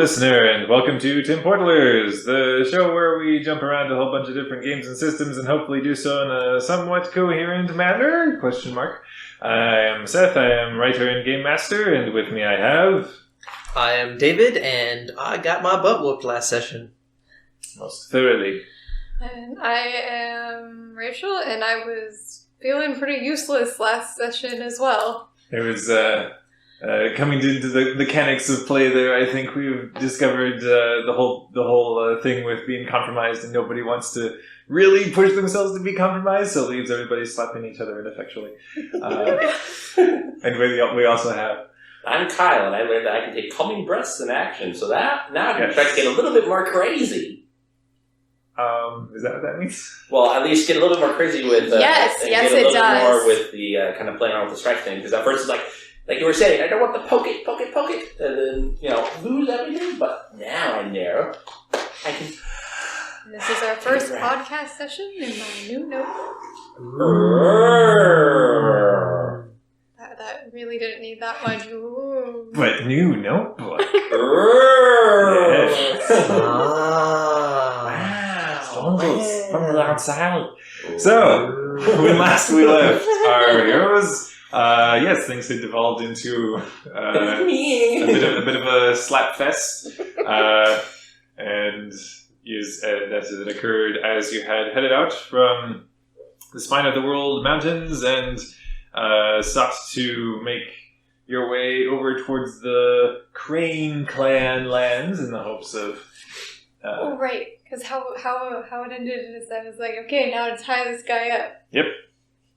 listener, and welcome to Tim Portalers, the show where we jump around a whole bunch of different games and systems and hopefully do so in a somewhat coherent manner? I am Seth, I am writer and game master, and with me I have... I am David, and I got my butt whooped last session. Most thoroughly. And I am Rachel, and I was feeling pretty useless last session as well. It was, coming into the mechanics of play there, I think we've discovered the whole thing with being compromised, and nobody wants to really push themselves to be compromised, so it leaves everybody slapping each other ineffectually. And we also have... I'm Kyle, and I learned that I can take calming breaths in action, so that now I can try to get a little bit more crazy. Is that what that means? Well, at least get a little bit more crazy with... yes, get a it little does. bit more with the kind of playing around with the strike thing, because at first it's like you were saying, I don't want to poke it, and then, lose everything, but now I know. I can... This is our first podcast session in my new notebook. That really didn't need that much. Ooh. But new notebook. Yes. Wow. From the outside. So, when last we left our heroes, yes, things had devolved into a bit of a slap fest. And that had occurred as you had headed out from the Spine of the World mountains and sought to make your way over towards the Crane clan lands in the hopes of... oh, right. Because how it ended is I was like, okay, now to tie this guy up. Yep.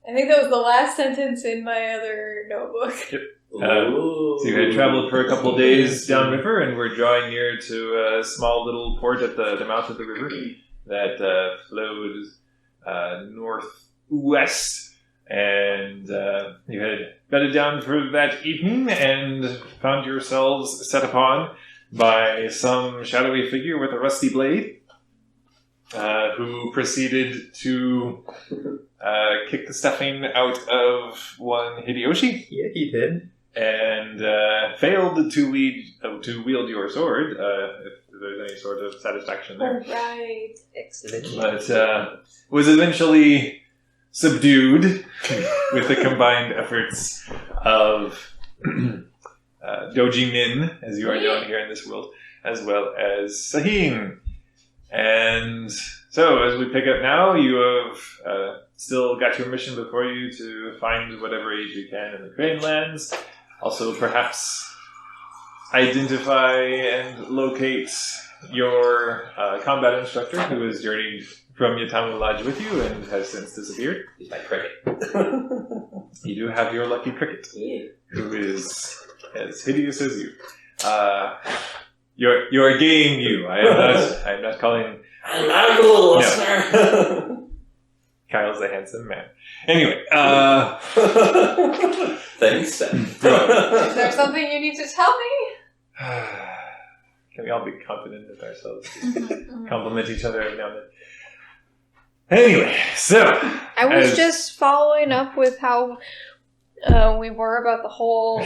I think that was the last sentence in my other notebook. Yep. So you had traveled for a couple of days downriver and were drawing near to a small little port at the mouth of the river that flowed northwest. And you had bedded down for that evening and found yourselves set upon by some shadowy figure with a rusty blade who proceeded to kick the stuffing out of one Hideyoshi. Yeah, he did. And failed to wield your sword, if there's any sort of satisfaction there. Oh, right. Excellent. But was eventually subdued with the combined efforts of Doji Min, as you are known here in this world, as well as Sahin. And so, as we pick up now, you have still got your mission before you to find whatever aid you can in the Crane lands. Also, perhaps identify and locate your combat instructor, who has journeyed from Yatamu Lodge with you and has since disappeared. He's my cricket. You do have your lucky cricket, who is as hideous as you. Your game, you. I'm not calling. I'm not a little listener. Kyle's a handsome man. Anyway, Thanks, Seth. Is there something you need to tell me? Can we all be confident with ourselves? Compliment each other every now and then. Anyway, so... I was just following up with how we were about the whole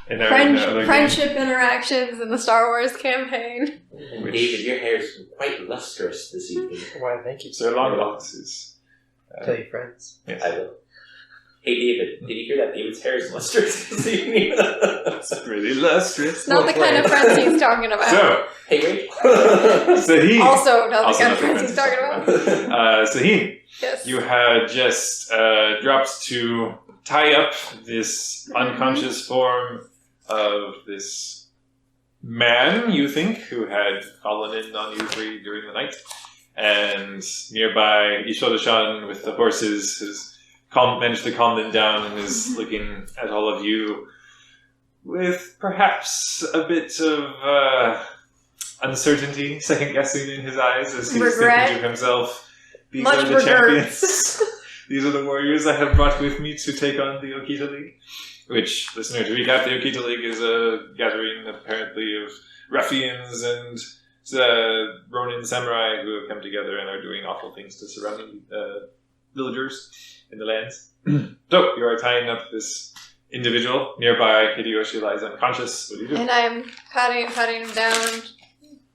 friendship interactions in the Star Wars campaign. And David, your hair is quite lustrous this evening. Why, thank you. Sir Longlocks is... Tell your friends. Yes. I will. Hey, David, did you hear that David's hair is lustrous this evening? It's really lustrous. It's not the kind of friends he's talking about. So, Hey, Rachel. Sahin. Also not the kind of friends he's talking about. Sahin, Yes. you had just dropped to tie up this unconscious form of this man, you think, who had fallen in on you three during the night. And nearby, Ishoda-shan with the horses has managed to calm them down and is looking at all of you with perhaps a bit of uncertainty, second-guessing in his eyes as he's thinking to himself, these Much are the champions. These are the warriors I have brought with me to take on the Okita League. Which, listener, to recap, the Okita League is a gathering, apparently, of ruffians and Ronin samurai who have come together and are doing awful things to surrounding villagers in the lands. So, you are tying up this individual. Nearby, Hideyoshi lies unconscious. What do you do? And I'm patting him down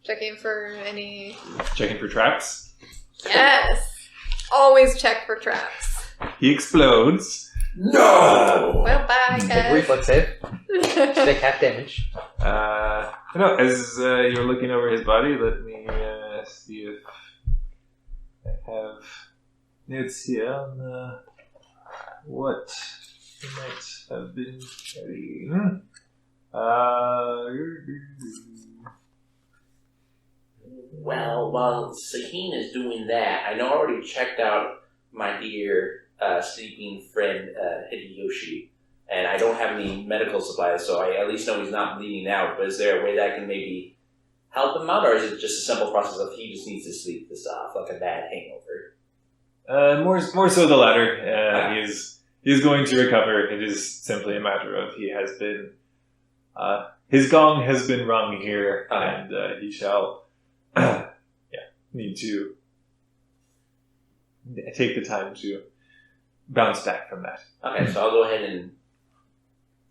Checking for any... Checking for traps. Yes! Always check for traps. He explodes. No! Well, bye, Make a guys. reflex save. Take half damage. As you're looking over his body, let me see if I have notes here on what he might have been carrying. Well, while Saheen is doing that, I know I already checked out my dear sleeping friend Hideyoshi, and I don't have any medical supplies, so I at least know he's not bleeding out. But is there a way that I can maybe help him out, or is it just a simple process of he just needs to sleep this off, like a bad hangover? More so the latter. He is going to recover. It is simply a matter of he has been his gong has been rung here, and he shall need to take the time to bounce back from that. Okay, so I'll go ahead and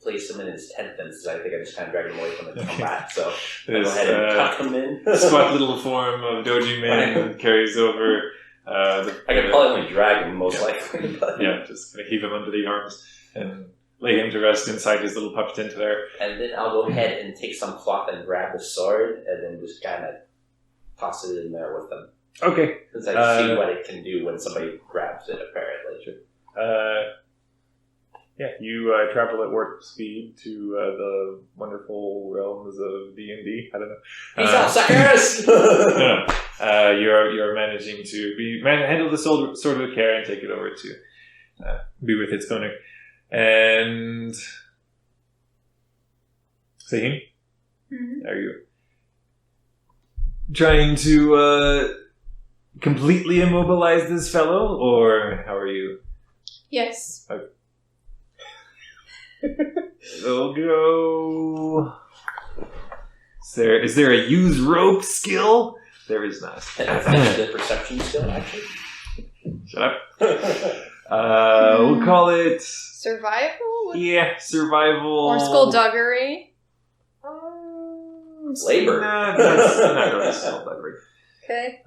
place him in his tent then, since I think I just kind of dragged him away from the combat. So I'll go ahead and tuck him in. Squat little form of Doji Man carries over. I could probably only drag him, most likely. But... Yeah, just kind of heave him under the arms and lay him to rest inside his little pup tent there. And then I'll go ahead and take some cloth and grab the sword, and then just kind of toss it in there with them. Okay. Since I see what it can do when somebody grabs it, apparently. You travel at warp speed to the wonderful realms of D&D. I don't know. Peace out, suckers! No. You're managing to handle the sword with care and take it over to be with its owner. And Sahim, are you trying to completely immobilize this fellow, or how are you? Yes. Okay. We'll go. Is there a use rope skill? There is not. That's the perception skill, actually. Shut up. We'll call it survival. Yeah, survival or skullduggery. Labor. Nah, that's not really skullduggery. Okay.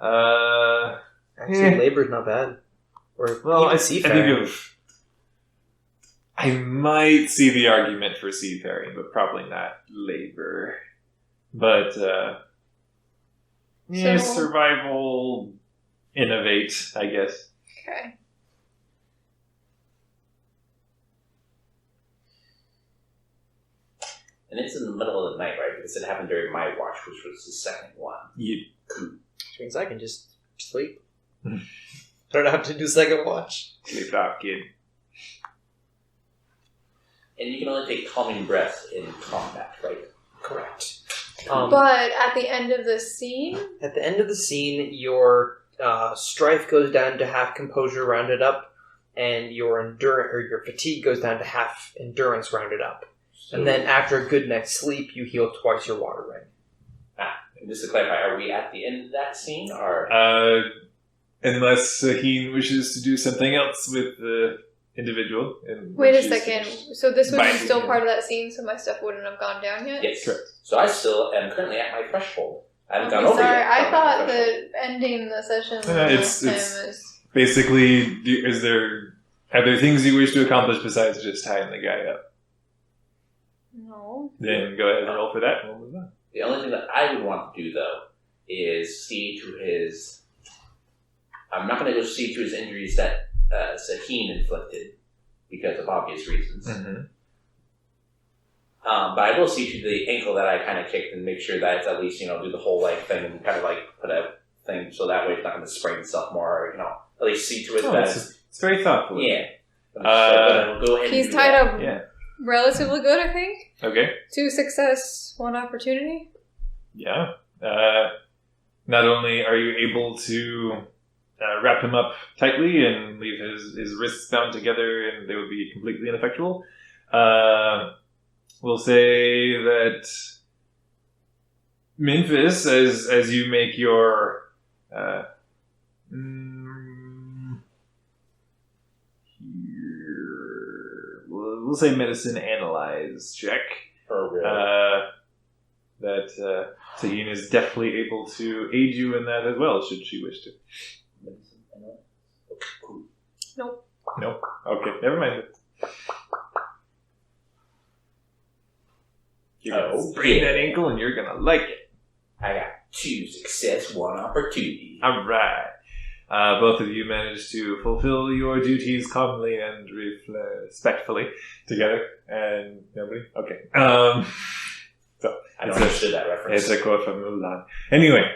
Actually, labor's not bad. Or I think I might see the argument for seafaring, but probably not labor. But survival, innovate, I guess. Okay. And it's in the middle of the night, right? Because it happened during my watch, which was the second one. Which means I can just sleep. Don't have to do second watch. Sleep it off, kid. And you can only take calming breaths in combat, right? Correct. But at the end of the scene? At the end of the scene, your strife goes down to half composure rounded up, and your fatigue goes down to half endurance rounded up. So, and then after a good night's sleep, you heal twice your water ring. And just to clarify, are we at the end of that scene, or unless he wishes to do something else with the individual? Wait a second. So this would be still part of that scene, so my stuff wouldn't have gone down yet? Yes, correct. So I still am currently at my threshold. I haven't gone over sorry, yet. I thought that ending the session it's basically, are there things you wish to accomplish besides just tying the guy up? No. Then go ahead and roll for that, and we'll move on. The only thing that I would want to do, though, is see to his... I'm not going to go see to his injuries that Saheen inflicted, because of obvious reasons. Mm-hmm. But I will see to the ankle that I kind of kicked and make sure that it's at least, do the whole thing and kind of put a thing so that way it's not going to sprain itself more, or, at least see to it that it's very thoughtful. Yeah. Go ahead. He's tied up relatively good, I think. Okay. 2 success, 1 opportunity. Yeah. Not only are you able to wrap him up tightly and leave his wrists bound together and they would be completely ineffectual, we'll say that Memphis, as you make your we'll say medicine analyze check. Oh, really? that Sahine is definitely able to aid you in that as well, should she wish to. Nope. Nope. Okay, never mind. You're gonna sprain that ankle and you're gonna like it. I got 2 success, 1 opportunity. Alright. Both of you managed to fulfill your duties calmly and respectfully together. And nobody? Okay. So I don't understand that reference. It's a quote from Mulan. Anyway,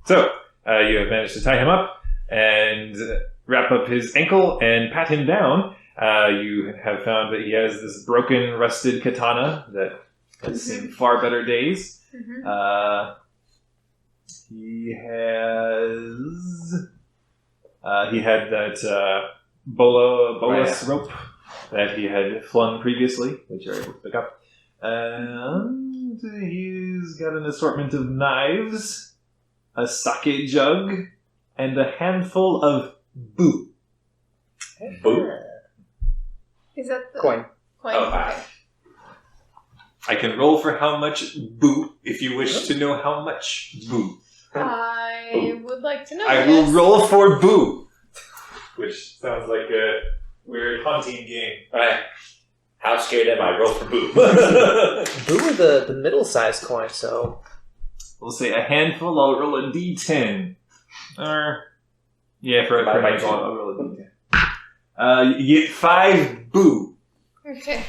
so you have managed to tie him up and wrap up his ankle and pat him down. You have found that he has this broken, rusted katana that has seen far better days. Mm-hmm. He had that bolus rope that he had flung previously, which you're able to pick up. And he's got an assortment of knives, a sake jug, and a handful of boo. Boo? Is that the Coin. Oh, Okay. I can roll for how much boo if you wish to know how much boo. I would like to know. I will roll for boo. Which sounds like a weird hunting game. Alright. How scared am I? Roll for boo. Boo are the middle-sized coin, so... We'll say a handful, I'll roll a d10. Yeah, for a Divide by handful, 2. I'll roll a d10. You get 5 boo. Okay.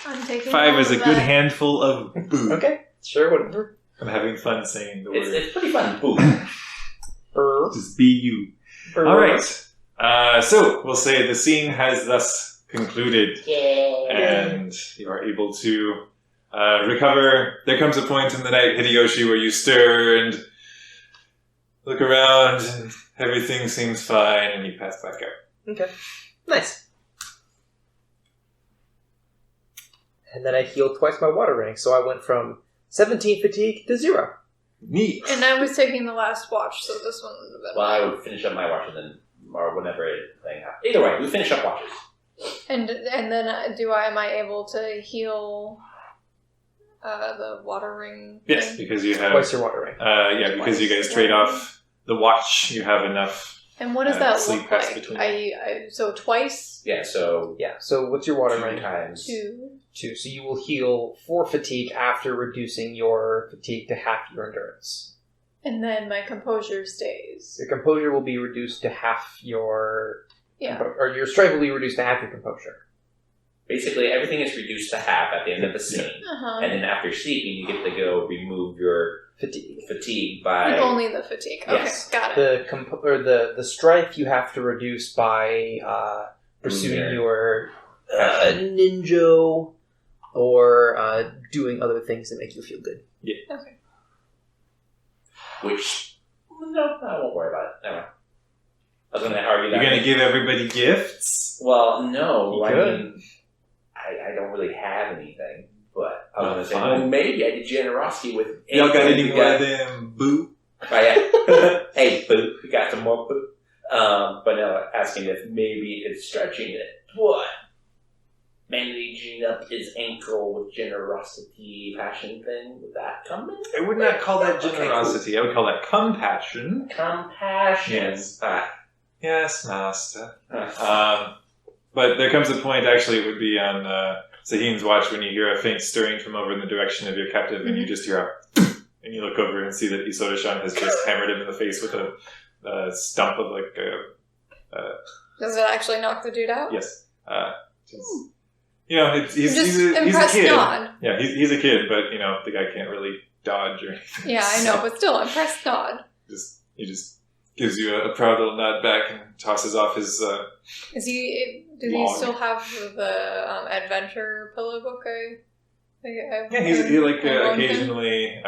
I'm taking 5 all is a of good that. handful of boo. Okay, sure, whatever. I'm having fun saying the word. It's pretty fun. Boo. Just B-U. Alright. So, we'll say the scene has thus concluded. And you are able to recover. There comes a point in the night, Hideyoshi, where you stir and look around and everything seems fine and you pass back out. Okay, nice. And then I healed twice my water ring, so I went from 17 fatigue to 0. Neat. And I was taking the last watch, so this one would have been. Well, I would finish up my watch and then, or whenever anything happens. Either way, we finish up watches. And then am I able to heal the water ring? Yes, thing? because you have... Twice your water ring. yeah, because you guys trade off the watch, you have enough. And what does that sleep look pass like? between So twice? Yeah, so Yeah, so what's your water 2 ring? times. 2. 2. So you will heal 4 fatigue after reducing your fatigue to half your endurance. And then my composure stays. Your composure will be reduced to half your... Yeah. Or your strife will be reduced to half your composure. Basically, everything is reduced to half at the end of the scene. Uh-huh. And then after sleeping, you get to go remove your Fatigue. by... With only the fatigue. Okay, Yes. got it. The strife you have to reduce by pursuing your ninja or doing other things that make you feel good. Okay. Which, no, I won't worry about it. Never mind. I was going to argue that. You're going to give everybody gifts? Well, no. You I could. mean, I don't really have anything. But I was going to say, fine. well, maybe I did generosity with... Y'all got any anything more you of them boo? Oh, yeah. Hey, boo, we got some more boo. But no, asking if maybe it's stretching it. What? Bandaging up his ankle with generosity, passion thing. Would that come in? I would not call that Okay, cool. generosity. I would call that compassion. Compassion. Yes. Yes, master. Ah. But there comes a point, actually, it would be on Sahine's watch when you hear a faint stirring from over in the direction of your captive, and you just hear a and you look over and see that Isoda-shan has just hammered him in the face with a stump of like a... Does it actually knock the dude out? Yes. You know, he's Just a impressed kid. nod. Yeah, he's a kid, but you know, the guy can't really dodge or anything. Yeah, I know, but still, impressed nod. He just gives you a proud little nod back and tosses off his... Does he Log. still have the adventure pillow book? Yeah, he like I loaned him? occasionally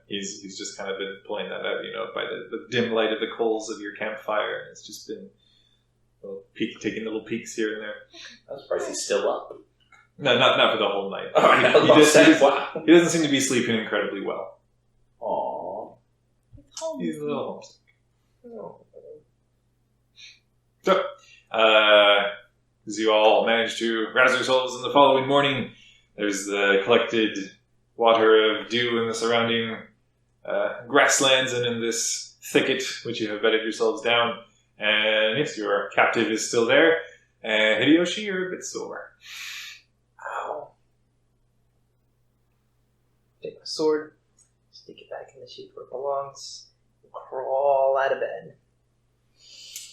he's just kind of been pulling that out, you know, by the dim light of the coals of your campfire, and it's just been taking little peeks here and there. I'm surprised he's still up. No, not for the whole night. Oh, wow. He doesn't seem to be sleeping incredibly well. Aww. He's a little homesick. Oh. So, as you all manage to rouse yourselves in the following morning, There's the collected water of dew in the surrounding grasslands and in this thicket, which you have bedded yourselves down. And yes, your captive is still there. And Hideyoshi, you're a bit sore. Ow. Take my sword, stick it back in the sheath where it belongs, and crawl out of bed.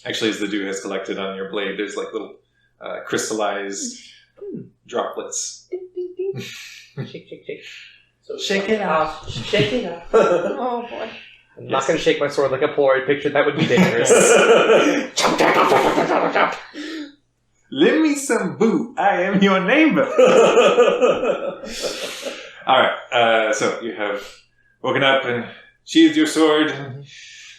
Actually, as the dew has collected on your blade, there's like little crystallized droplets. Ding, ding, ding. Shake, shake, shake. So Shake it off. Shake it off. Oh boy. I'm not going to shake my sword like a Polaroid picture. That would be dangerous. Lend me some boo. I am your neighbor. Alright, so you have woken up and sheathed your sword. A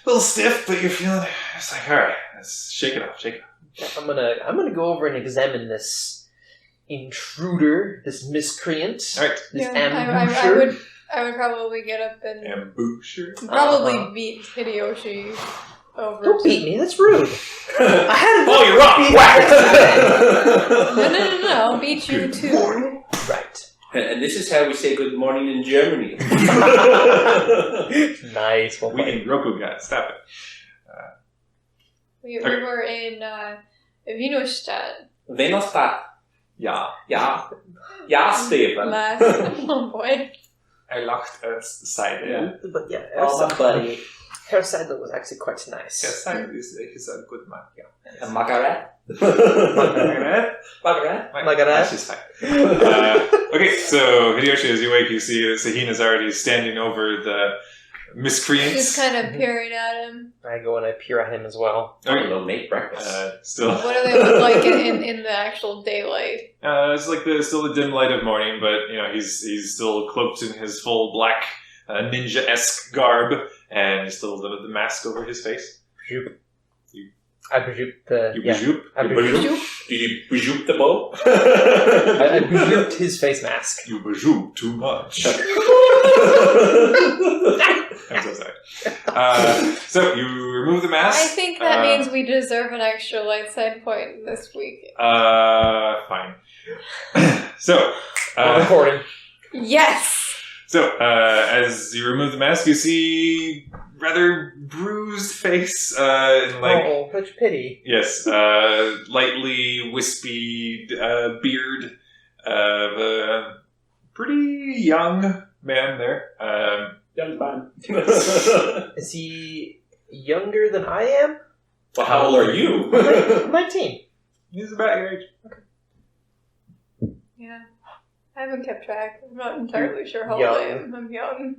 little stiff, but you're feeling... It's like, alright, let's shake it off, shake it off. I'm gonna go over and examine this intruder, this miscreant, Alright. this Yeah, ambusher. I would probably get up and Ambusher. probably beat Hideyoshi over. Don't to- beat me, that's rude. I had Oh, you're wrong! Whack! No. I'll beat you too. Right. And this is how we say good morning in Germany. Nice. Well We played. in Roku got stop it. We Okay. were in Vinostadt Venostat. Ja. Ja. Ja, Stefan. last. Oh boy. lacht Seidel. Yeah. But yeah, Oh, my buddy. Herr Seidel was actually quite nice. Yes, Seidel is a good man. Yeah. And Margaret. Margaret? Margaret. Margaret. She's fine. Okay, so Hideyoshi, as you wake, you see that Sahina's already standing over the miscreants. Just kind of peering at him. I go and I peer at him as well. Okay. Go make breakfast. Still, What do they look like in the actual daylight? it's like still the dim light of morning, but you know he's still cloaked in his full black ninja-esque garb, and still the mask over his face. I presume the You yeah. bajoop. I presume Did you bajoop the bow? I presumed his face mask. You bajoop too much. I'm so sorry. So you remove the mask. I think that means we deserve an extra light side point this week. Fine. So, I'm recording. Yes! so as you remove the mask, you see rather bruised face, and like Oh, such pity. yes, lightly wispy beard of a pretty young man there. Young man. Is he younger than I am? Well, how old are you? 19. He's about your age. Yeah. I haven't kept track. I'm not entirely sure how old Young. I am. I'm young.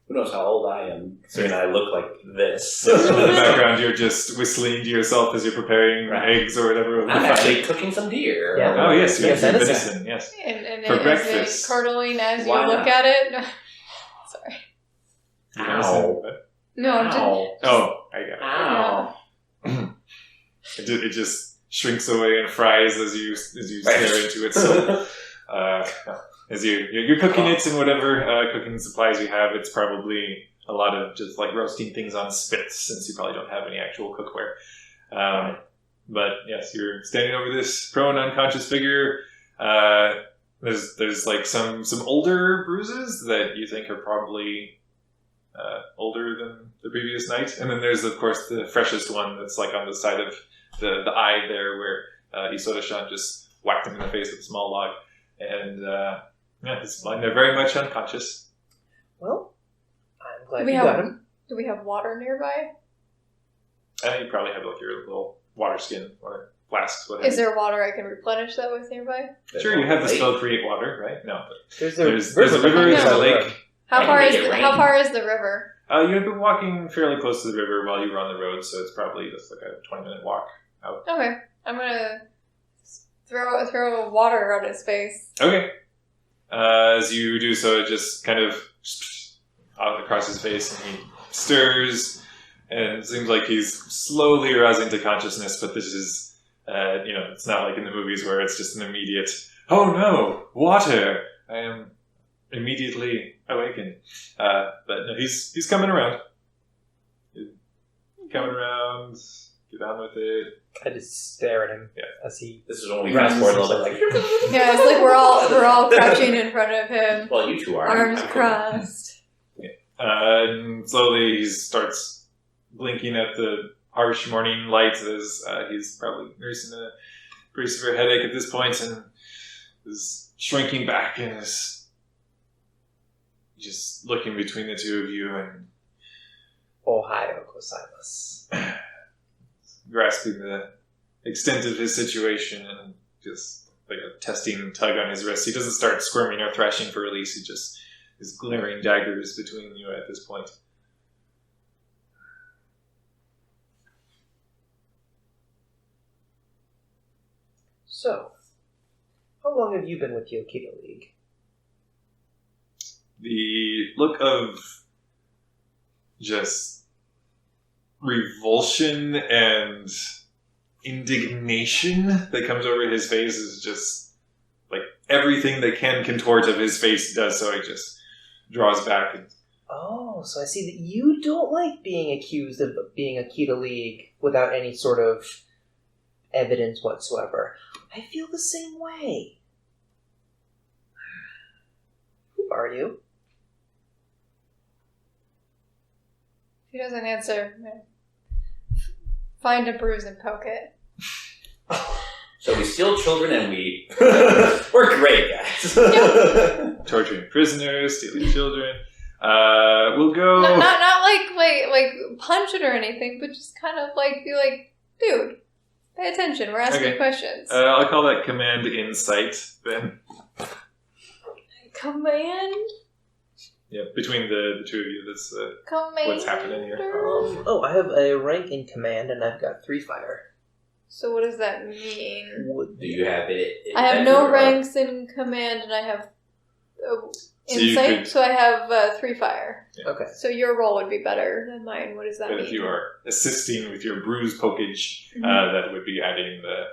Who knows how old I am? Considering I look like this. In the background, you're just whistling to yourself as you're preparing eggs or whatever. I'm actually cooking some deer. Yeah. Oh yes, yes, Yeah, venison. venison. Yes. And For is breakfast. it curdling as Why you look not? at it? Sorry. Ow. No, I'm just... Ow. Oh, I got it. Ow. It just shrinks away and fries as you stare into it. So, as you're cooking it in whatever cooking supplies you have, it's probably a lot of just like roasting things on spits, since you probably don't have any actual cookware. But yes, you're standing over this prone, unconscious figure. There's like some older bruises that you think are probably older than the previous night, and then there's of course the freshest one that's like on the side of the eye there, where Isoda-shan just whacked him in the face with a small log, and he's lying there very much unconscious. Well, I'm glad We you have- got him. Do we have water nearby? And you probably have like your little water skin or flasks, whatever. Is there water I can replenish that with nearby? Sure, you have the spell create water, right? No, but There's there's a river, there's a lake. How I far can is make it rain. how far is the river? You have been walking fairly close to the river while you were on the road, so it's probably just like a 20-minute walk out. Okay, I'm gonna throw water on his face. Okay. As you do so, it just kind of out across his face, and he stirs, and it seems like he's slowly rising to consciousness, but this is, it's not like in the movies where it's just an immediate, oh no, water! I am immediately awakened. But no, he's coming around. He's coming around, get on with it. I just stare at him as he. This is when we fast forward a little bit. Yeah, it's like we're all crouching in front of him. Well, you two are. Arms crossed. And slowly he starts blinking at the harsh morning light as he's probably nursing a pretty severe headache at this point and is shrinking back and is just looking between the two of you and Ohio gozaimasu. grasping the extent of his situation and just like a testing tug on his wrist. He doesn't start squirming or thrashing for release. He just is glaring daggers between you at this point. So, how long have you been with the Okita League? The look of just revulsion and indignation that comes over his face is just like everything that can contort of his face does so. He just draws back. Oh, so I see that you don't like being accused of being Okita League without any sort of evidence whatsoever. I feel the same way. Who are you? If he doesn't answer, find a bruise and poke it. So we steal children and we... We're great, guys. Torturing prisoners, stealing children. We'll go... Not like punch it or anything, but just kind of like be like, dude, pay attention, we're asking questions. I'll call that command insight, then. Command? Yeah, between the two of you, that's Command. what's happening here. I have a rank in command and I've got 3 fire. So what does that mean? Do you have it? I have no ranks in command and I have insight, so I have 3 fire. Yeah. Okay. So your roll would be better than mine. What does that But mean? if you are assisting with your bruise pokage, that would be adding the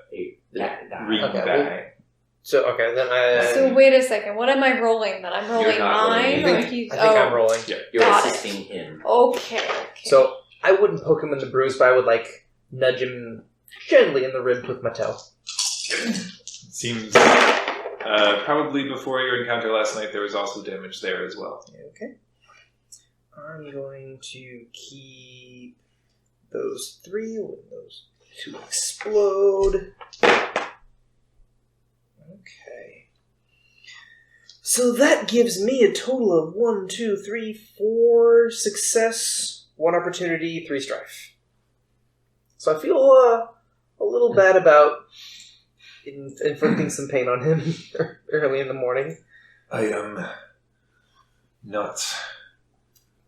green Okay, die. So, okay, then I... So wait a second. What am I rolling then? I'm rolling not mine? rolling. Or he's, I think I'm rolling. Yeah. You're Got it. assisting him. Okay. So, I wouldn't poke him in the bruise, but I would, nudge him gently in the ribs with my toe. Seems probably before your encounter last night, there was also damage there as well. Okay. I'm going to keep those 3 when those 2 explode. Okay. So that gives me a total of 1, 2, 3, 4 success, 1 opportunity, 3 strife. So I feel a little bad about inflicting some pain on him early in the morning. I am not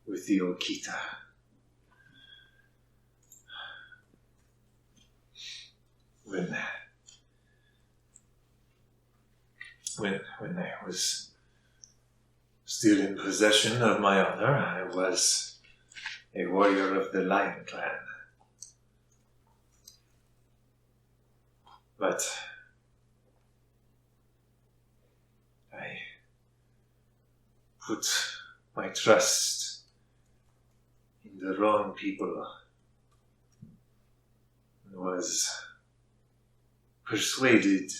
with the Okita. When I was still in possession of my honor, I was a warrior of the Lion Clan. But I put my trust in the wrong people and was persuaded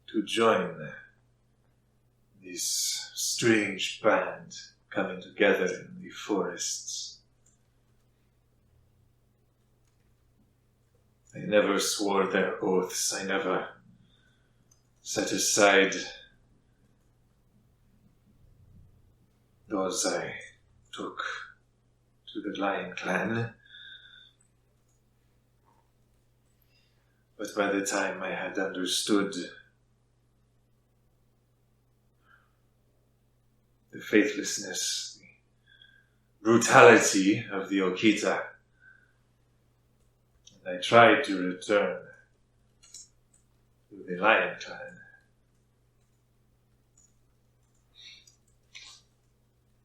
to join this strange band coming together in the forests. I never swore their oaths. I never set aside those I took to the Lion Clan. But by the time I had understood the faithlessness, the brutality of the Okita, and I tried to return to the Lion Clan,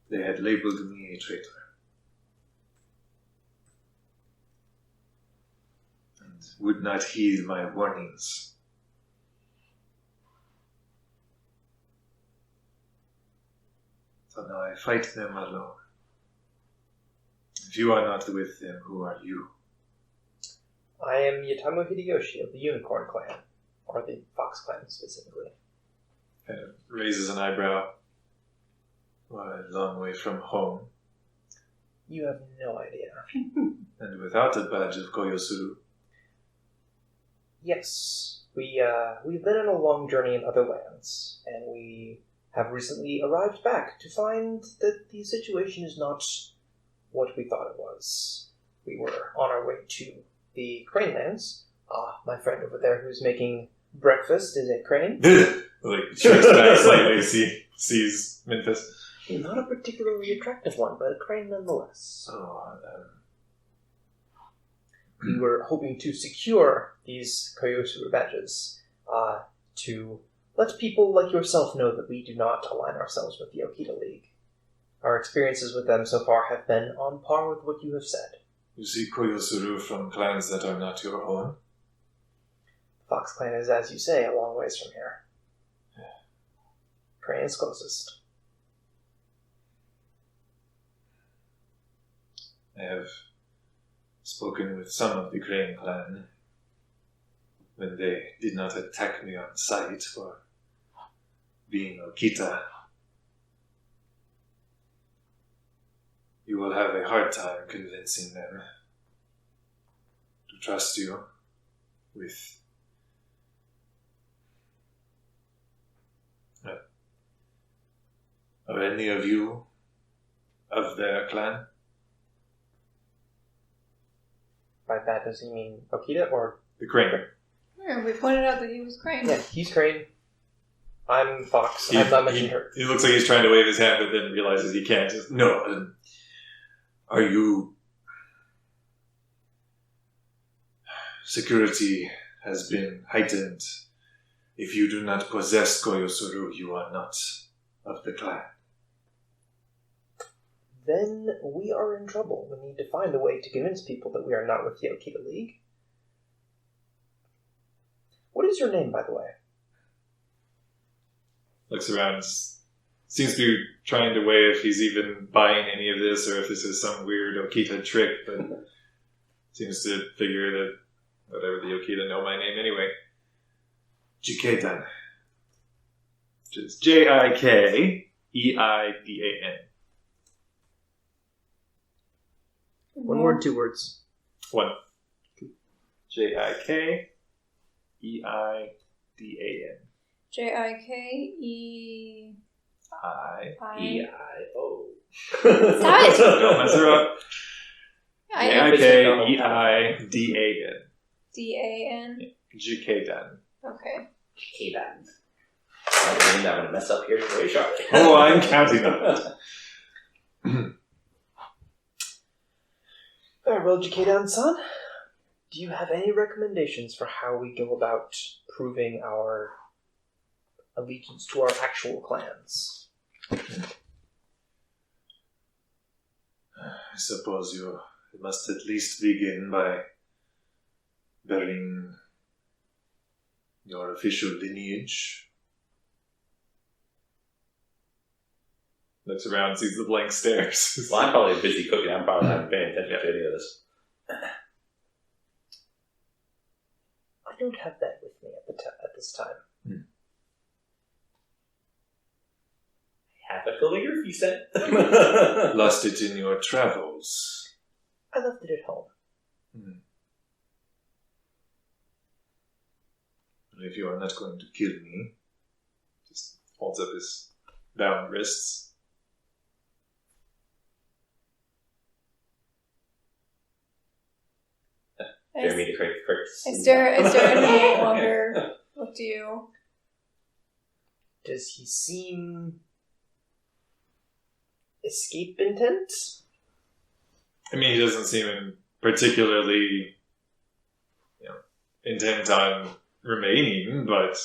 they had labeled me a traitor. And would not heed my warnings. So now I fight them alone. If you are not with them, who are you? I am Yatamo Hideyoshi of the Unicorn Clan, or the Fox Clan specifically. Kind of raises an eyebrow. Why, a long way from home. You have no idea. And without a badge of Koyosuru. Yes, we've been on a long journey in other lands, and we have recently arrived back to find that the situation is not what we thought it was. We were on our way to the Crane Lands. My friend over there who's making breakfast is a crane. Like, shrinks back slightly as he sees Minthus. Not a particularly attractive one, but a crane nonetheless. We were hoping to secure these Koyosuru badges to let people like yourself know that we do not align ourselves with the Okita League. Our experiences with them so far have been on par with what you have said. You see Koyosuru from clans that are not your own? Fox Clan is, as you say, a long ways from here. Crane is closest. I have spoken with some of the Crane clan when they did not attack me on sight for being Okita. You will have a hard time convincing them to trust you with are any of you of their clan? By that, does he mean Okita or The Crane. Yeah, we pointed out that he was Crane. Yeah, he's Crane. I'm Fox. I've not mentioned her. He looks like he's trying to wave his hand, but then realizes he can't. No. Are you... Security has been heightened. If you do not possess Koyosuru, you are not of the clan. Then we are in trouble. We need to find a way to convince people that we are not with the Okita League. What is your name, by the way? Looks around, seems to be trying to weigh if he's even buying any of this or if this is some weird Okita trick, but seems to figure that whatever the Okita know my name anyway. Jikeidan. Which is Jikeidan. One word, two words. One. Jikeidan. Jike E-I-O. Stop it! Don't mess her up. Jikeidan. D-A-N. Jikeidan. Okay. K-Band. I mean, I'm going to mess up here very shortly. Oh, I'm counting on it. Very well, Jikeidan-san. Do you have any recommendations for how we go about proving our allegiance to our actual clans? I suppose you must at least begin by bearing your official lineage. Looks around, sees the blank stares. Well, I'm probably busy cooking. I'm probably not paying attention to any of this. I don't have that with me at this time. Have a calligraphy set. Lost it in your travels. I left it at home. But if you are not going to kill me, just holds up his bound wrists. Dare me to correct. I stare at him no longer. Look to you. Does he seem escape intent? I mean, he doesn't seem particularly, intent on remaining, but,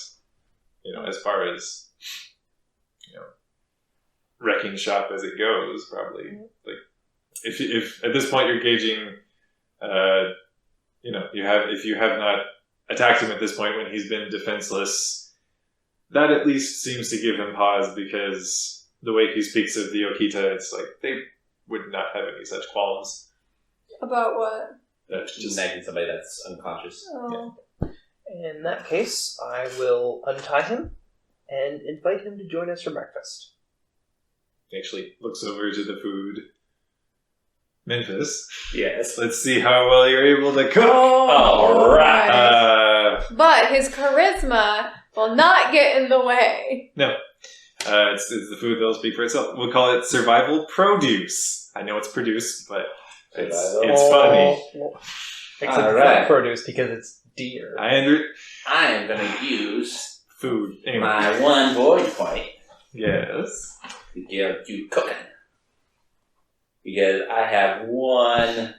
as far as, wrecking shop as it goes, probably. Like, if at this point you're gauging, if you have not attacked him at this point when he's been defenseless, that at least seems to give him pause, because the way he speaks of the Okita, it's like they would not have any such qualms. About what? just nagging somebody that's unconscious. Oh. In that case, I will untie him and invite him to join us for breakfast. He actually looks over to the food. Memphis, Yes. let's see how well you're able to cook. All right. But his charisma will not get in the way. No. It's the food that'll speak for itself. We'll call it survival produce. I know it's produced, but it's funny. Except All it's right. not produce because it's deer. I am going to use food. Anyway. my one void point Yes. to get you cooking. Because I have 1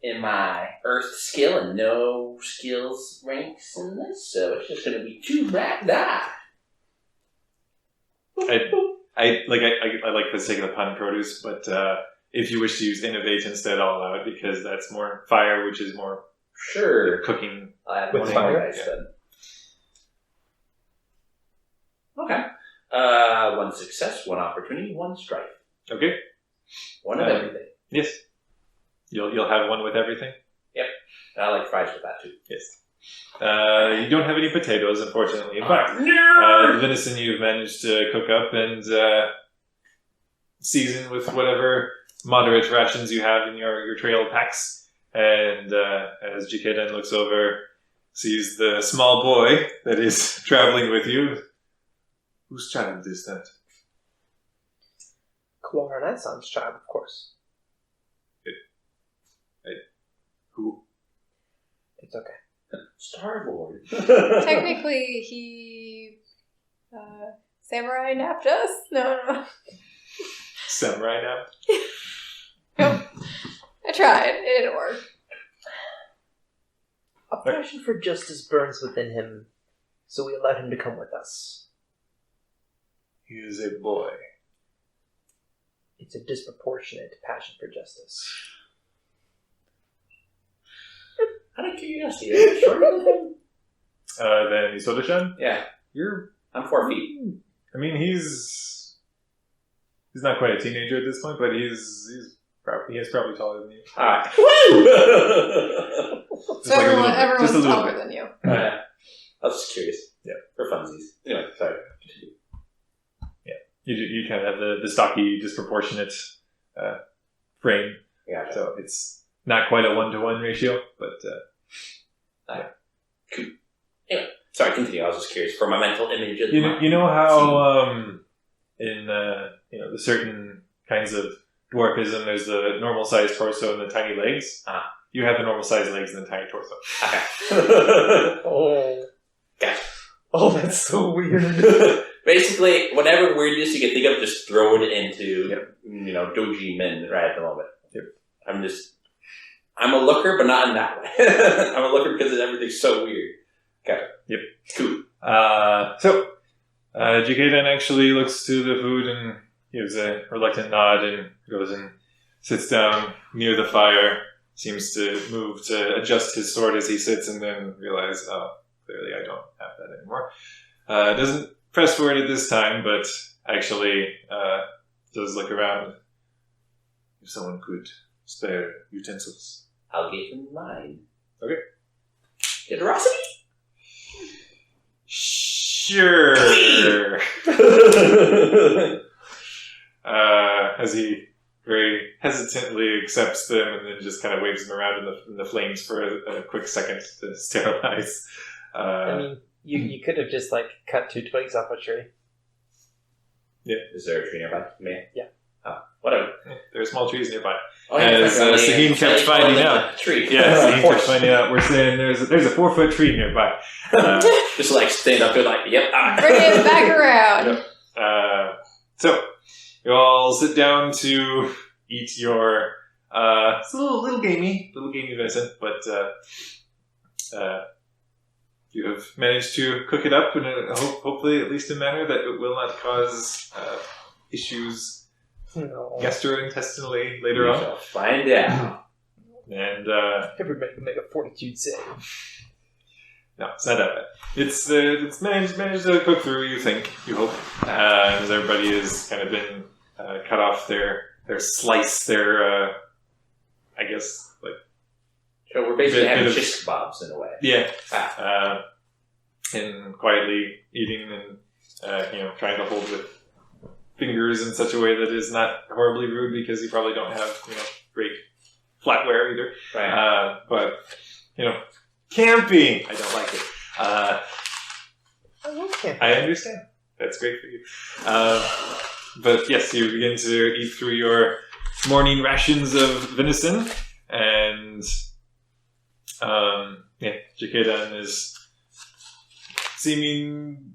in my earth skill and no skills ranks in this, so it's just going to be 2 black die. I like the sake of the pun produce, but if you wish to use innovate instead, I'll allow it because that's more fire, which is more Sure. cooking. I'll add With 1 fire? more dice then. Okay. 1 success, 1 opportunity, 1 strife. Okay. 1 of everything. Yes. You'll have 1 with everything. And I like fries with that too. Yes. You don't have any potatoes, unfortunately, but No! the venison you've managed to cook up and season with whatever moderate rations you have in your trail packs. And as Jikeden looks over, sees the small boy that is traveling with you. Whose child is that? Renaissance child, of course. Who? It's okay. Starboard. Technically, he samurai napped us. No. Samurai now? Nope. I tried. It didn't work. A passion for justice burns within him, so we allowed him to come with us. He is a boy. It's a disproportionate passion for justice. Out of curiosity, are you shorter than him? Then Isodashan? Yeah. You're... I'm 4 feet. I mean, he's not quite a teenager at this point, but he's probably taller than you. Alright. Woo! So like a little bit. everyone's Just a little taller bit. than you. I was just curious. Yeah. For funsies. Anyway, sorry. You kind of have the stocky, disproportionate frame, Yeah. so it's not quite a 1-to-1 ratio, but Sorry, continue. I was just curious for my mental image of you know how in the certain kinds of dwarfism, there's the normal sized torso and the tiny legs. You have the normal sized legs and the tiny torso. Okay. Oh. Gotcha. Oh, that's so weird. Basically, whatever weirdness you can think of, just throw it into, doji men right at the moment. Yep. I'm a looker, but not in that way. I'm a looker because everything's so weird. Okay. Yep. Cool. So, Jikeden actually looks to the food and gives a reluctant nod and goes and sits down near the fire, seems to move to adjust his sword as he sits, and then realize, clearly I don't have that anymore. Doesn't press for it at this time, but actually does look around. If someone could spare utensils. I'll give him mine. Okay. Generosity? Sure. As he very hesitantly accepts them and then just kind of waves them around in the flames for a quick second to sterilize. I mean, you could have just cut 2 twigs off a tree. Is there a tree nearby? Man. Yeah. Oh, whatever. There are small trees nearby. Oh, As Sahim kept finding out. Tree. Yeah, Sahim kept finding out. We're saying there's a 4-foot tree nearby. Just stand up there yep. Bring it back around. Yep. So, you all sit down to eat your, it's a little gamey venison, but you have managed to cook it up in hopefully at least a manner that it will not cause issues No. gastrointestinally later We on. shall find out. And Everybody can make a fortitude save. no, it's not that bad. It's managed to cook through. You hope, as everybody has kind of been cut off their slice, their I guess So we're basically having shish kebabs in a way. Yeah. And quietly eating and, trying to hold with fingers in such a way that is not horribly rude because you probably don't have, great flatware either. Right. But, camping. I don't like it. I love camping. I understand. That's great for you. But yes, you begin to eat through your morning rations of venison, and Jakedan is seeming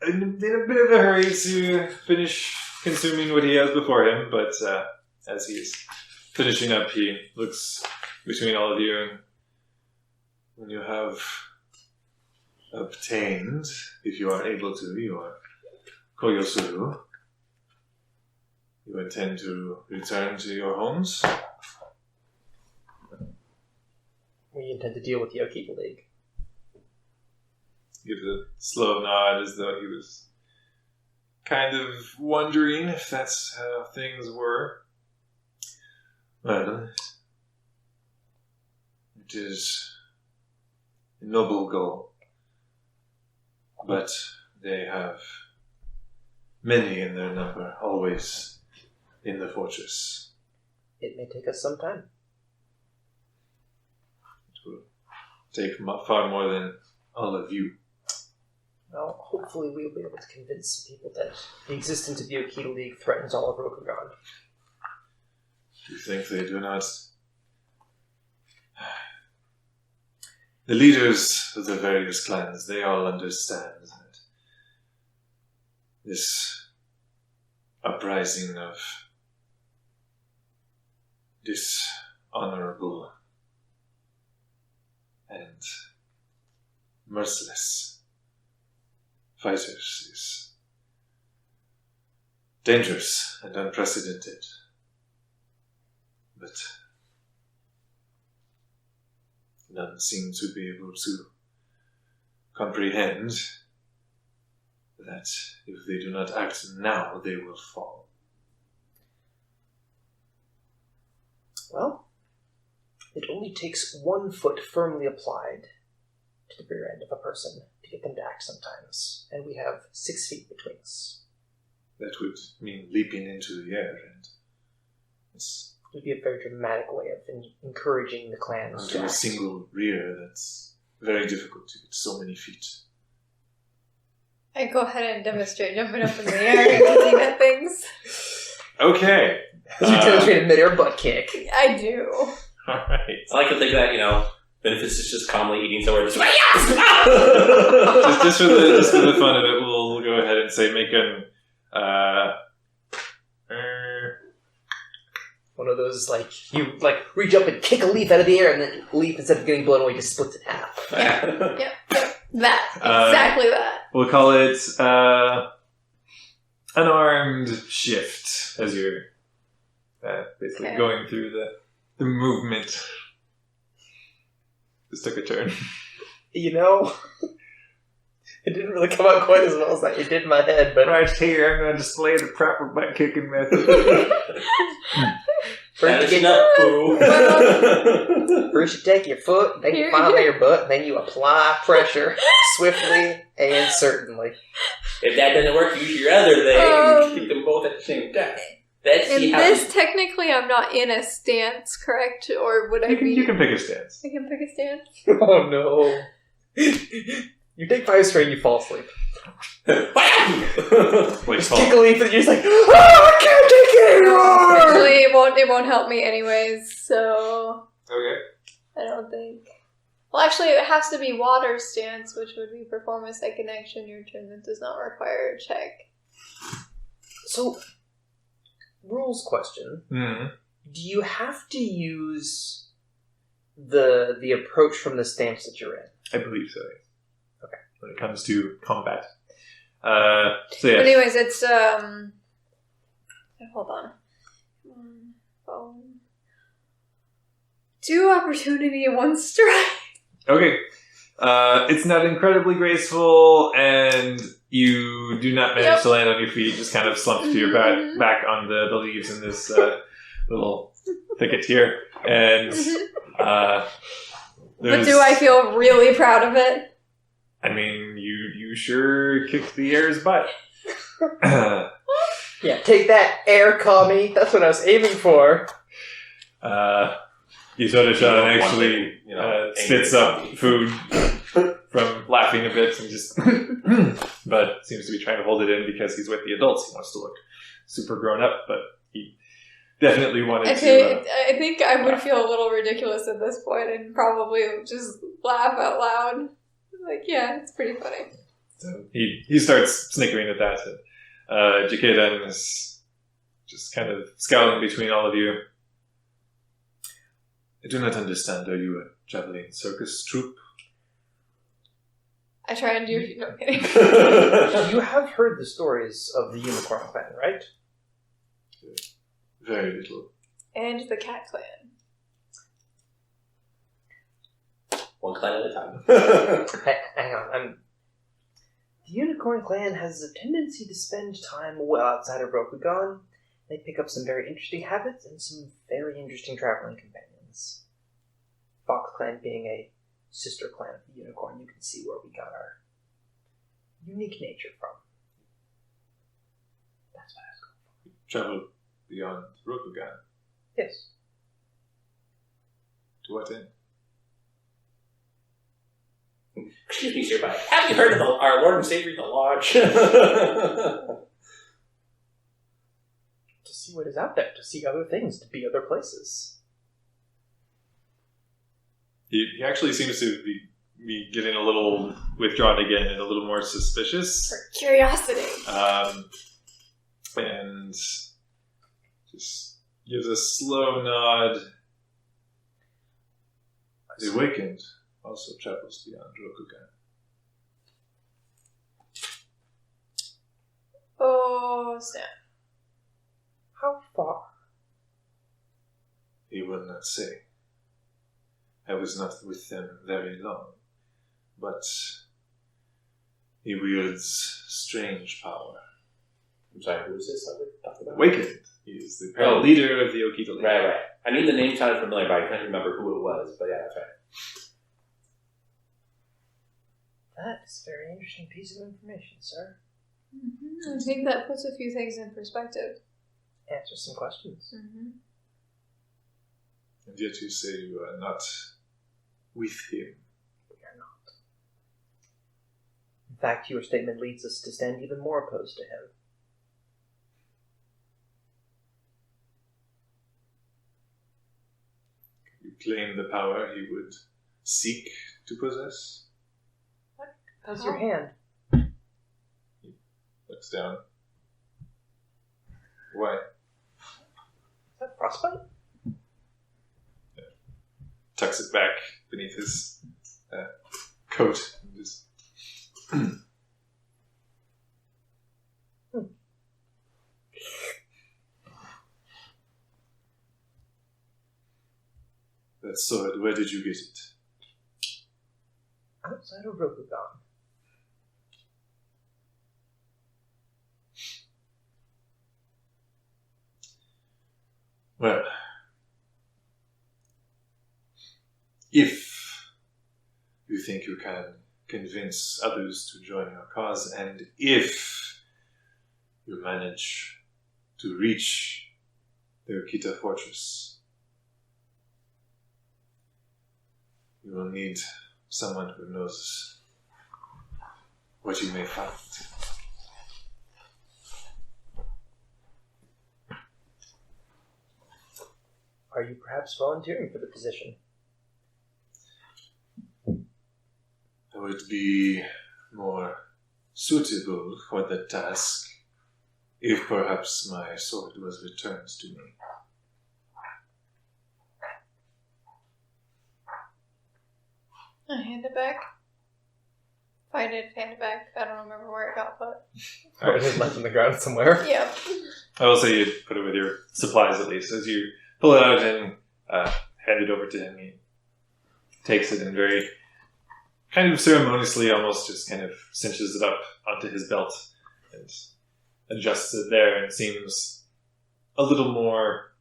in a bit of a hurry to finish consuming what he has before him, but as he's finishing up, he looks between all of you, and when you have obtained, if you are able to, your Koyosuru, you intend to return to your homes? We intend to deal with the Okiba League. Gives a slow nod as though he was kind of wondering if that's how things were. Well, it is a noble goal, but they have many in their number, always in the fortress. It may take us some time. It will take far more than all of you. Well, hopefully we'll be able to convince some people that the existence of the Okiba League threatens all of Rokugan. Do you think they do not? The leaders of the various clans, they all understand that this uprising of dishonorable and merciless fighters is dangerous and unprecedented. But none seem to be able to comprehend that if they do not act now, they will fall. Well, it only takes 1 foot firmly applied to the rear end of a person to get them to act sometimes, and we have 6 feet between us. That would mean leaping into the air, and it's It would be a very dramatic way of encouraging the clans onto to a act. single rear. That's very difficult to get so many feet. I go ahead and demonstrate jumping up in the air and kicking at things. Okay. You demonstrate a mid-air butt kick. I do. Alright. I like to think that, Benefits is just calmly eating somewhere just like, just for the fun of it, we'll go ahead and say make an One of those, you reach up and kick a leaf out of the air, and then the leaf, instead of getting blown away, just splits in half. Yep. That. Exactly that. We'll call it unarmed shift, as you're basically going through the movement. This took a turn. It didn't really come out quite as well as it did in my head, but... Right here, I'm going to display the proper butt-kicking method. First you take your foot, then you follow your butt, and then you apply pressure swiftly and certainly. If that doesn't work, use your other leg and kick them both at the same time. Technically, I'm not in a stance, correct? Or would I be... You can pick a stance. I can pick a stance? Oh, no. You take 5 strain, you fall asleep. Just kick a leaf and you're just like, oh, I can't take it anymore! Actually, it won't help me anyways, so... Okay. I don't think... Well, actually, it has to be water stance, which would be perform a second action your turn that does not require a check. So, rules question. Mm-hmm. Do you have to use the approach from the stance that you're in? I believe so. Okay. When it comes to combat. So yeah. Anyways, it's hold on. 2 opportunity and 1 strike. Okay. It's not incredibly graceful, and you do not manage to land on your feet. Just kind of slump to your back on the leaves in this little thicket here. And but do I feel really proud of it? I mean, you sure kicked the air's butt. Yeah, take that, air commie. That's what I was aiming for. Yusodashan actually spits up food from laughing a bit and just but seems to be trying to hold it in because he's with the adults. He wants to look super grown up, but he definitely wanted to... I think I would feel a little ridiculous at this point and probably just laugh out loud. Like, yeah, it's pretty funny. So he starts snickering at that. And Jikedan is just kind of scowling between all of you. I do not understand. Are you a traveling circus troupe? I try and do... No, kidding. You have heard the stories of the Unicorn Clan, right? Very little. And the Cat Clan. One clan at a time. Hang on. The Unicorn Clan has a tendency to spend time well outside of Rokugan. They pick up some very interesting habits and some very interesting traveling companions. Fox Clan being a sister clan of the Unicorn, you can see where we got our unique nature from. That's what I was going for. Travel beyond Rokugan. Yes. To what end? Excuse me, sir, but have you heard of our Lord and Savior, the Lodge? To see what is out there, to see other things, to be other places. He actually seems to be getting a little withdrawn again and a little more suspicious. For curiosity. And just gives a slow nod. The Awakened also travels beyond Rokugan. Oh, snap. How far? He will not say. I was not with them very long, but he wields strange power. I'm sorry, who is this? Talk about? Awakened. He is the leader of the Okita League. Right. I knew the name sounded familiar, but I couldn't remember who it was. But yeah, that's right. That is a very interesting piece of information, sir. Mm-hmm. I think that puts a few things in perspective. Answer some questions. Mm-hmm. And yet you say you are not with him. We are not. In fact, your statement leads us to stand even more opposed to him. You claim the power he would seek to possess? How's your hand? He looks down. Why? Is that frostbite? Yeah. Tucks it back beneath his coat. And just That sword, where did you get it? Outside of Rokugan. Well, if you think you can convince others to join your cause, and if you manage to reach the Okita Fortress, you will need someone who knows what you may find. Are you perhaps volunteering for the position? I would be more suitable for the task if perhaps my sword was returned to me. I hand it back. Find it, hand it back. I don't remember where it got put. Or it is left on the ground somewhere. Yep. I will say you put it with your supplies at least. As you pull it out and hand it over to him, he takes it and very kind of ceremoniously almost just kind of cinches it up onto his belt and adjusts it there and seems a little more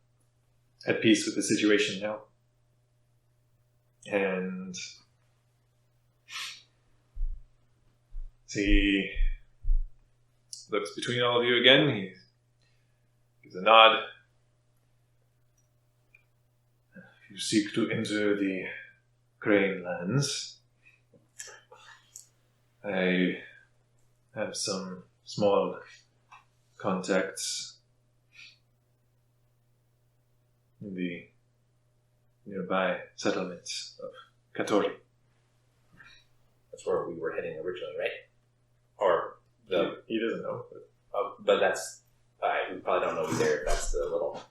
at peace with the situation now. And he looks between all of you again. He gives a nod. If you seek to enter the Crane lands, I have some small contacts in the nearby settlements of Katori. That's where we were heading originally, right? Or the... He doesn't know. But that's... we probably don't know either if that's the little...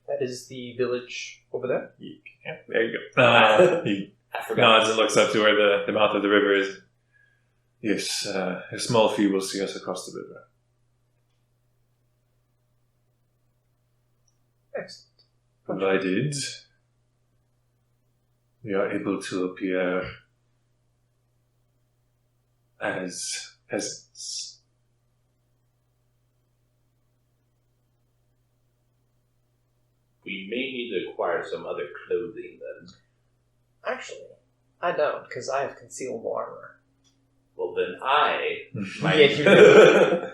That is the village over there. Yeah, there you go. He I forgot. nods and looks up to where the mouth of the river is. Yes, a small few will see us across the river. Excellent. Provided we are able to appear as peasants. We may need to acquire some other clothing then. Actually, I don't, because I have concealable armor. Well, then I might. Yeah, you do.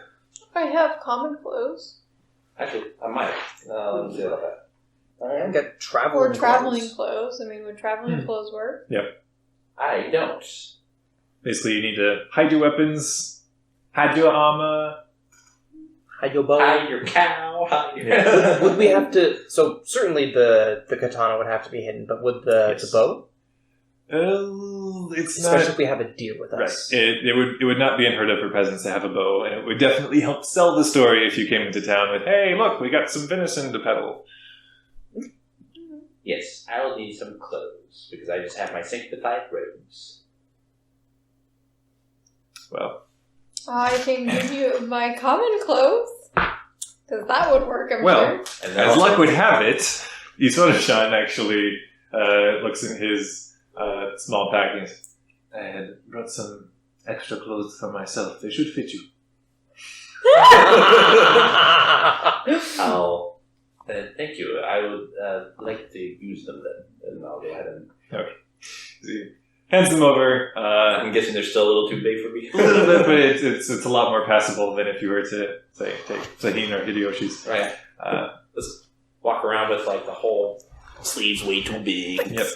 I have common clothes. Actually, I might. Let me see about that. I've got traveling Or traveling clothes. clothes. I mean, would traveling clothes work? I don't. Basically, you need to hide your weapons, hide your armor. Hide your bow. Hide your cow. Hide your... Would we have to... So, certainly the katana would have to be hidden, but would the bow? It's Especially not... if we have a deer with Right. us. It would not be unheard of for peasants to have a bow, and it would definitely help sell the story if you came into town with, hey, look, we got some venison to peddle. Yes, I will need some clothes, because I just have my sanctified robes. Well, I can give you my common clothes. Because that would work, I'm Well, sure. And then as also- luck would have it, Isoda-shan actually looks in his small package. I had brought some extra clothes for myself. They should fit you. I'll... thank you. I would like to use them then, and I'll go ahead and... He hands them over. I'm guessing they're still a little too big for me. A little bit, but it's a lot more passable than if you were to, say, take Sahin or Hideyoshi's. Right. Let's walk around with like the whole sleeves way too big. Yep.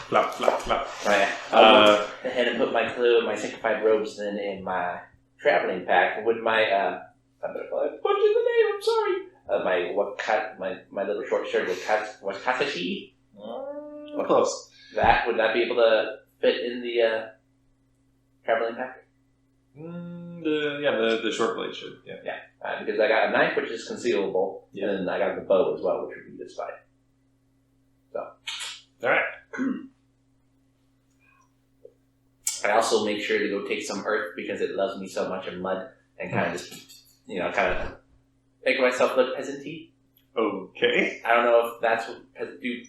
Flap, flap, flap. Right. I'll go ahead and put my sanctified robes then in my traveling pack with my I'm gonna call it butcher the name. I'm sorry. My little short shirt with kasashi. Close. That would that be able to fit in the traveling pack? The short blade should. Yeah. Because I got a knife which is concealable, Yeah. and then I got the bow as well, which would be just fine. So. All right. I also make sure to go take some earth because it loves me so much in mud and kind of just, make myself look peasanty. Okay. I don't know if that's what peasants do.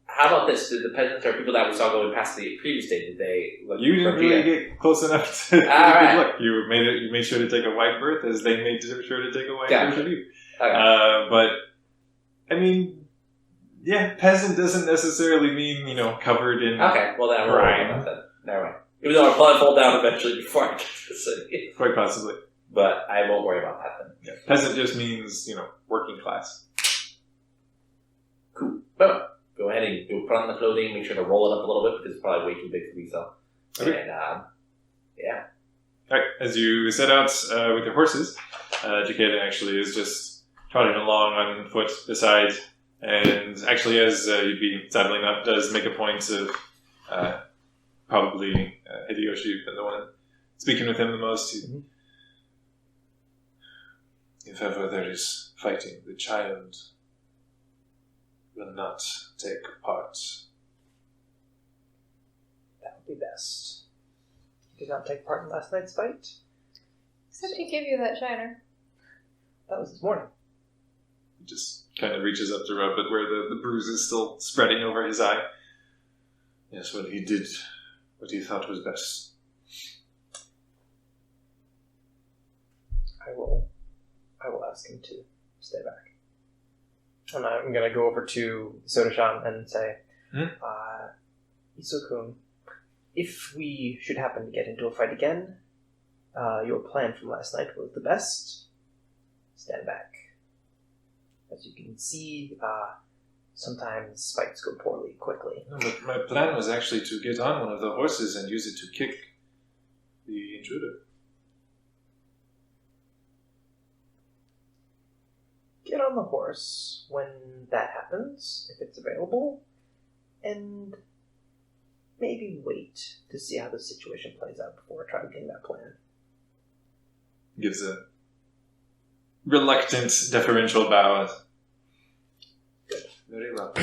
How about this? Did the peasants or people that we saw going past the previous day, did they look You didn't from really here? get close enough to get a right. good look. You made sure to take a wide berth as they made sure to take a wide Gotcha. berth of you. Okay. But I mean, yeah, peasant doesn't necessarily mean covered in. Okay, well then I'm Right. wrong about that. Never mind. Even though I'll probably fall down eventually before I get to the city. Quite possibly. But I won't worry about that then. Yeah. Peasant just means working class. Cool. Boom. Go ahead and put on the clothing, make sure to roll it up a little bit because it's probably way too big for me, so. Okay. And, yeah. All right, as you set out with your horses, Jacada actually is just trotting along on foot beside, and actually as you'd be saddling up, does make a point of probably Hideyoshi been the one speaking with him the most. If ever there is fighting, the child will not take part. That would be best. Did not take part in last night's fight. Except he gave you that shiner. That was this morning. He just kind of reaches up to rub it where the bruise is still spreading over his eye. Yes, well, he did what he thought was best. I will ask him to stay back. And I'm going to go over to Soda-chan and say, Hmm? Isokun, if we should happen to get into a fight again, your plan from last night was the best. Stand back. As you can see, sometimes fights go poorly quickly. No, but my plan was actually to get on one of the horses and use it to kick the intruder. Get on the horse when that happens, if it's available, and maybe wait to see how the situation plays out before trying that plan. Gives a reluctant, deferential bow. Good. Very well.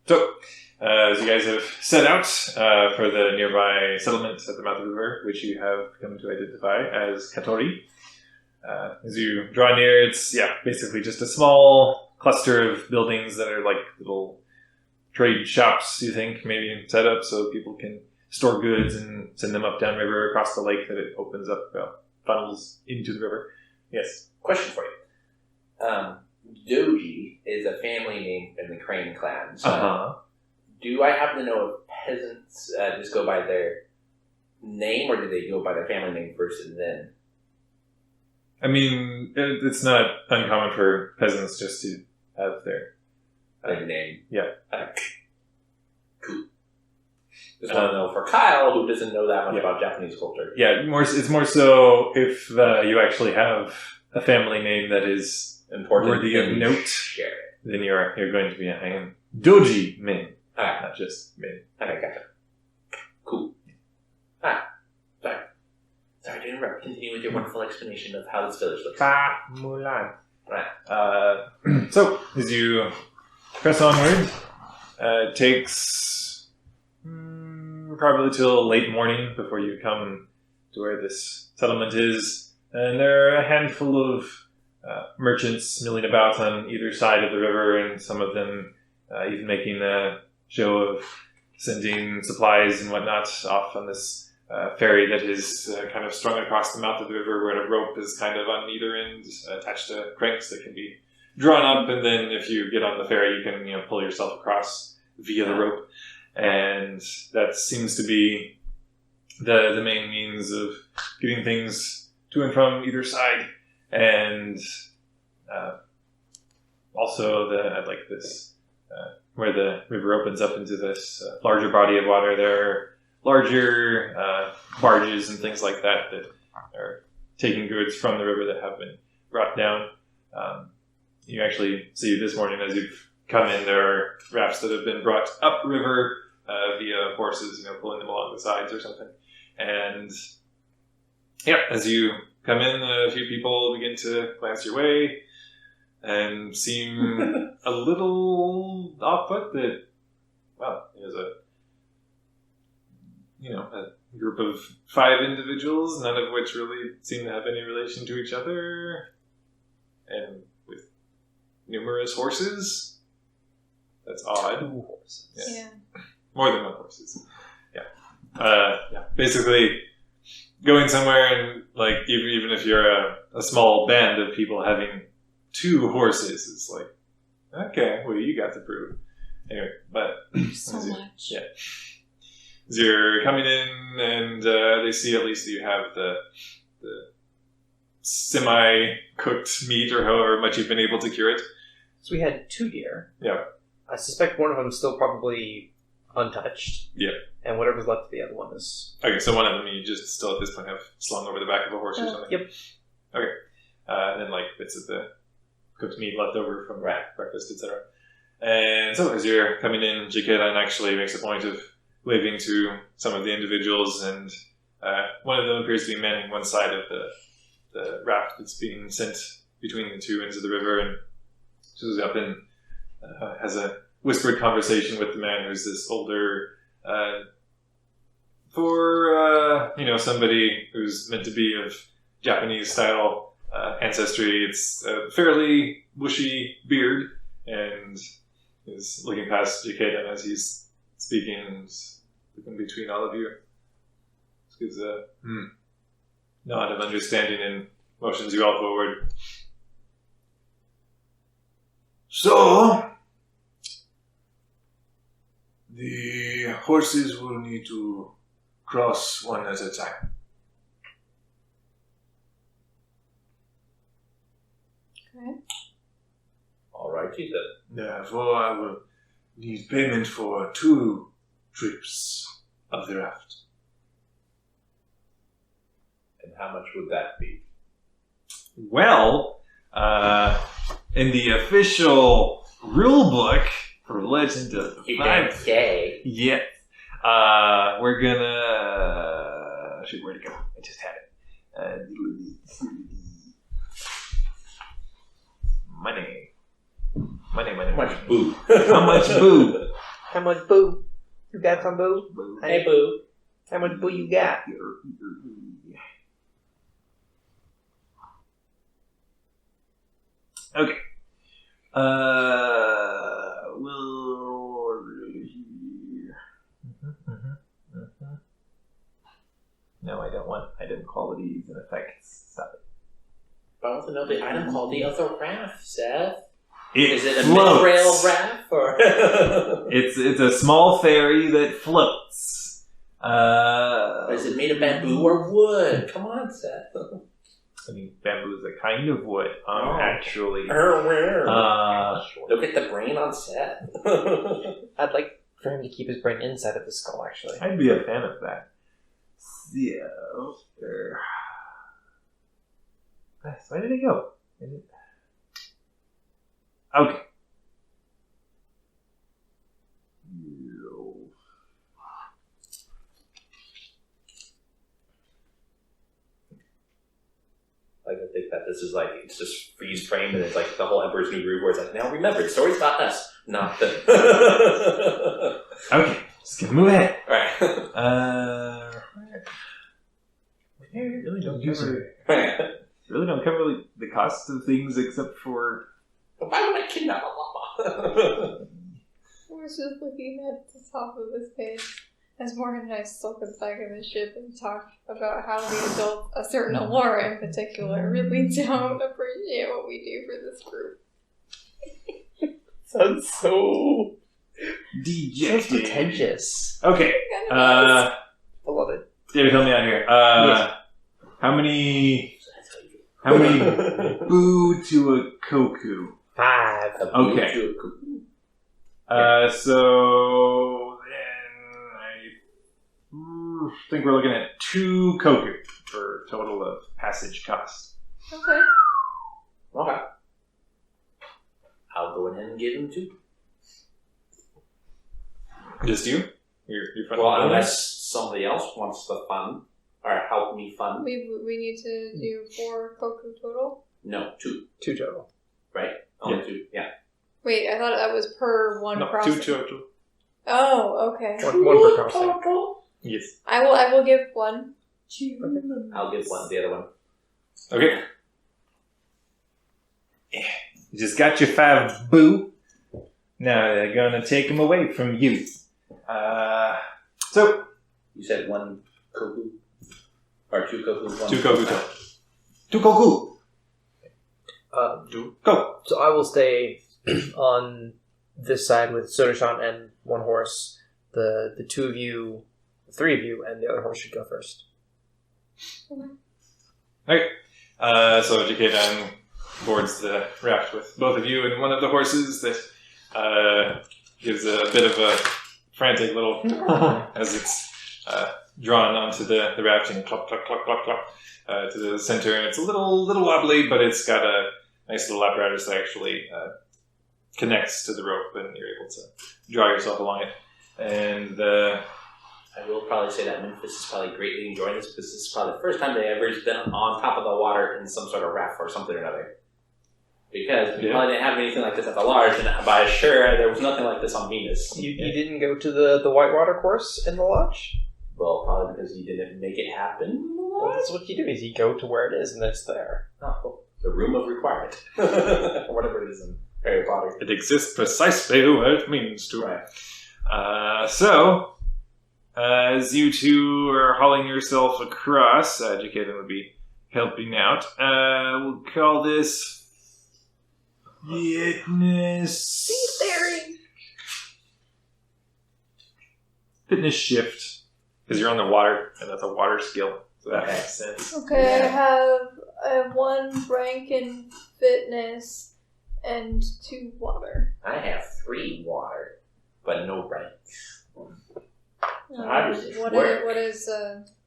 So, as you guys have set out for the nearby settlement at the mouth of the river, which you have come to identify as Katori, as you draw near, it's basically just a small cluster of buildings that are like little trade shops, you think, maybe set up so people can store goods and send them up downriver across the lake that it opens up, funnels into the river. Yes. Question for you. Doji is a family name in the Crane clan. So do I happen to know if peasants just go by their name, or do they go by their family name first and then? I mean, it's not uncommon for peasants just to have their name. Yeah. Cool. Just want to know for Kyle, who doesn't know that much about Japanese culture. Yeah, it's more so if you actually have a family name that is important, worthy of note, share it. Then you're going to be I am Doji Min, not just Min. Okay, gotcha. Cool. Sorry to interrupt. Continue with your wonderful explanation of how this village looks. Mulan. So, as you press onward, it takes probably till late morning before you come to where this settlement is. And there are a handful of merchants milling about on either side of the river, and some of them even making a show of sending supplies and whatnot off on this ferry that is kind of strung across the mouth of the river, where a rope is kind of on either end attached to cranks that can be drawn up, and then if you get on the ferry, you can pull yourself across via the rope. And that seems to be the main means of getting things to and from either side. And also at like this where the river opens up into this larger body of water, there are larger barges and things like that that are taking goods from the river that have been brought down. You actually see this morning as you've come in, there are rafts that have been brought upriver via horses, pulling them along the sides or something. And as you come in, a few people begin to glance your way and seem a little off put that, there's a group of 5 individuals, none of which really seem to have any relation to each other, and with numerous horses. That's odd. 2 horses. Yeah. More than 1 horses. Basically, going somewhere and even if you're a small band of people, having 2 horses is like, okay, what do you got to prove? Anyway, but So much. Yeah. As you're coming in, and they see at least that you have the semi-cooked meat, or however much you've been able to cure it. So we had 2 deer. Yeah. I suspect one of them is still probably untouched. Yeah. And whatever's left of the other one is... Okay, so one of them you just still at this point have slung over the back of a horse or something? Yep. Okay. And then bits of the cooked meat left over from breakfast, etc. And so as you're coming in, Jikeran actually makes a point of waving to some of the individuals, and one of them appears to be manning one side of the raft that's being sent between the 2 ends of the river, and shows up and has a whispered conversation with the man who's this older, somebody who's meant to be of Japanese style ancestry. It's a fairly bushy beard, and is looking past Jikeran as he's speaking and looking between all of you. This gives a nod of understanding and motions you all forward. So, the horses will need to cross one at a time. Okay. Alrighty then. Therefore, I will need payment for 2 trips of the raft. And how much would that be? Well, in the official rule book for Legend of the Five, yes, we're gonna. Shoot, where'd it go? I just had it. Money. How much boo? How much boo? How much boo? You got some boo? Hey, boo. How much boo you got? Okay. No, I don't want item qualities and effects. Stop it. But I want to know the item quality of the raft, Seth. Is it a mid-rail raft or? It's a small ferry that floats. Is it made of bamboo or wood? Come on, Seth. I mean, bamboo is a kind of wood, actually. Look at the brain on Seth. I'd like for him to keep his brain inside of the skull, actually. I'd be a fan of that. Yeah. Where did it go? Okay. Like, I think that this is like, it's just freeze frame and it's like the whole Emperor's New Groove where it's like, now remember, the story's about us, not the... Okay, just gonna move ahead. Alright. Really don't cover the cost of things except for... Why would I kidnap a llama? I was just looking at the top of this page as Morgan and I still at the back of the ship and talk about how the adults, a certain Alora in particular, really don't appreciate what we do for this group. Sounds so dejected. pretentious. Okay. I love it. David, help me out here. How many boo to a koku? 5. Okay. So then I think we're looking at 2 koku for total of passage cost. Okay. Okay. I'll go ahead and give him 2. Just you? You're fun. Well, unless somebody else wants to fund or help me fund. We need to do 4 koku total? No, 2. 2 total. Right? Only 2. Yeah. Wait, I thought that was per one crossing. 2 total. Oh, okay. One per crossing. Yes. I will give 1. 2. Okay. I'll give the other one. Okay. You just got your 5 boo. Now they're gonna take them away from you. So You said 1 koku? Or 2 koku? 2 koku total. 2 koku. Go. So I will stay on this side with Sodashan and 1 horse. The 2 of you, the 3 of you, and the other horse should go first. Okay. So Jakedan boards the raft with both of you and one of the horses that gives a bit of a frantic little as it's drawn onto the raft and clop, clop, clop, clop, clop to the center. And it's a little wobbly, but it's got a nice little apparatus that actually connects to the rope, and you're able to draw yourself along it. And I will probably say that Memphis is probably greatly enjoying this because this is probably the first time they ever been on top of the water in some sort of raft or something or another. Because we probably didn't have anything like this at the Lodge, and by sure there was nothing like this on Venus. You didn't go to the whitewater course in the Lodge? Well, probably because you didn't make it happen. Well, that's what you do, is you go to where it is, and it's there. Oh, the room of requirement. Whatever it is in Harry Potter. it exists precisely where it means to. Right. So, as you two are hauling yourself across, Jakedan would be helping out. We'll call this Fitness. Theory. Fitness shift. Because you're on the water, and that's a water skill. So that makes sense. Okay, Yeah. I have 1 rank in fitness and 2 water. I have 3 water, but no ranks. How does it What work? is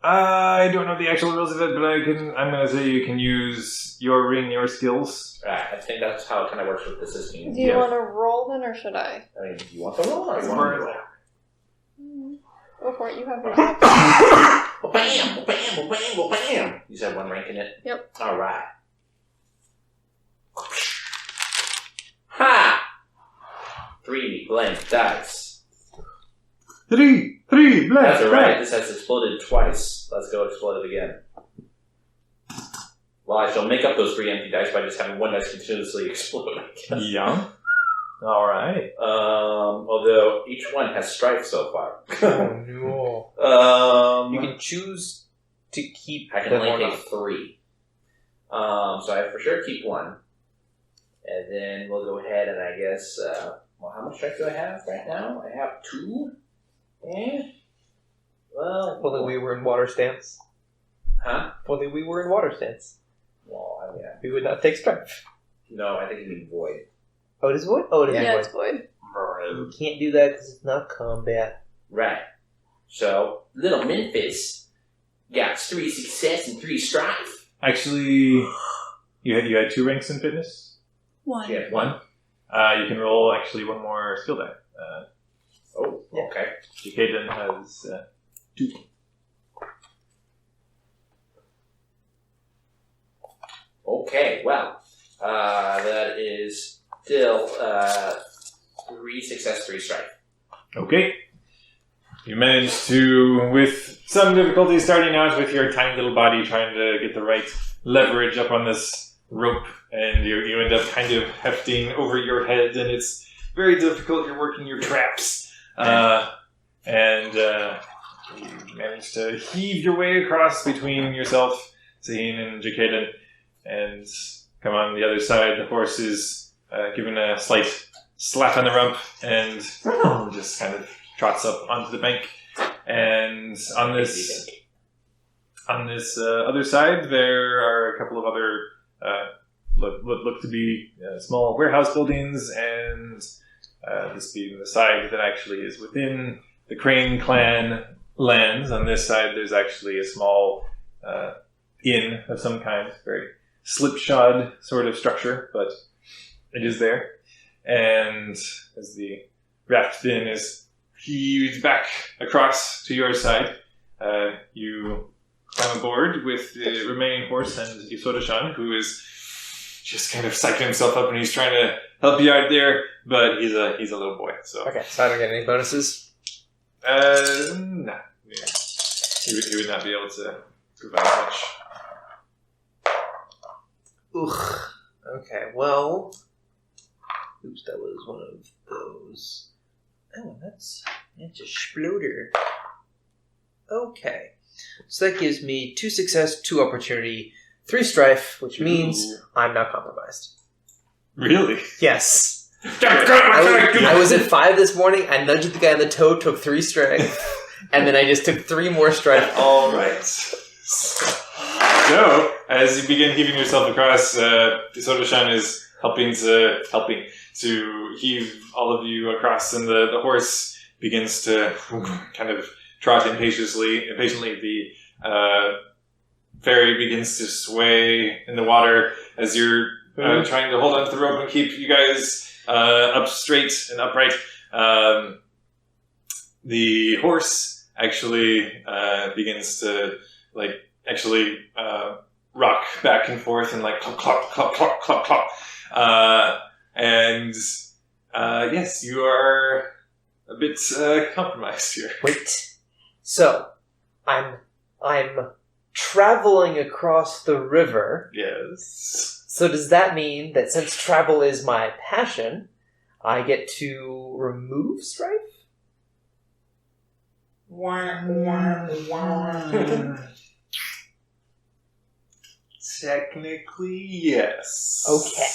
I don't know the actual rules of it, but I'm going to say you can use your ring, your skills. Right, I think that's how it kind of works with the system. Do you Yeah. want to roll then, or should I? I mean, do you want the roll or you want the roll? Go for it. You have your. Bam! Bam! Bam! Bam! You said 1 rank in it? Yep. Alright. Ha! 3 blank dice. 3, blank. That's alright, this has exploded twice. Let's go explode it again. Well, I shall make up those 3 empty dice by just having 1 dice continuously explode, I guess. Yeah. Alright. Although each one has strife so far. Oh no. You You can choose to keep I can them or only not. take 3. So I for sure keep 1. And then we'll go ahead and I guess, well, how much strife do I have right now? I have 2. Well, If only we were in water stance. Huh? If only we were in water stance. Well, yeah. We would not take strife. No, I think you mean void. Oh, it is void? Oh, it is Yeah, void. it's void. You can't do that because it's not combat. Right. So, little Memphis got 3 success and 3 strife. Actually, you had 2 ranks in fitness? 1. Yeah, 1. You can roll actually 1 more skill die. Oh, okay. Jacaden has 2. Okay, well, that is still 3 success, 3 strife. Okay. You managed to, with some difficulty starting out with your tiny little body trying to get the right leverage up on this rope, and you end up kind of hefting over your head, and it's very difficult. You're working your traps. And you manage to heave your way across between yourself, Zaheen and Jacaden, and come on the other side. The horse is given a slight slap on the rump and just kind of trots up onto the bank. And on this other side, there are a couple of other look to be small warehouse buildings, and this being the side that actually is within the Crane clan lands. On this side, there's actually a small inn of some kind, very slipshod sort of structure, but it is there. And as the raft bin is heaved back across to your side, you climb aboard with the remaining horse and Isoda-shan, who is just kind of psyching himself up, and he's trying to help you out there, but he's a little boy, so... Okay, so I don't get any bonuses? No. Yeah. He would not be able to provide much. Ugh. Okay, well... Oops, that was one of those. Oh, that's a sploder. Okay. So that gives me 2 success, 2 opportunity, 3 strife, which means I'm not compromised. Really? Yes. I was at 5 this morning, I nudged the guy on the toe, took 3 strife, and then I just took 3 more strife. All right. So, as you begin heaving yourself across, Isoda-shan is helping to heave all of you across, and the horse begins to kind of trot impatiently. The ferry begins to sway in the water as you're trying to hold onto the rope and keep you guys up straight and upright. The horse actually begins to rock back and forth and clop, clop, clop, clop, clop, clop. Yes, you are a bit compromised here. Wait. So, I'm traveling across the river. Yes. So does that mean that since travel is my passion, I get to remove strife? Technically, yes. Okay.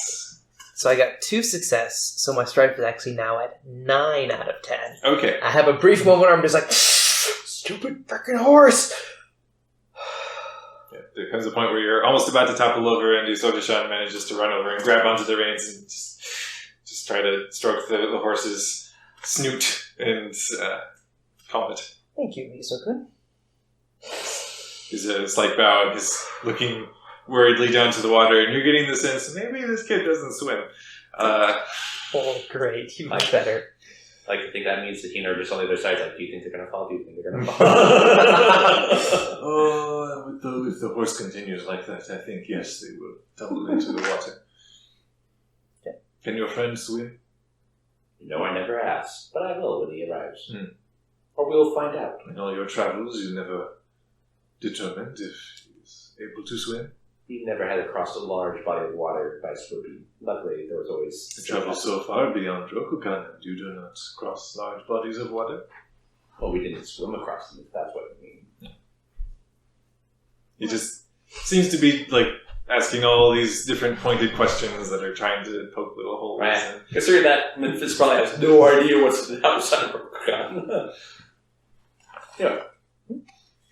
So I got 2 success, so my strife is actually now at 9 out of 10. Okay. I have a brief moment where I'm just like, stupid freaking horse! Yeah, there comes a point where you're almost about to topple over, and Yusodashan manages to run over and grab onto the reins and just try to stroke the horse's snoot and calm it. Thank you, Misokun. He's a slight bow and he's looking worriedly down to the water, and you're getting the sense maybe this kid doesn't swim. Oh, great. You might better. I like to think that means the Hina are just on the other side. Like, do you think they're going to fall? Do you think they're going to fall? Oh, if the horse continues like that, I think, yes, they will tumble into the water. Yeah. Can your friend swim? No, I never asked, but I will when he arrives. Or we'll find out. In all your travels, you never determined if he's able to swim? He never had to cross a large body of water by swimming. Luckily, there was always... You travel so far beyond Rokugan, and you do not cross large bodies of water? Well, we didn't swim across them, if that's what you mean. He just seems to be like asking all these different pointed questions that are trying to poke little holes. Right. Considering that Memphis probably has no idea what's outside of Rokugan. Yeah.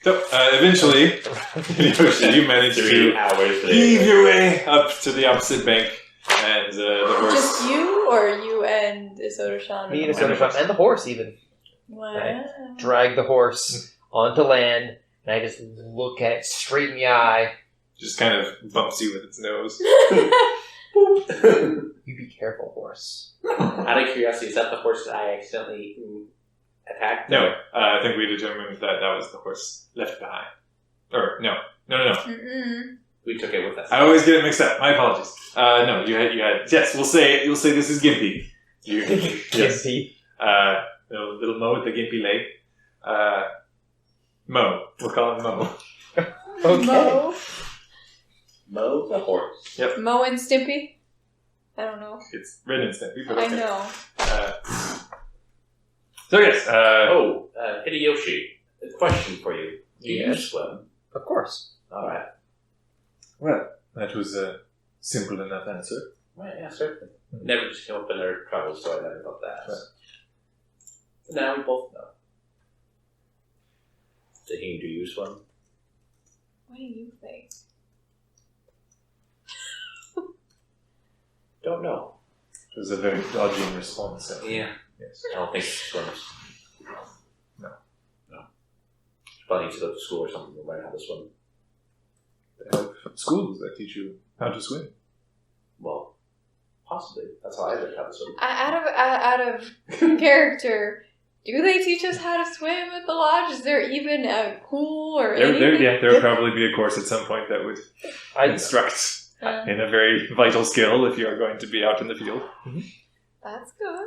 So, eventually, Hideyoshi, you manage 3 to hours later. heave your way up to the opposite bank, and the horse... Just you, or you and Isodashan? Me and Isodashan, and the horse even. Wow. Right. Drag the horse onto land, and I just look at it straight in the eye. just kind of bumps you with its nose. You be careful, horse. Out of curiosity, is that the horse that I accidentally attacked? No, I think we determined that that was the horse left behind. Or, no. Mm-mm. We took it with us. I always get it mixed up. My apologies. No, you had, yes, you'll say this is Gimpy. Yes. Gimpy. Little Mo with the Gimpy leg. Mo. We'll call him Mo. Okay. Mo the horse. Yep. Mo and Stimpy? I don't know. It's Ren and Snippy, but I okay. know. So yes, Hideyoshi, a question for you. Do you Yes. swim? Of course. Alright. Well, that was a simple enough answer. Right, yeah, certainly. Never just came up in our travels, so I never thought that. Right. Now we both know. Taheen, do you swim? What do you think? Don't know. It was a very dodging response. Yeah. Yes. I don't think she swims. No. She probably needs to go to school or something to learn how to swim. They have schools that teach you how to swim. Well, possibly. That's how I learned how to swim. Out of character, do they teach us how to swim at the lodge? Is there even a pool or anything? There would probably be a course at some point that would instruct in a very vital skill if you are going to be out in the field. That's good.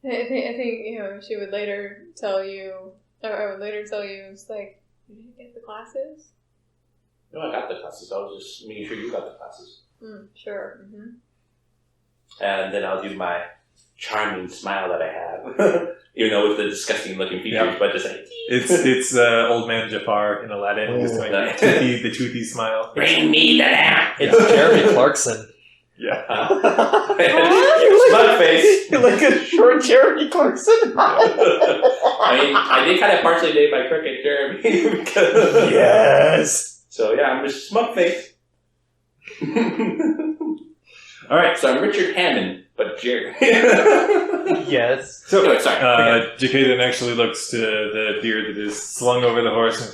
I think she would later tell you, or I would later tell you, it's like, did you get the classes? No, I got the classes. I was just making sure you got the classes. Sure. Mm-hmm. And then I'll do my charming smile that I have. Even though with the disgusting looking features, but just like... It's old man Jafar in Aladdin, just like the toothy smile. Bring me the lamp! It's Jeremy Clarkson. Yeah. Smug face. You're like a short Jeremy Clarkson. I mean, I did kind of partially date my crooked Jeremy. Because Yes. So yeah, I'm just smug face. All right. So I'm Richard Hammond, but Jeremy. Yes. So, anyway, sorry. Jacaden actually looks to the deer that is slung over the horse and,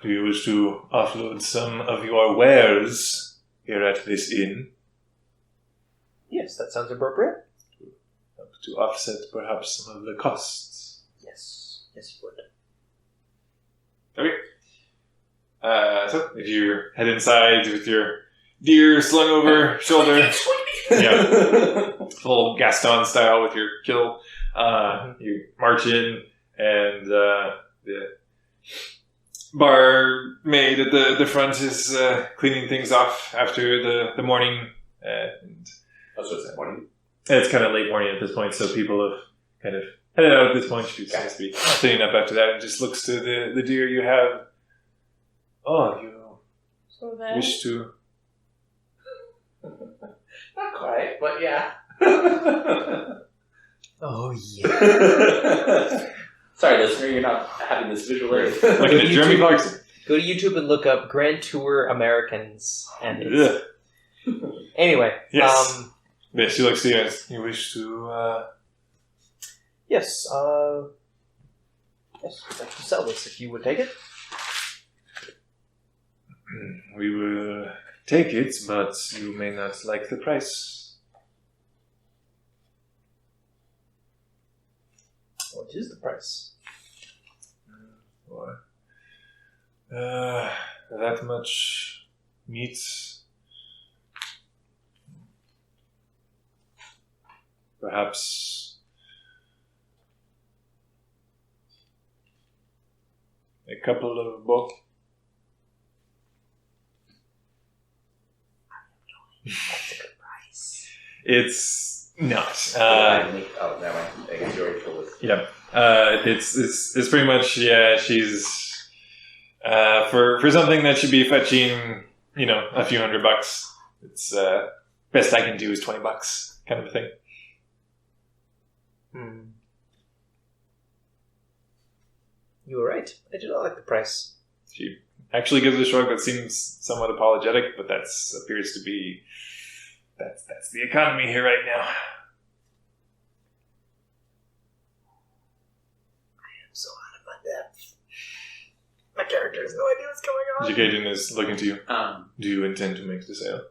do you wish to offload some of your wares here at this inn? Yes, that sounds appropriate. To offset perhaps some of the costs. Yes. Yes, you would. Okay. So, if you head inside with your deer slung over shoulder, full Gaston style with your kill, you march in, and the barmaid at the front is cleaning things off after the morning. And So it's that morning. it's kind of late morning at this point, so people have kind of headed out at this point. She seems to be cleaning up after that and just looks to the deer you have. Oh, you So then, wish to Not quite, but yeah. Oh yeah. Sorry, listener, you're not having this visual aid. Looking at Jeremy Clarkson. Go to YouTube and look up Grand Tour Americans. And Ugh. anyway, Yes. Yes, you like you wish to. yes, I'd like to sell this if you would take it. We will take it, but you may not like the price. What is the price? Or, that much meat. Perhaps a couple of both. That's a good price. It's not. Never mind. I guess you already told us. Yeah. It's pretty much, yeah, she's for something that should be fetching, a few $100. It's best I can do is $20 kind of a thing. You were right. I do not like the price. She actually gives a shrug that seems somewhat apologetic, but appears to be that's the economy here right now. I'm so out of my depth. My character has no idea what's going on. Jikaden is looking to you. Um, Do you intend to make the sale?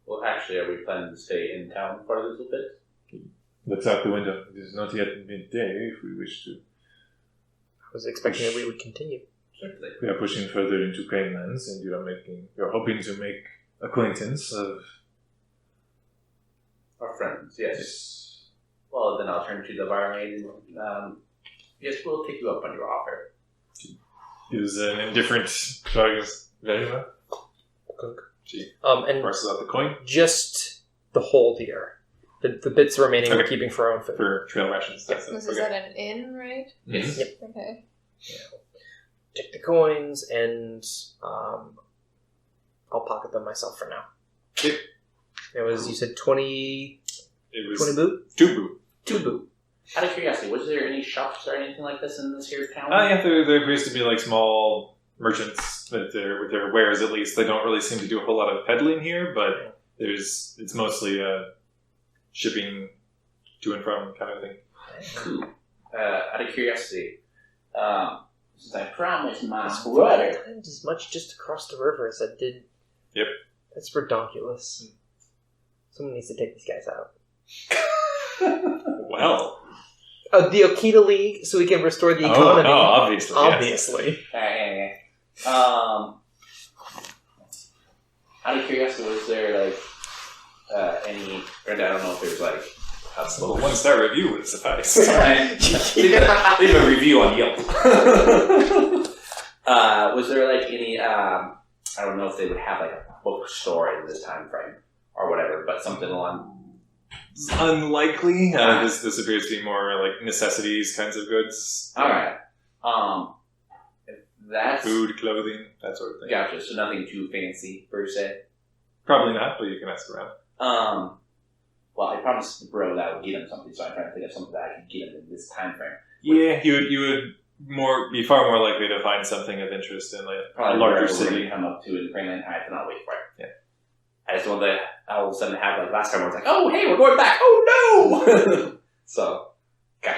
well, actually, are we planning to stay in town for a little bit? Looks out the window. It is not yet midday if we wish to. I was expecting that we would continue. Certainly. We are pushing further into Cranelands, and you're hoping to make acquaintance of. Our friends, yes. Well, then I'll turn to the barmaid and, yes, we'll take you up on your offer. Is an indifferent shrug. Very well. She And parcels out the coin just the hold here. The bits remaining we're Okay. keeping for our own food. for trail rations. That's This it. is Okay. at an inn, right? Yes. Yep. Okay. Take the coins and I'll pocket them myself for now. Yep. It was, you said 20 It was 20 boot? 2 boot. 2 boot. Out of curiosity, was there any shops or anything like this in this here town? Yeah, there appears to be like small merchants with their wares. At least they don't really seem to do a whole lot of peddling here, but it's mostly shipping to and from kind of thing. Cool. Out of curiosity, since I promised my brother. I climbed as much just across the river as I did. Yep. That's redonkulous. Someone needs to take these guys out. Well, The Okita League, so we can restore the economy. obviously. Yes. Obviously. Out of curiosity, was there like any? Or I don't know if there's like. Well, 1-star review would suffice. leave a review on Yelp. Was there like any? I don't know if they would have like a bookstore in this time frame or whatever, but something along. It's unlikely. This appears to be more like necessities kinds of goods. All right. If that's Food, clothing, that sort of thing. Gotcha. So nothing too fancy per se. Probably not, but you can ask around. Well, I promised the bro that I would get him something, so I'm trying to think of something that I could get him in this time frame. Yeah, you would be far more likely to find something of interest in like Probably a larger wherever we're city. gonna come up to in Greenland. I cannot wait for it. Yeah. I just want to all of a sudden have like last time where it's like, oh hey, we're going back. Oh no. So, okay.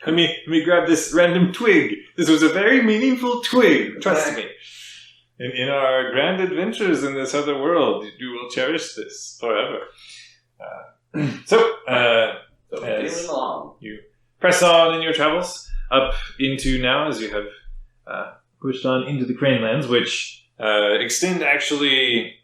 Let me grab this random twig. This was a very meaningful twig. Trust me. In our grand adventures in this other world, you will cherish this forever. So Continuing along. you press on in your travels up into now, as you have pushed on into the Cranelands, which extend actually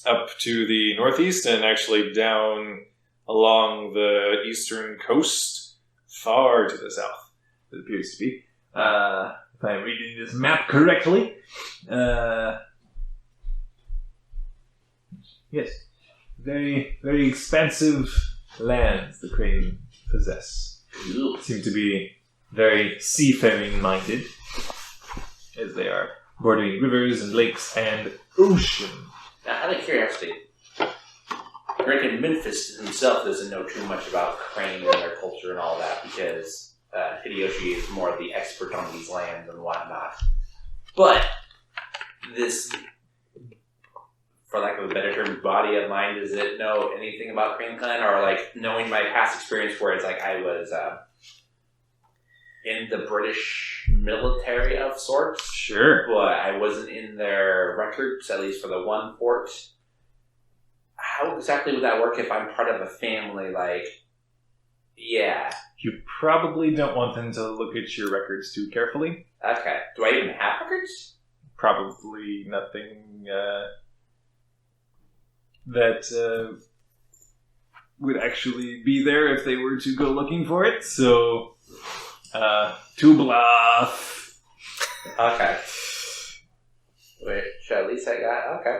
up to the northeast and actually down along the eastern coast, far to the south, it appears to be. If I'm reading this map correctly. Yes. Very, very expansive lands the Crane possess. Ooh. Seem to be very seafaring minded, as they are bordering rivers and lakes and ocean. Now, out of curiosity, Reckon Memphis himself doesn't know too much about Crane and their culture and all that because Hideyoshi is more of the expert on these lands and whatnot. But this, for lack of a better term, body of mine, does it know anything about Crane Clan? Or like knowing my past experience where it's like I was in the British military of sorts, Sure. but I wasn't in their records, at least for the one fort. How exactly would that work if I'm part of a family? Like, yeah. You probably don't want them to look at your records too carefully. Okay. Do I even have records? Probably nothing that would actually be there if they were to go looking for it. So, to bluff. Okay. Which at least I got. Okay.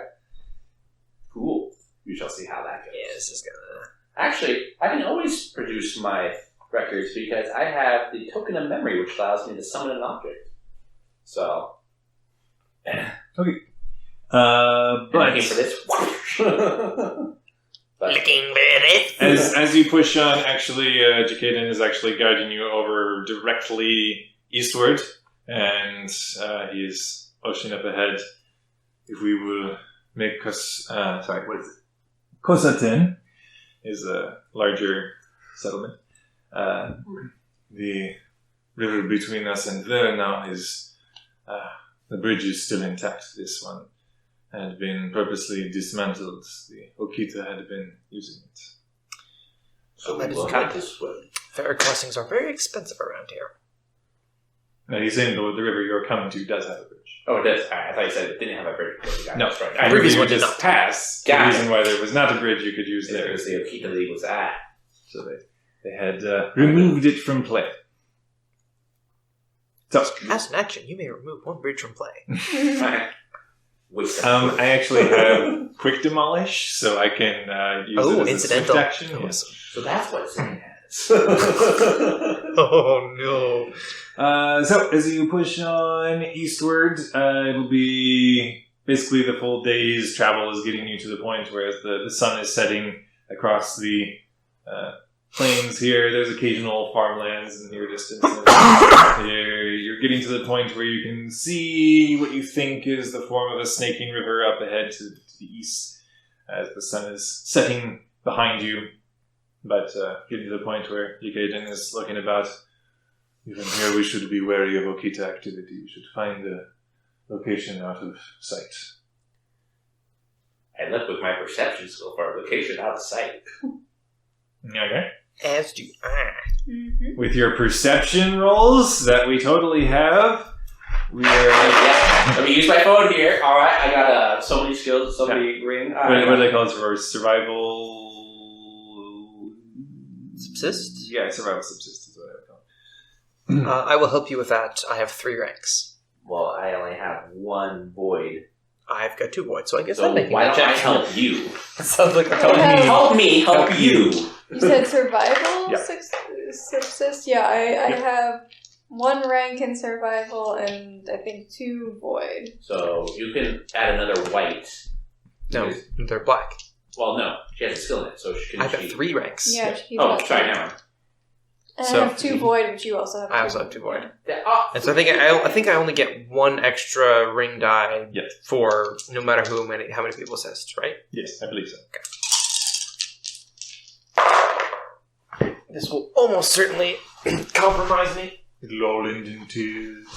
Cool. We shall see how that goes. Yeah, this is gonna... Actually, I can always produce my records because I have the token of memory, which allows me to summon an object. So, But looking for this. But, Looking for this. as you push on, actually, Jakaden is actually guiding you over directly eastward, and he's pushing up ahead. If we will make what is it? Kosaten is a larger settlement. The river between us and there now is the bridge is still intact. This one had been purposely dismantled. The Okita had been using it. so That we is will good. have to swim. Ferry crossings are very expensive around here. Now he's saying the river you're coming to does have a bridge. Oh, it does. Alright, I thought you said it didn't have a bridge. No. That's right. The I river previous you one would did just not. pass. Got the it. reason why there was not a bridge you could use there. Because the Okita League was at. So they had removed it from play. So As an action, you may remove one bridge from play. Waste of I actually have quick demolish, so I can use it as incidental. a swift action. Yes. Awesome. So that's what Zane has. Oh no. So as you push on eastward, it'll be basically the full day's travel is getting you to the point where the sun is setting across the plains here. There's occasional farmlands in the near distance. You're getting to the point where you can see what you think is the form of a snaking river up ahead to the east as the sun is setting behind you. But getting to the point where Yukaden is looking about, even here we should be wary of Okita activity. We should find a location out of sight. I look with my perception skill for a location out of sight. Okay. As do I. Mm-hmm. With your perception rolls that we totally have, we are... Yeah. Let me use my phone here. Alright, I got so many skills, so many ring. What do they call it? For survival... Subsist? Yeah, survival subsist is what I would call it. I will help you with that. I have 3 ranks. Well, I only have one void. I've got 2 voids, so I guess So I'm making why that don't I check. help you? Sounds like a Help me. Help me help you. You said survival? Yeah. Subsist? Yeah, I have 1 rank in survival and I think 2 void. So you can add another white. No, they're black. Well, no, she has a skill in it, so she can. I've got 3 ranks. Yeah, she keeps Oh, that. sorry, never mind. And So- I have 2 void, which you also have. I also have 2 void. Oh, And so I think I only get 1 extra ring die Yes. for no matter how many people assist, right? Yes, I believe so. This will almost certainly compromise me. It'll all end in tears.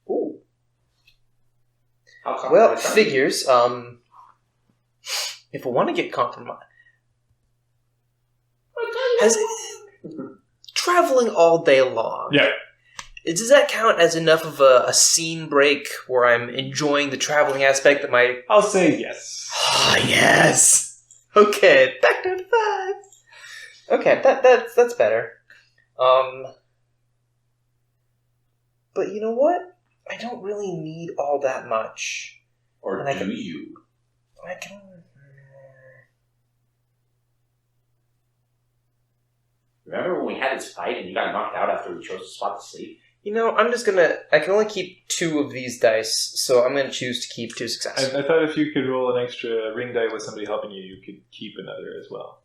Ooh. How come Well, I tried? figures. If we want to get compromised, has traveling all day long. Yeah. Does that count as enough of a scene break where I'm enjoying the traveling aspect that my... I'll say yes. Ah, yes! Okay, back down to 5. Okay, that's better. But you know what? I don't really need all that much. Or And I do can- you? I can... Remember when we had this fight and you got knocked out after we chose a spot to sleep? I'm just gonna... I can only keep 2 of these dice, so I'm gonna choose to keep 2 success. I thought if you could roll an extra ring die with somebody helping you, you could keep another as well.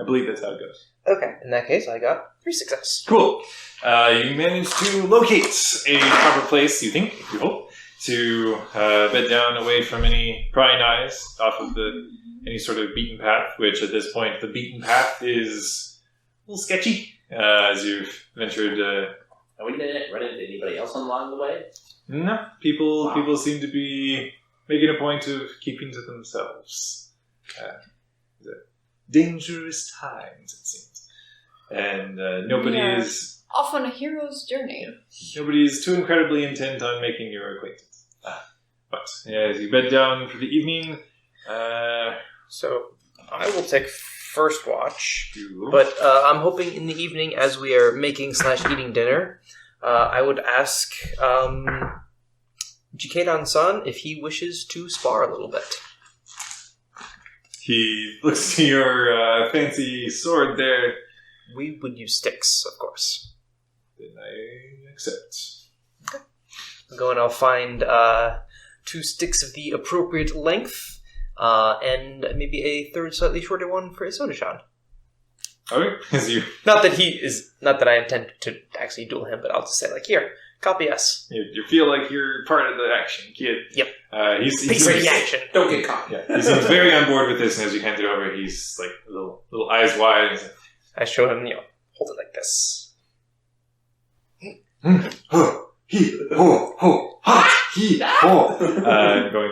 I believe that's how it goes. Okay, in that case, I got 3 success. Cool. You managed to locate a proper place, you think, you hope, to bed down away from any prying eyes off of any sort of beaten path, which at this point, the beaten path is a little sketchy as you've ventured. Are we going to run into anybody else along the way? No, people seem to be making a point of keeping to themselves. Dangerous times, it seems. And nobody is... Off on a hero's journey. Nobody is too incredibly intent on making your acquaintance. But as you bed down for the evening... So, I will take first watch. you- But I'm hoping in the evening, as we are making/eating dinner, I would ask Jikadon-san if he wishes to spar a little bit. He looks to your fancy sword there. We would use sticks, of course. Then I accept. I'll go and I'll find 2 sticks of the appropriate length, and maybe a third slightly shorter one for Soda-chan. Okay, as you Not that I intend to actually duel him, but I'll just say, here, copy us. you feel like you're part of the action, kid. Yep. He's Piece of the action. Don't get caught. Yeah, he seems very on board with this, and as you hand it over, he's like little eyes wide. And he's like, I show him, hold it like this. Going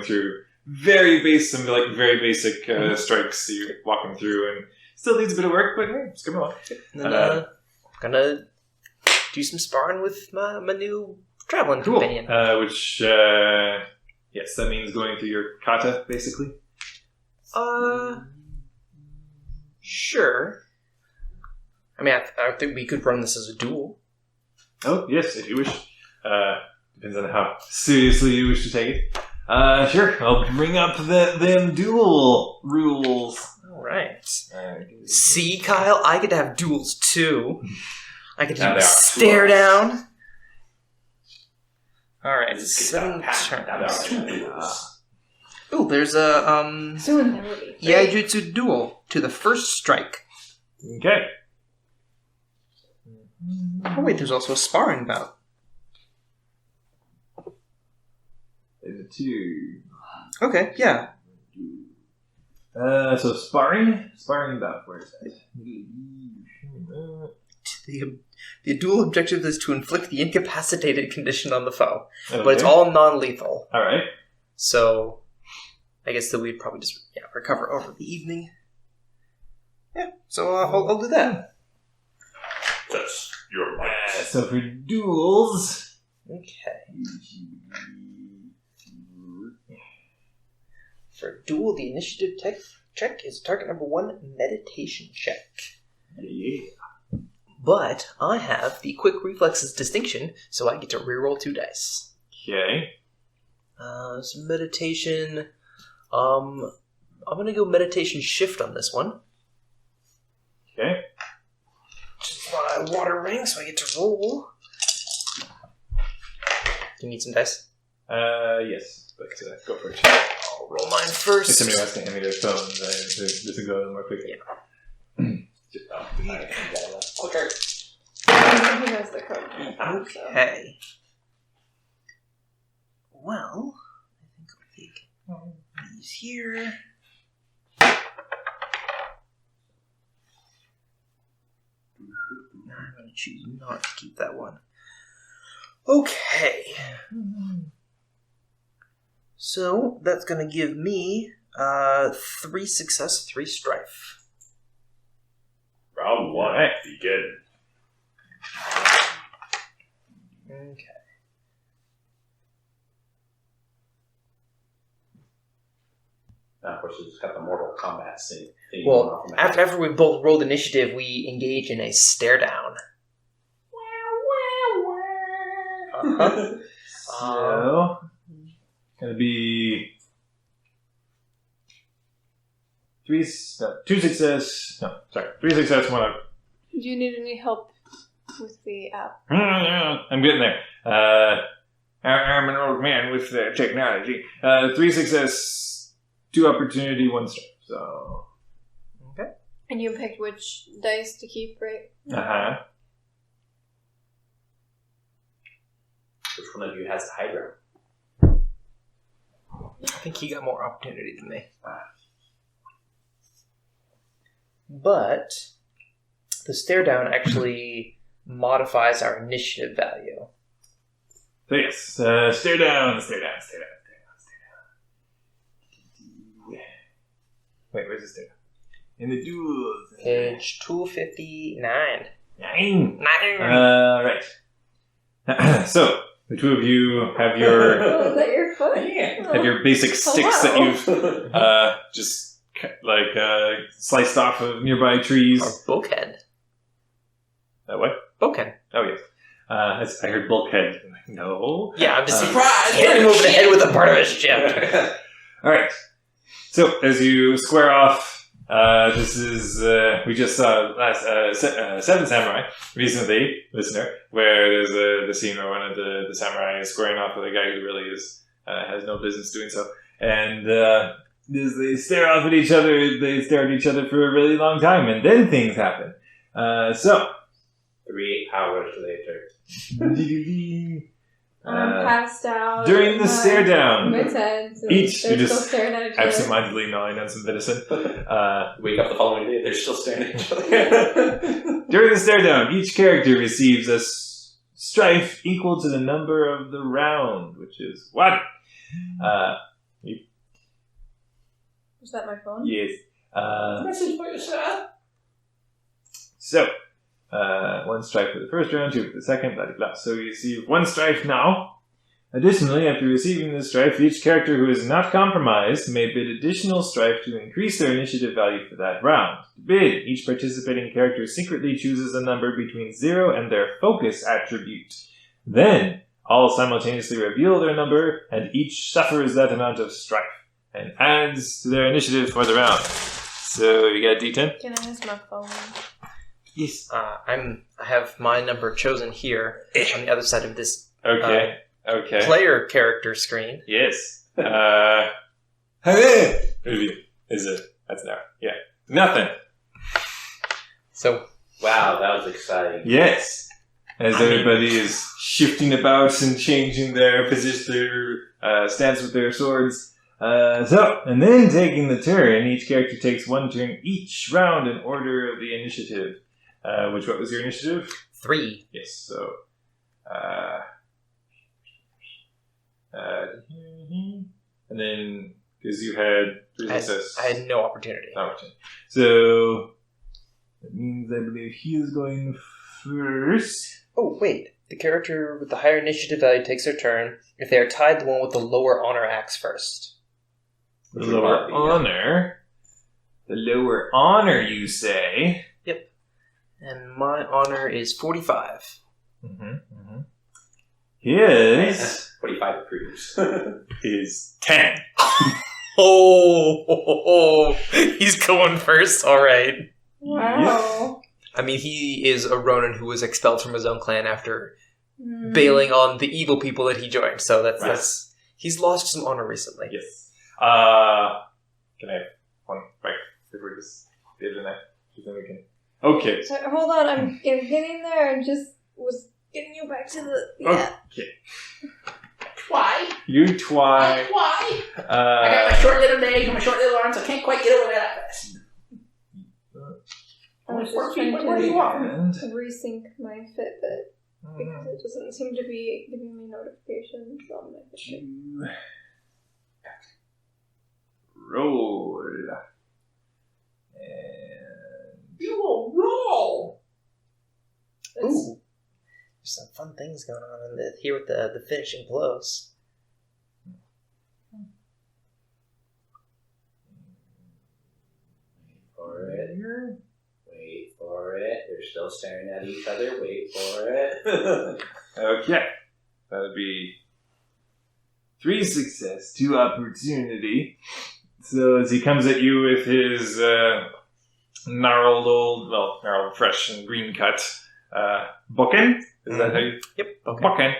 through very basic strikes. You walk him through, and still needs a bit of work, but hey, it's coming along. And then gonna do some sparring with my new traveling companion. Which yes, that means going through your kata, basically. Sure. I mean, I think we could run this as a duel. Oh, yes, if you wish. Depends on how seriously you wish to take it. Sure, I'll bring up them duel rules. All right. See, Kyle, I could have duels too. I could do Now a there are stare down. All right, This is 7 now there are 2 turns. duels. Oh, there's a Soon there will be. Yaijutsu duel to the first strike. Okay. Oh wait, there's also a sparring bout. And the 2. Okay, yeah. So sparring bout. Where is that? The dual objective is to inflict the incapacitated condition on the foe, Okay. but it's all non-lethal. All right. So, I guess that we'd probably just recover over the evening. Yeah, so I'll do that. Just your might. So for duels, Okay. For duel, the initiative check is target number 1, meditation check. yeah. But I have the quick reflexes distinction, so I get to reroll 2 dice. Okay. So meditation. I'm gonna go meditation shift on this one. Okay. Just my water ring, so I get to roll. You need some dice? Yes, but go for it. I'll roll mine first. If somebody wants to hand me their phone, this will go a little more quickly. Okay. He knows the code. Okay. Well, I think I'll take these here. I'm going to choose not to keep that one. Okay. So, that's going to give me 3 success, 3 strife. Round 1. Alright. Begin. Okay. Now, of course, it's got the Mortal Kombat thing. Well, after we both rolled initiative, we engage in a stare down. Uh-huh. So, gonna be 3 success. No, sorry, 3 success, 1 out. Do you need any help with the app. I'm getting there. I'm an old man with technology. 3 success, 2 opportunity, 1 strike. So. Okay. And you picked which dice to keep, right? Uh-huh. Which one of you has the high ground? I think he got more opportunity than me. But the stare down actually modifies our initiative value. So yes, stare down. Wait, where's the stare down? In the duel. Page 259. 9. 9! Right. So, the 2 of you have your Oh, is that your foot? Yeah. have your basic sticks that Hello. you've just sliced off of nearby trees. Or bulkhead. What? Bulkhead. Oh yes. I heard bulkhead. No. Yeah, I'm just Surprise! hit him over the head with a part of his ship. All right. So as you square off, this is we just saw last Seven Samurai recently, listener, where there's the scene where one of the samurai is squaring off with a guy who really has no business doing so, and as they stare off at each other, they stare at each other for a really long time, and then things happen. So 3 hours later. I'm passed out. during the stare down, My head. So each- they're you still just staring at each other. absentmindedly gnawing on some venison. Wake up the following day, they're still staring at each other. During the stare down, each character receives a strife equal to the number of the round, which is 1. Is that my phone? Yes. Message for yourself. So, 1 strife for the first round, 2 for the second, blah, blah, blah. So you receive 1 strife now. Additionally, after receiving this strife, each character who is not compromised may bid additional strife to increase their initiative value for that round. To bid, each participating character secretly chooses a number between 0 and their focus attribute. Then, all simultaneously reveal their number, and each suffers that amount of strife, and adds to their initiative for the round. So, you got a D10? Can I use my phone? Yes. I have my number chosen here on the other side of this Okay. Okay. player character screen. Yes. Is it? That's an hour. Yeah. Nothing. So Wow, that was exciting. Yes. As everybody is shifting about and changing their position, their stance with their swords. And then taking the turn, each character takes 1 turn each round in order of the initiative. What was your initiative? 3. Yes, so. And then, because you had 3 success. I had no opportunity. So, that means I believe he is going first. Oh, wait. The character with the higher initiative value takes their turn. If they are tied, the one with the lower honor acts first. The lower honor. The lower honor, you say? Yep. And my honor is 45. His 45 approves. is 10. Oh, he's going first. All right. Wow. I mean, he is a Ronin who was expelled from his own clan after bailing on the evil people that he joined. So that's he's lost some honor recently. Yes. Can I have one right before this the other night? Then we can. Okay. So, hold on, I'm getting there. I just was getting you back to the. Yeah. Okay. Why? You try. Why? I got my short little legs and my short little arms. I can't quite get over that fast. I was Four just feet, trying what do you want? And resync my Fitbit because it doesn't seem to be giving me notifications on my Fitbit. you roll. And You will roll. Ooh. There's some fun things going on in here with the finishing blows. Wait for it. They're still staring at each other. Wait for it. okay. That would be 3 success, 2 opportunity. So as he comes at you with his gnarled, fresh and green cut, Bucking? Is that how you... Yep. Okay. Bucking.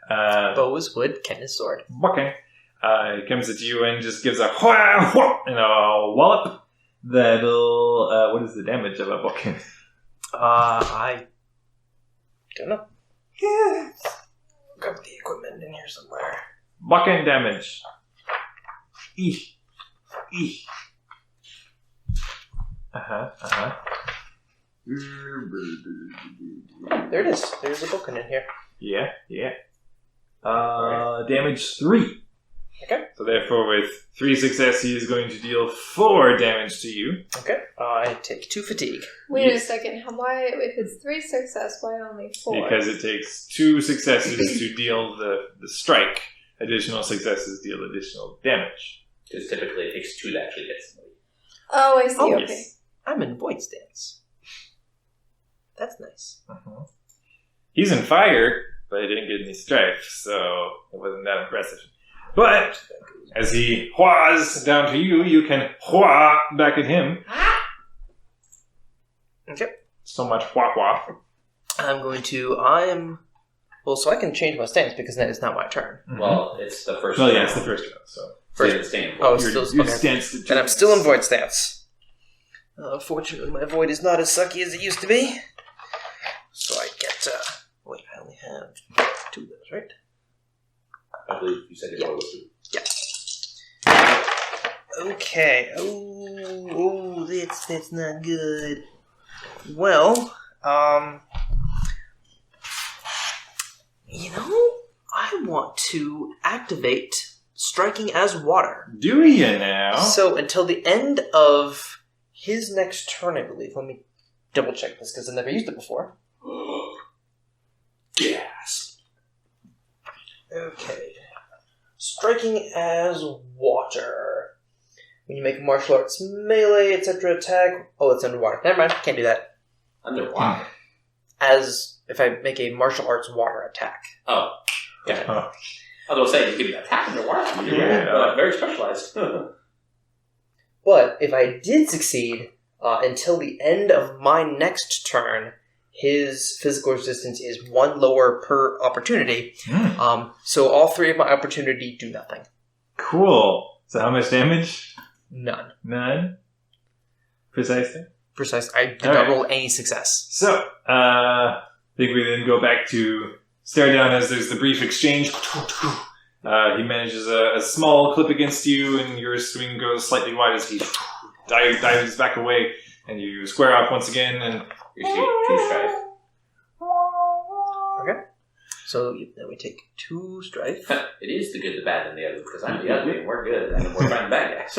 Bow is wood, Ken is sword. Bucking. He comes at you and just gives a and a wallop. That'll... what is the damage of a bucking? I don't know. Yeah. Got the equipment in here somewhere. Bucking damage. Eesh. Eesh. There it is. There's a book in here. Yeah. Damage 3. Okay. So therefore, with 3 success, he is going to deal 4 damage to you. Okay. I take 2 fatigue. Wait a second. Why, if it's 3 success, why only 4? Because it takes 2 successes to deal the strike. Additional successes deal additional damage. Because typically it takes 2 to actually hit somebody. Oh, I see. Oh, okay. Yes. I'm in void stance. That's nice. He's in fire, but he didn't get any strife, so it wasn't that impressive. But as he whaws down to you, you can wha back at him. Okay. So much wha. I'm going to... Well, so I can change my stance because that is not my turn. Well, it's the first Well, round. yeah, it's the first round, so... First it's staying. Oh, Your still... Okay. stance Then I'm still in determines. void stance. Fortunately, my void is not as sucky as it used to be. So I get... wait, I only have 2 of those, right? I believe you said your vote was 2. Okay. Oh, that's not good. Well, I want to activate striking as water. Do you now? So until the end of his next turn, I believe. Let me double check this because I've never used it before. Gasp. Okay. Striking as water. When you make a martial arts melee, etc. attack. Oh, it's underwater. Never mind. Can't do that. Underwater. As if I make a martial arts water attack. Oh. Yeah. Oh. I was going to say, you can attack underwater. Yeah. Very specialized. But if I did succeed, until the end of my next turn, his physical resistance is 1 lower per opportunity. So all 3 of my opportunity do nothing. Cool. So how much damage? None. None? Precisely? Precise. I did All not right. roll any success. So, I think we then go back to stare down as there's the brief exchange. He manages a small clip against you, and your swing goes slightly wide as he dives back away, and you square off once again, and You see 2 strife. Okay. So then we take 2 strife. It is the good, the bad, and the ugly, because I'm the ugly and we're good, and we're fighting bad guys.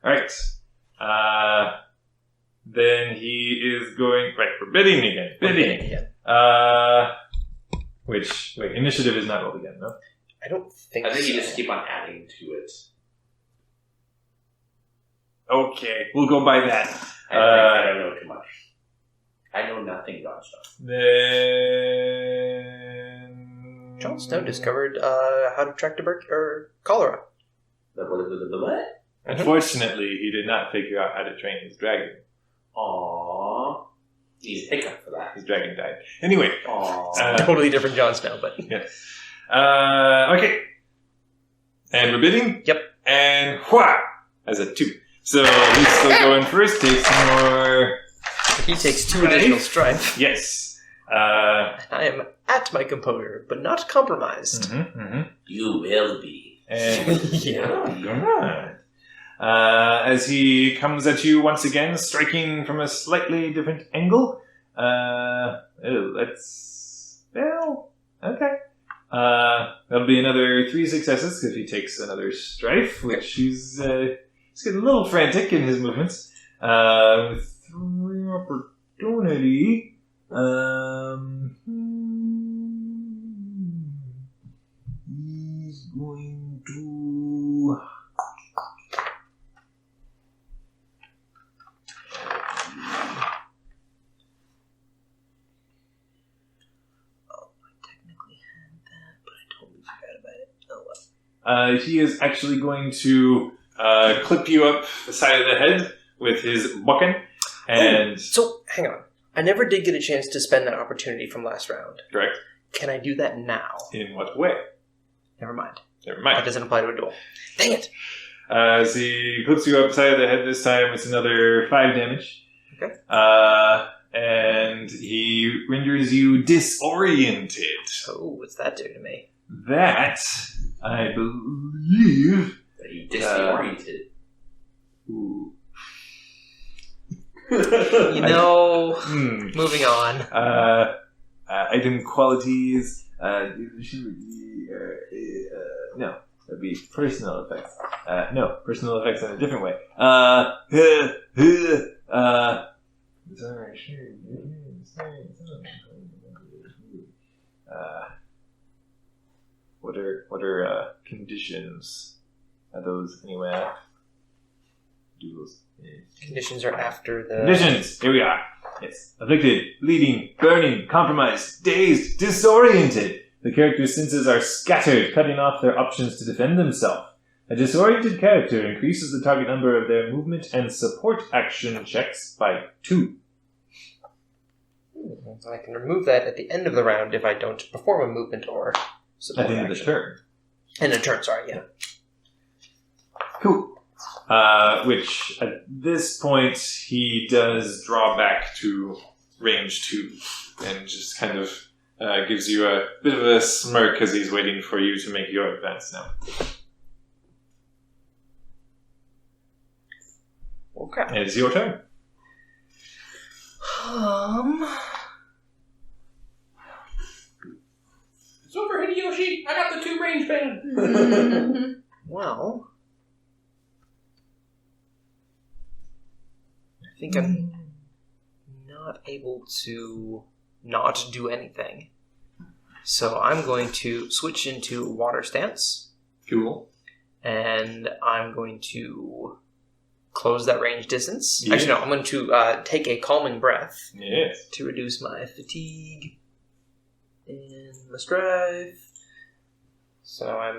Alright. Then he is going... Right, we're bidding again. Again. Wait, initiative is not rolled again, no? I don't think I think so. you just keep on adding to it. Okay, we'll go by that. I don't know too much. I know nothing about stuff. Then... Jon Snow discovered how to track cholera. What? Unfortunately, he did not figure out how to train his dragon. Aww. He's a hiccup for that. His dragon died. Anyway. Aww. Totally different Jon Snow, but... Okay. And we're bidding? Yep. And wha! As a 2. So he's still going first. Takes more... He takes 2 additional strife. Yes. I am at my composure, but not compromised. You will be. And Yeah. as he comes at you once again, striking from a slightly different angle. Okay. That'll be another 3 successes if he takes another strife, which he's getting a little frantic in his movements. With 3 opportunity. He's going to... he is actually going to clip you up the side of the head with his bucking. And So, hang on. I never did get a chance to spend that opportunity from last round. Correct. Can I do that now? In what way? Never mind. Never That mind. doesn't apply to a duel. Dang it! As he clips you upside of the head this time, it's another 5 damage. Okay. And he renders you disoriented. Oh, what's that do to me? That, I believe... He disoriented. Ooh. You know, moving on. Item qualities. No, that'd be personal effects. No, personal effects in a different way. What are conditions? Are those anywhere? Duels. Conditions are after the... Conditions! Here we are. Yes. Afflicted, bleeding, burning, compromised, dazed, disoriented. The character's senses are scattered, cutting off their options to defend themselves. A disoriented character increases the target number of their movement and support action checks by 2. So I can remove that at the end of the round if I don't perform a movement or support At the end of the action. turn. End of turn, sorry, yeah. Cool. Which, at this point, he does draw back to range 2 and just kind of gives you a bit of a smirk as he's waiting for you to make your advance now. Okay. It is your turn. It's over, Hideyoshi! I got the 2 range band! Well, I think I'm not able to not do anything. So I'm going to switch into water stance, Cool. and I'm going to close that range distance. Yeah. Actually, no, I'm going to take a calming breath Yes. to reduce my fatigue and my strife. So I'm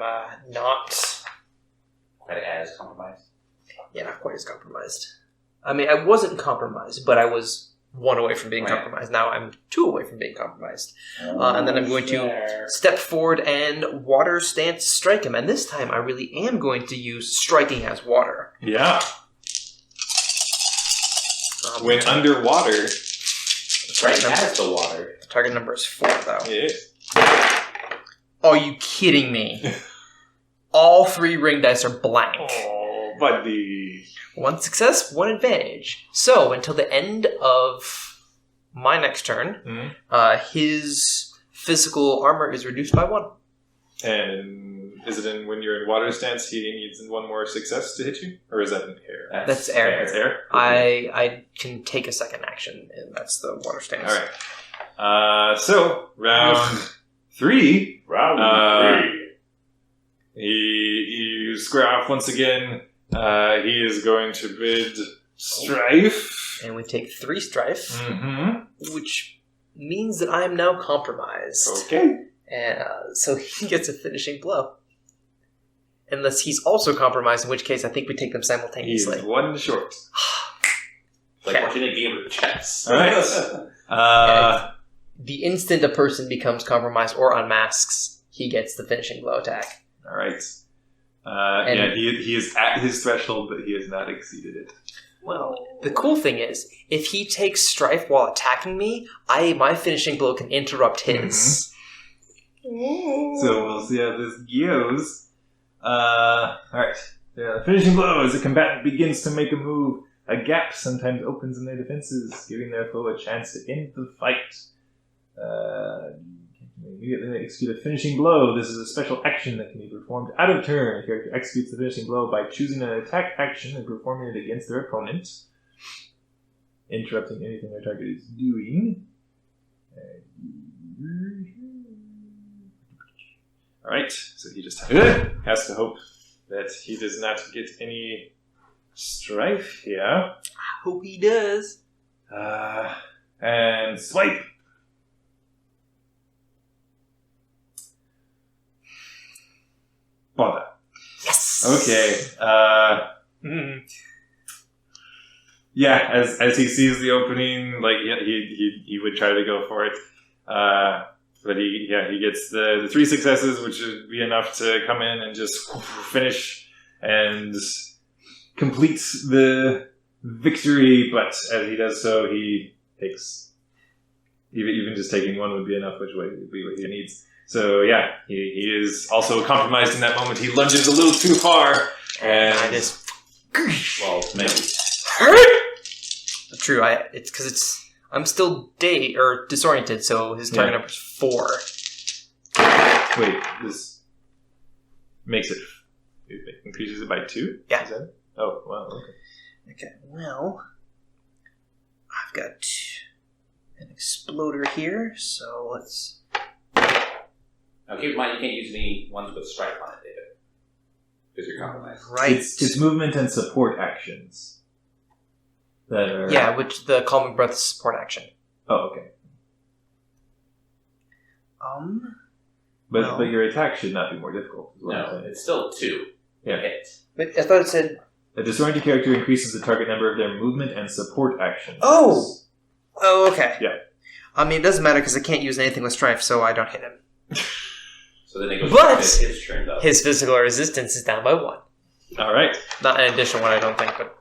not... Quite as compromised. Yeah, not quite as compromised. I mean, I wasn't compromised, but I was 1 away from being Right. compromised. Now I'm 2 away from being compromised. And then I'm going to There. step forward and water stance strike him. And this time I really am going to use striking as water. Yeah. When underwater. Right number- as the water. Target number is 4, though. Yes. Are you kidding me? All 3 ring dice are blank. Oh, buddy. 1 success, 1 advantage. So, until the end of my next turn, his physical armor is reduced by 1. And is it in when you're in water stance, he needs 1 more success to hit you? Or is that in air? That's air. That's air? I can take a second action, and that's the water stance. Alright. So, round 3. Round 3. You square off once again. He is going to bid strife. And we take 3 strife, Mm-hmm. which means that I am now compromised. Okay. And so he gets a finishing blow. Unless he's also compromised, in which case I think we take them He's simultaneously. 1 short. It's like watching a game of chess. Alright. The instant a person becomes compromised or unmasks, he gets the finishing blow attack. Alright. And- Yeah, he is at his threshold, but he has not exceeded it. Well, the cool thing is, if he takes strife while attacking me, my finishing blow can interrupt his. So we'll see how this goes. Alright. The finishing blow. As a combatant begins to make a move, a gap sometimes opens in their defenses, giving their foe a chance to end the fight. Immediately execute a finishing blow. This is a special action that can be performed out of turn. A character executes the finishing blow by choosing an attack action and performing it against their opponent, interrupting anything their target is doing. Alright, so he just has to hope that he does not get any strife here. I hope he does. And swipe. Bother. Yes! Okay. Yeah, as he sees the opening, like he would try to go for it, but he gets the 3 successes, which would be enough to come in and just finish and complete the victory. But as he does so, he takes even just taking 1 would be enough, which would be what he needs. So yeah, he is also compromised in that moment. He lunges a little too far, and I just maybe. True. It's because I'm still disoriented, so his target number is 4. Wait, this makes it increases it by 2? Yeah. Is that it? Oh, wow, okay. Okay, well, I've got an exploder here, so let's... Now keep in mind, you can't use any ones with strike on it, David. Because you're compromised. Right. It's movement and support actions. That are... Yeah, which the calming breath is support action. Oh, okay. But your attack should not be more difficult. Is what I'm No, saying. it's still 2. Yeah. Hit. But I thought it said... A disoriented character increases the target number of their movement and support actions. Oh, okay. Yeah. I mean, it doesn't matter because I can't use anything with strife, so I don't hit him. So then it goes But back to his turn, though. his physical resistance is down by 1. All right. Not an additional one, I don't think, but...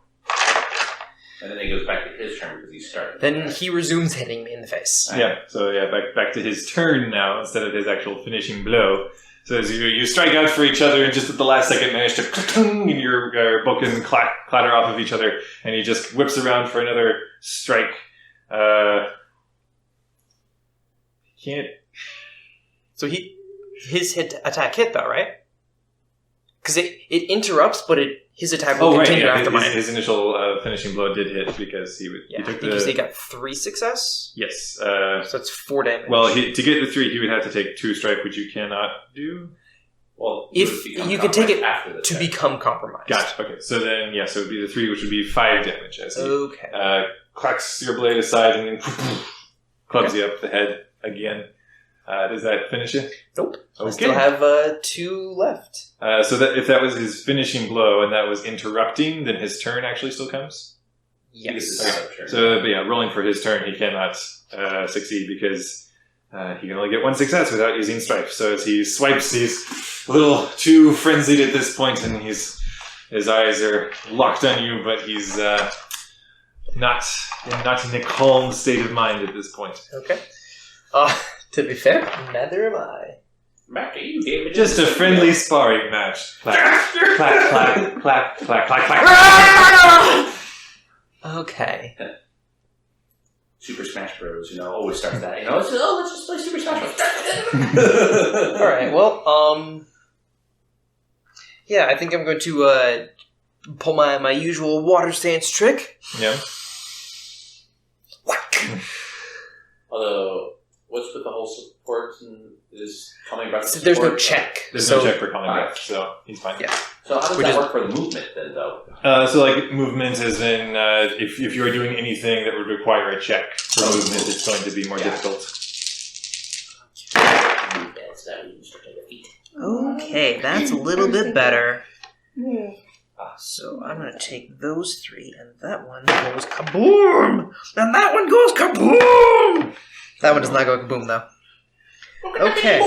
And then it goes back to his turn because he started. Then he resumes hitting me in the face. Yeah. So back to his turn now instead of his actual finishing blow. So as you strike out for each other, and just at the last second manage to and your bokken clatter off of each other, and he just whips around for another strike. Can't. So his attack hit though, right? Because it interrupts, but his attack will continue after mine. His initial finishing blow did hit because he took the. Did you say he got 3 success? Yes. So it's 4 damage. Well, to get the 3, he would have to take 2 strike, which you cannot do. Well, if you could take it after the to turn. become compromised. Gotcha. Okay. So then, so it would be the 3, which would be 5 damage as he Okay. clacks your blade aside and then clubs you up the head again. Does that finish you? Nope. Okay. I still have 2 left. So that if that was his finishing blow and that was interrupting, then his turn actually still comes? Yes. Turn. So, rolling for his turn, he cannot succeed because he can only get 1 success without using strife. So as he swipes, he's a little too frenzied at this point, and his eyes are locked on you, but he's not in a calm state of mind at this point. Okay. To be fair, neither am I. Back to you, David. Just a friendly sparring match. Clack, clack, clack, clack, clack, clack, clack. Okay. Super Smash Bros. Always starts that. Let's just play Super Smash Bros. Alright, well, yeah, I think I'm going to pull my usual water stance trick. Yeah. Although, what's with the whole support and is coming back to support? There's no check. There's no check for calling back, so he's fine. Yeah. So how does that work for the movement then, though? Movement is in, if you are doing anything that would require a check for movement, it's going to be more difficult. Okay, that's a little bit better. So I'm going to take those 3, and that one goes kaboom! And that one goes kaboom! That one does not go kaboom, though. Okay.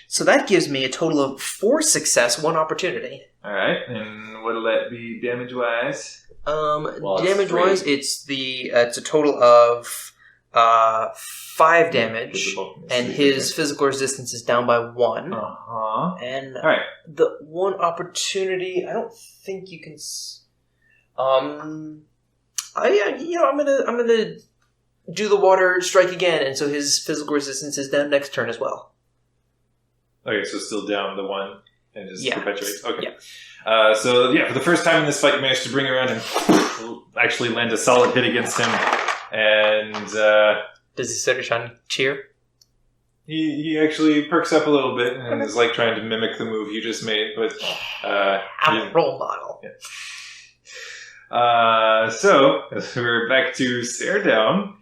So that gives me a total of 4 success, 1 opportunity. Alright, and what'll that be damage-wise? Damage-wise, it's a total of 5 damage, and his physical resistance is down by 1. Uh-huh. And Alright. the 1 opportunity, I don't think you can... I'm gonna do the water strike again, and so his physical resistance is down next turn as well. Okay, so still down the 1 and just perpetuates. Okay. Yeah. For the first time in this fight, you managed to bring around and actually land a solid hit against him. And does he start to cheer? he actually perks up a little bit and is like trying to mimic the move you just made, but I'm a role model. Yeah. So we're back to stare down.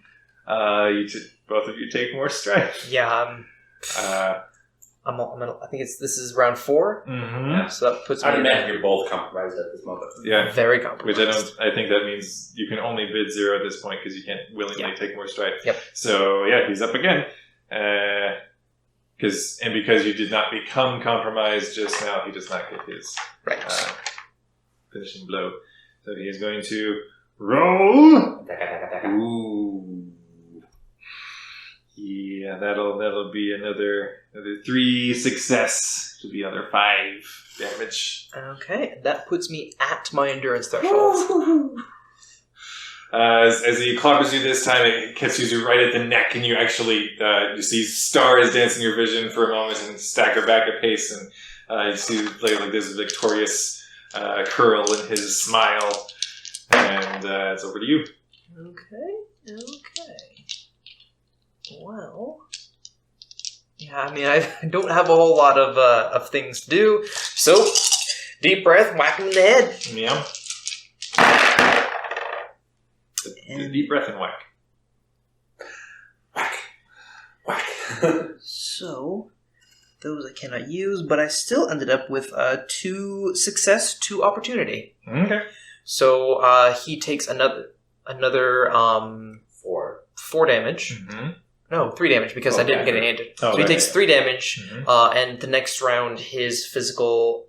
Both of you take more strife. Yeah. I think this is round 4. Mm-hmm. So that puts me. I'd imagine you're both compromised at this moment. Yeah. Very compromised. Which I think that means you can only bid 0 at this point because you can't willingly take more strife. Yep. So yeah, he's up again. Because you did not become compromised just now, he does not get his Right. finishing blow. So he is going to roll. Ooh. Yeah, that'll be another 3 success. Should be another 5 damage. Okay, that puts me at my endurance threshold. As he clobbers you this time, it catches you right at the neck, and you actually you see stars dance in your vision for a moment and stagger back a pace, and you see like this victorious curl in his smile, and it's over to you. Okay. Well, yeah, I mean, I don't have a whole lot of things to do, so deep breath, whack him in the head. Yeah. A deep breath and whack. Whack. So, those I cannot use, but I still ended up with 2 success, 2 opportunity. Okay. So he takes another 4 damage. Mm-hmm. No, 3 damage because I didn't get an antidote. Oh, so he right. takes 3 damage, Mm-hmm. and the next round his physical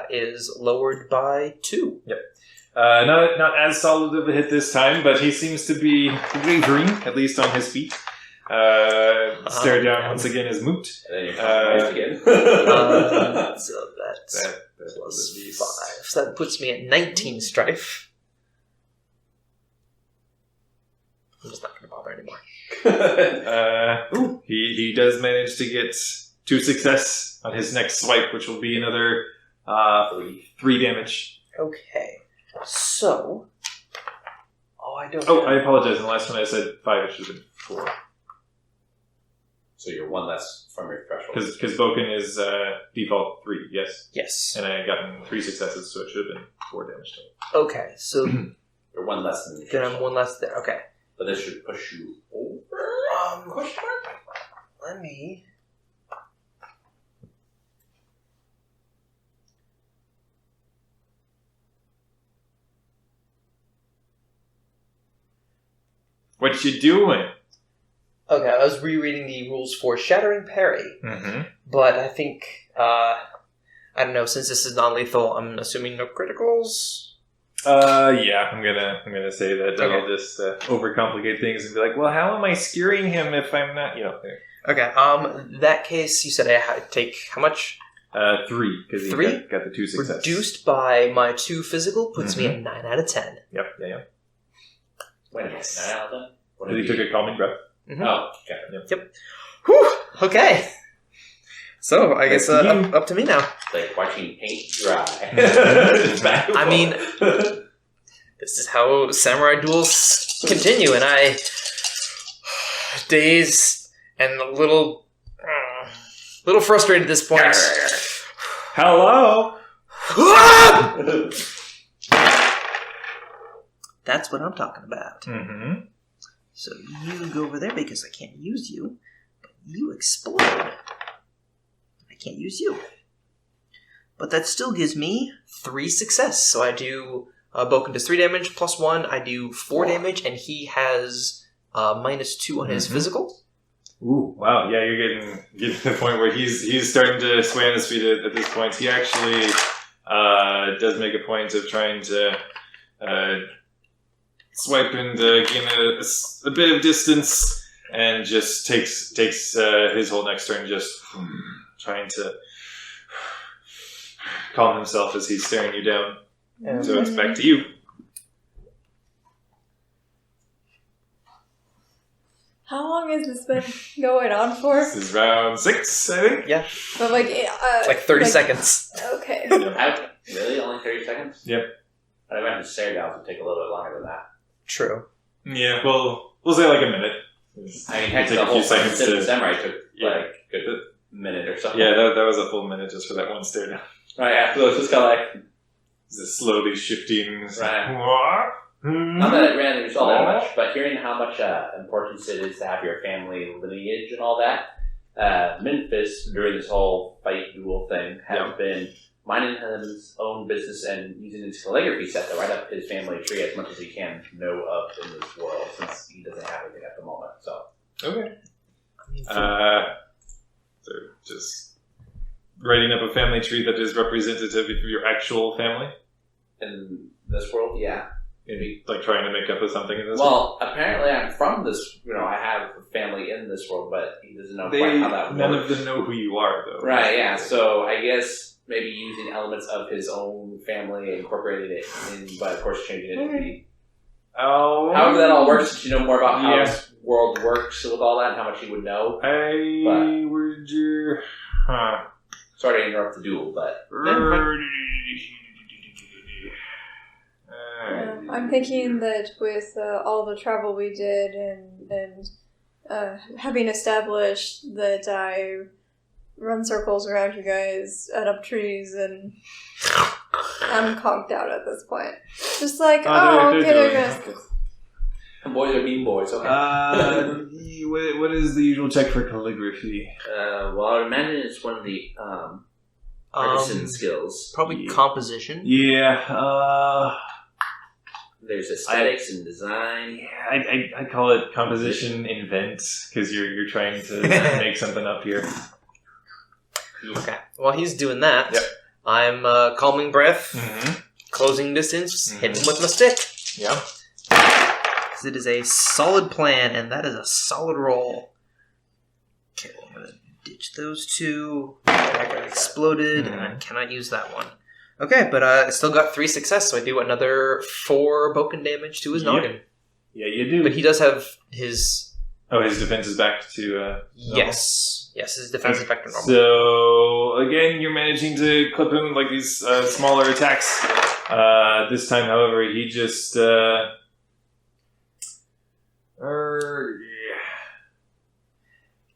is lowered by 2. Yep. Not as solid of a hit this time, but he seems to be wavering, at least on his feet. Stare down once again is moot. And then you're compromised again. So that's That plus was a 5. So that puts me at 19 strife. I'm just not going to bother anymore. He does manage to get 2 success on his next swipe, which will be another 3 damage. Okay. So... I don't Oh, have... I apologize. In the last one I said 5, it should have been 4. So you're 1 less from your threshold. Because Boken is default 3, yes. Yes. And I had gotten 3 successes, so it should have been 4 damage total. Okay, so You're 1 less than your then I'm threshold. 1 less there. Okay. But this should push you over? Question mark? Let me... What you doing? Okay, I was rereading the rules for Shattering Parry, Mm-hmm. but I think, I don't know, since this is non-lethal, I'm assuming no criticals? Yeah, I'm gonna say that that'll Okay. just overcomplicate things and be like, well, how am I skewering him if I'm not, Okay, in that case, you said I had to take how much? 3, because he 3? got the 2 successes. Reduced by my 2 physical puts me at 9 out of 10. Yep, yeah. Wait a minute. 9 out of 10? What Because he did took a calming breath. Mhm. Oh, okay. Whew, okay. So, I guess up to me now. It's like watching paint dry. I mean, this is how samurai duels continue, and I... dazed and a little frustrated at this point. Hello? That's what I'm talking about. Mm-hmm. So you go over there because I can't use you, but you explode. I can't use you. But that still gives me 3 success. So I do, Boken does 3 damage, plus 1, I do 4 damage, and he has minus 2 on his physical. Ooh, wow, yeah, you're getting to the point where he's starting to sway on his feet at this point. He actually does make a point of trying to swipe and gain a bit of distance, and just takes his whole next turn just trying to calm himself as he's staring you down. So it's back to you. How long has this been going on for? This is round 6, I think. Yeah, But like, it's like 30 seconds. Okay. Really? Only 30 seconds? Yep. I'd imagine stare downs would take a little bit longer than that. True. Yeah, well, we'll say like a minute. I mean, It'll heck, take the a whole few seconds Citizen to... Samurai took Yeah. like a good minute or so. Yeah, that was a full minute just for that one stare down. Right after those, just kind of like, Just slowly shifting. Right. not that it ran into all that much, but hearing how much importance it is to have your family lineage and all that, Memphis, during this whole fight duel thing, has been minding his own business and using his calligraphy set to write up his family tree as much as he can know of in this world, since he doesn't have anything at the moment. So Okay. So just writing up a family tree that is representative of your actual family? in this world, yeah. Maybe like trying to make up with something in this world? Well, apparently I'm from this, I have a family in this world, but he doesn't know quite how that works. None of them know who you are, though. Right, yeah. So I guess maybe using elements of his own family and incorporating it in, but of course changing it to be. Oh. However that all works, since you know more about how this world works with all that and how much he would know. Would you... Huh. Sorry to interrupt the duel, but... I'm thinking that with all the travel we did and having established that I run circles around you guys, add up trees, and I'm conked out at this point. Just like, okay. Boys are mean boys, okay. What is the usual check for calligraphy? Well, I would imagine it's one of the artisan skills. Probably composition. Yeah, There's aesthetics and design. Yeah, I call it composition invent, because you're trying to make something up here. Okay. While he's doing that, Yep. I'm calming breath, Mm-hmm. closing distance, hit him with my stick. Yeah. Because it is a solid plan, and that is a solid roll. Okay, I'm going to ditch those two. That got exploded, and I cannot use that one. Okay, but I still got 3 success, so I do another 4 broken damage to his noggin. Yeah, you do. But he does have his... Oh, his defense is back to normal. Yes, his defense is back to normal. So, again, you're managing to clip him like these smaller attacks. This time, however, he just...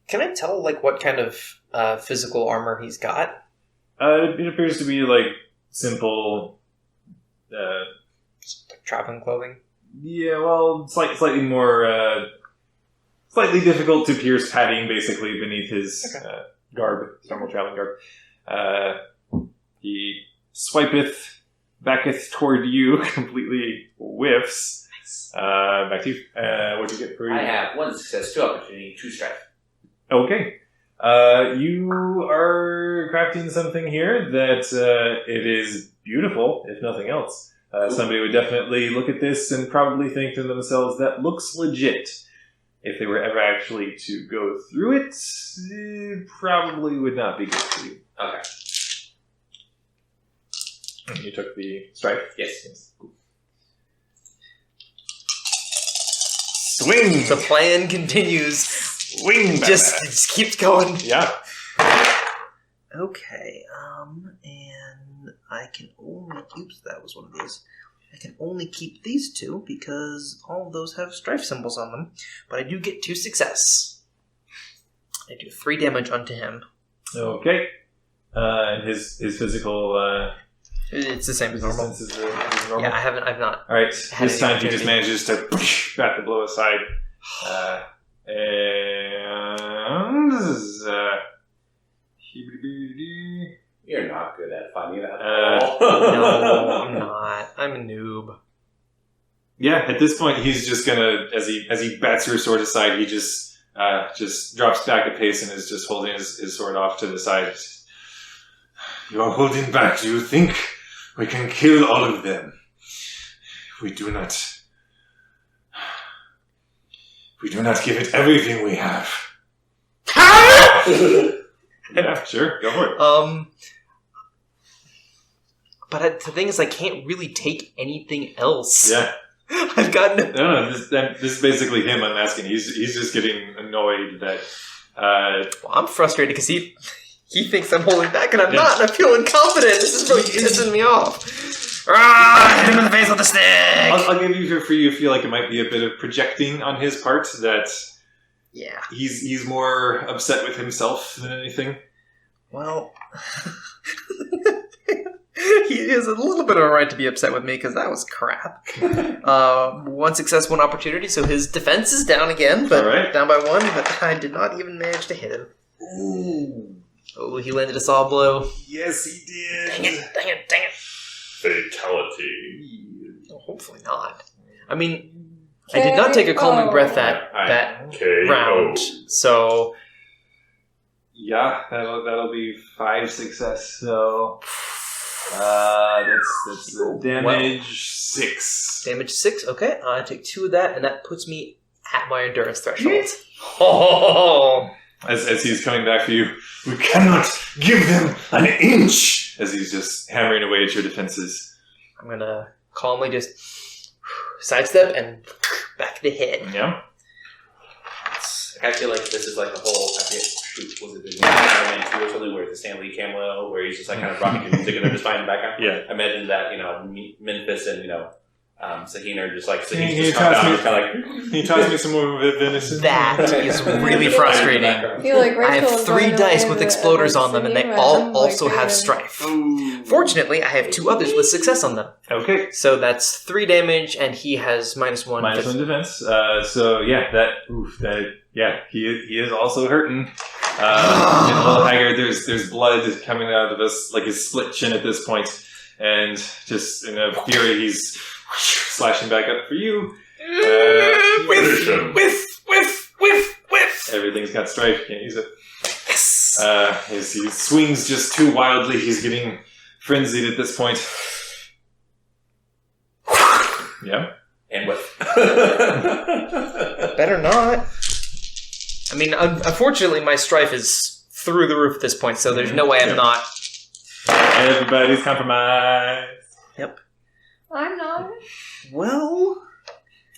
Can I tell, what kind of physical armor he's got? It appears to be, simple... Traveling clothing? Yeah, well, slightly more... slightly difficult to pierce padding, basically, beneath his garb, normal traveling garb. He swipeth, backeth toward you, completely whiffs. Back to you. What do you get for I have 1 success, 2 opportunity, 2 strife. Okay. You are crafting something here that it is beautiful, if nothing else. Somebody would definitely look at this and probably think to themselves, that looks legit. If they were ever actually to go through it probably would not be good for you. Okay. And you took the strike? Yes. Cool. Swing! The plan continues. Swing! Just keeps going. Yeah. Okay, and I can only... Oops, that was one of these. I can only keep these 2 because all of those have strife symbols on them. But I do get 2 success. I do 3 damage onto him. Okay. And his physical... It's the same as normal. Is normal? Yeah, I've not. Alright, had this any time he just manages to bat the blow aside. And this is... You're not good at finding that. No, I'm not. I'm a noob. Yeah, at this point, he's just gonna, as he bats your sword aside, he just drops back a pace and is just holding his sword off to the side. You are holding back. Do you think we can kill all of them? We do not give it everything we have. Yeah, sure, go for it. But the thing is, I can't really take anything else. Yeah. I've got No, this is basically him unmasking. He's just getting annoyed that... Well, I'm frustrated because he thinks I'm holding back and I'm not, and I feel incompetent. This is really pissing me off. Hit him in the face with a stick! I'll give you for free. You feel like it might be a bit of projecting on his part, that he's more upset with himself than anything. Well... He is a little bit of a right to be upset with me because that was crap. 1 success, 1 opportunity, so his defense is down again, but down by 1, but I did not even manage to hit him. Ooh. Oh, he landed a saw blow. Yes, he did. Dang it. Fatality. Oh, hopefully not. I mean, I did not take a calming breath that KO. round, so... Yeah, that'll be 5 success. So that's the damage 6. Damage 6, okay. I take 2 of that, and that puts me at my endurance threshold. Oh! As he's coming back for you, we cannot give them an inch. As he's just hammering away at your defenses. I'm gonna calmly just sidestep and back to hit. Yeah. I feel like this is like the whole. I forget. Shoot, was it the Iron Man 2 or something where it's the Stan Lee cameo where he's just like kind of rocking the music and they're just finding the background? Yeah. I imagine that Memphis and Sahina are just like Can Sahina's you just come toss down, me- just kind of like. Can you toss me some more venison? That is really frustrating. I feel like I Rachel have is 3 running dice away with with exploders like, on them, and they singing all around, also like, have doing- strife. Ooh. Fortunately, I have 2 others with success on them. Okay. So that's 3 damage, and he has -1. Minus 1 defense. So yeah, he is also hurting. And a little haggard. There's blood coming out of his split chin at this point, and just in a fury, he's slashing back up for you. Whiff. Everything's got strife. Can't use it. Yes. As he swings just too wildly, he's getting frenzied at this point. Yeah. And what? Better not. I mean, unfortunately, my strife is through the roof at this point, so there's no way I'm not. Everybody's compromised. I'm not. Well,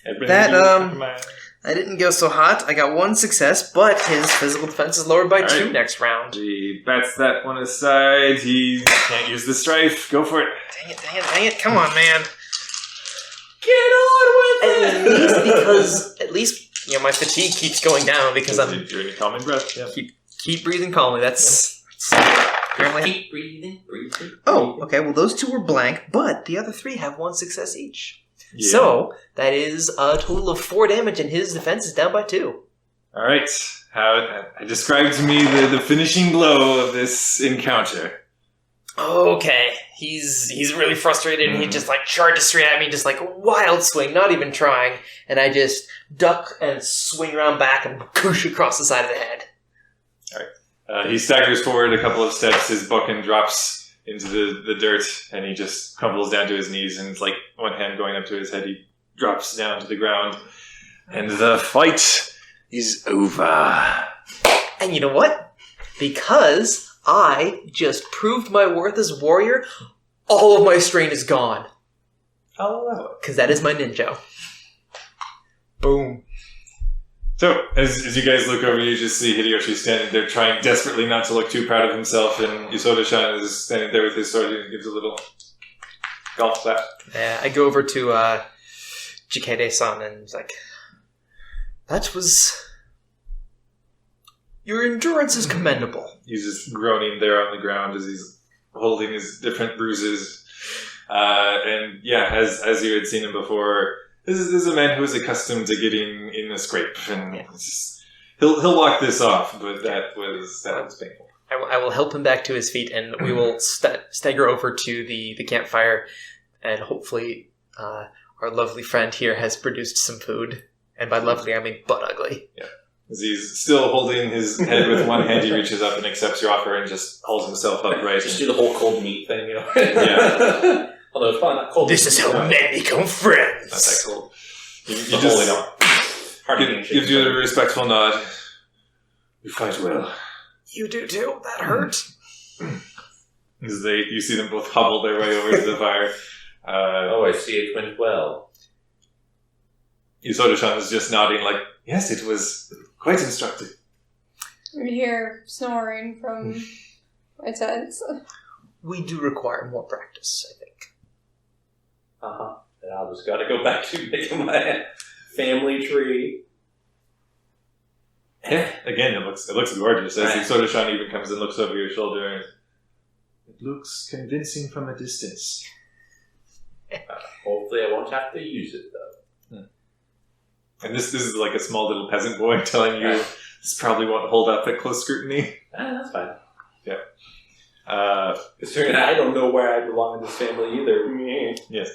Everybody's compromised. I didn't go so hot. I got 1 success, but his physical defense is lowered by All 2 right. next round. He bats that one aside. He can't use the strife. Go for it. Dang it. Come on, man. Get on with At least because, my fatigue keeps going down because I'm You're in a calming breath. Yeah. keep breathing calmly. That's apparently. Keep breathing. Oh, okay. Well, those 2 were blank, but the other 3 have 1 success each. Yeah. So that is a total of 4 damage, and his defense is down by 2. All right. Describe to me the finishing blow of this encounter. Okay, he's really frustrated, and he just charges straight at me, just like a wild swing, not even trying, and I just duck and swing around back and push across the side of the head. He staggers forward a couple of steps. His bucking drops into the dirt, and he just crumbles down to his knees, and it's like one hand going up to his head. He drops down to the ground, and the fight is over. And you know what? Because I just proved my worth as a warrior, all of my strain is gone. I'll allow it. Because that is my ninja. Boom. So, as you guys look over, you just see Hideyoshi standing there trying desperately not to look too proud of himself, and Yasota-chan is standing there with his sword and gives a little golf clap. Yeah, I go over to Jikede-san and it's like, that was... Your endurance is commendable. He's just groaning there on the ground as he's holding his different bruises. And yeah, as you had seen him before, this is a man who is accustomed to getting in a scrape, and it's just, he'll walk this off. But that was painful. I will help him back to his feet, and we will stagger over to the campfire, and hopefully our lovely friend here has produced some food. And by lovely, I mean butt ugly. Yeah. As he's still holding his head with one hand, he reaches up and accepts your offer and just holds himself upright. Just do the whole cold meat thing, you know? Yeah. Although it's probably not cold This meat. is how men become friends. Not that cool. You But just holy no. Hard to get gives you a respectful nod. You fight well. You do too. That hurt. As you see them both hobble their way over to the fire. Oh, I see it went well. Yasota-chan is just nodding like, yes, it was quite instructive. We hear snoring from my tents. We do require more practice, I think. Uh-huh. And I just gotta go back to making my family tree. Yeah, again, it looks gorgeous. As Yasota-chan even comes and looks over your shoulder. And, it looks convincing from a distance. Hopefully I won't have to use it, though. And this is like a small little peasant boy telling you this probably won't hold up at close scrutiny. That's fine. Considering I don't know where I belong in this family either. Yes.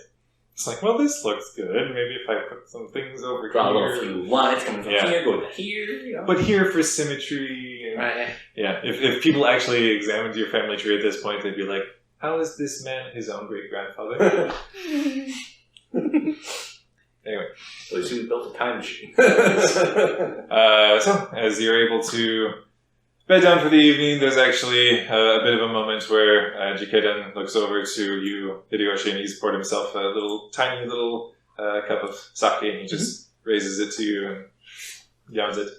It's like, well, this looks good. Maybe if I put some things over Draw a here. little few lines coming from here, going to here. You know. But here for symmetry. And, Right. yeah, if people actually examined your family tree at this point, they'd be like, how is this man his own great-grandfather? Anyway. So we built a time machine. So, as you're able to bed down for the evening, there's actually a bit of a moment where Jikeden looks over to you, Hideyoshi, and he's poured himself a tiny little cup of sake, and he just raises it to you and yawns it.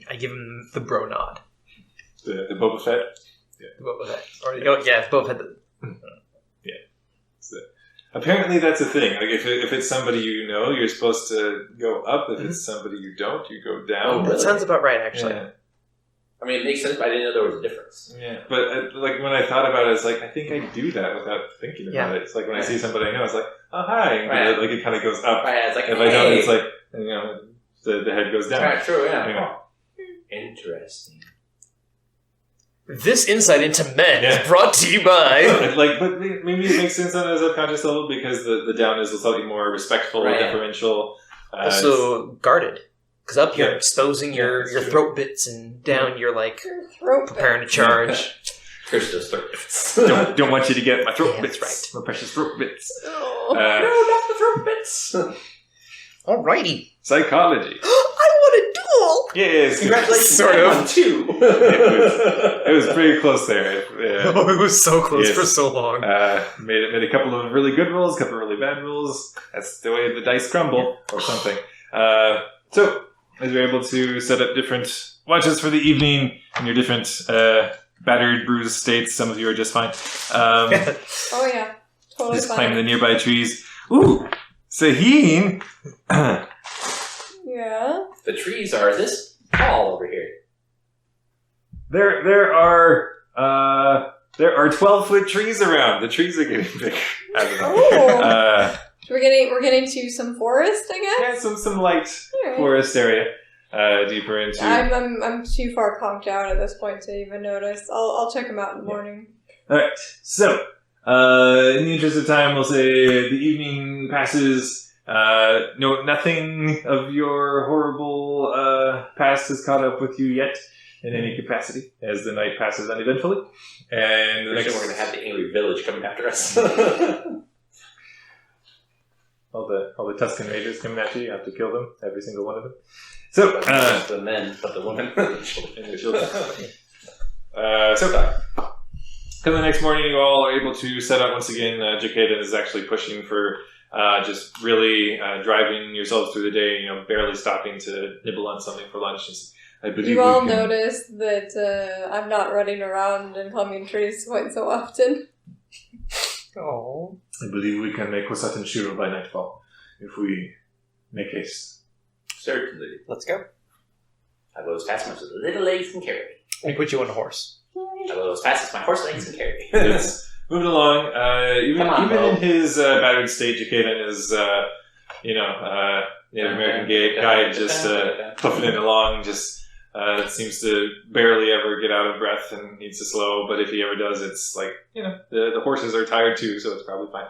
I give him the bro nod. The Boba Fett. The Boba Fett. It's Boba Fett. Yeah. So, apparently that's a thing. Like if it's somebody you know, you're supposed to go up. If it's somebody you don't, you go down. That sounds about right, actually. Yeah. I mean, it makes sense, but I didn't know there was a difference. Yeah, but like when I thought about it, it's like I think I do that without thinking about it. It's like when I see somebody I know, it's like, oh hi, Right. like it kind of goes up. Right, it's like, If I don't, it's like the head goes down. Right, true, yeah. Yeah. Interesting. This insight into men Yeah. is brought to you by... But maybe it makes sense on a subconscious level because the down is slightly more respectful, Right. deferential. Also guarded. Because up you're Yeah. exposing your that's true. throat bits, and down you're like Your throat preparing to charge. Curse those throats. don't want you to get my throat Yeah, bits, that's my precious throat bits. Oh. No, not the throat bits. Alrighty. Psychology. I want a duel! Yes, Congratulations, Sort of. on two. It was pretty close there. Yeah. Oh, it was so close Yes. for so long. Made a couple of really good rolls, a couple of really bad rolls. That's the way the dice crumble, or something. So, as you're able to set up different watches for the evening in your different battered, bruised states, some of you are just fine. Oh yeah, totally Just climbing the fine. nearby trees. Ooh, Sahin! Yeah. The trees are this tall over here. There are 12-foot trees around. The trees are getting bigger. I don't know. Oh. We're getting to some forest, I guess. Yeah, some light Alright. forest area. Deeper into. I'm too far conked out at this point to even notice. I'll check them out in the morning. Alright, so, in the interest of time, we'll say the evening passes. Nothing of your horrible past has caught up with you yet in any capacity, as the night passes uneventfully. And the We're next, going to have the angry village coming after us. all the Tuscan raiders coming at you, you have to kill them, every single one of them. So, the men, but the women. and the children. So, come the next morning, you all are able to set up once again. Jikaden is actually pushing for just really driving yourselves through the day, barely stopping to nibble on something for lunch. I believe You all we can- notice that I'm not running around and climbing trees quite so often. Oh. I believe we can make Kosatan Shiro by nightfall if we make haste. Certainly. Let's go. I go as fast as my little legs can carry me. Let me put you on a horse. I go as fast as my horse legs can carry me. It's moving along. Even Come on, Bo. in his battered state, Jikaden is, Native American guy just puffing it along, just seems to barely ever get out of breath and needs to slow, but if he ever does, it's like, the horses are tired too, so it's probably fine.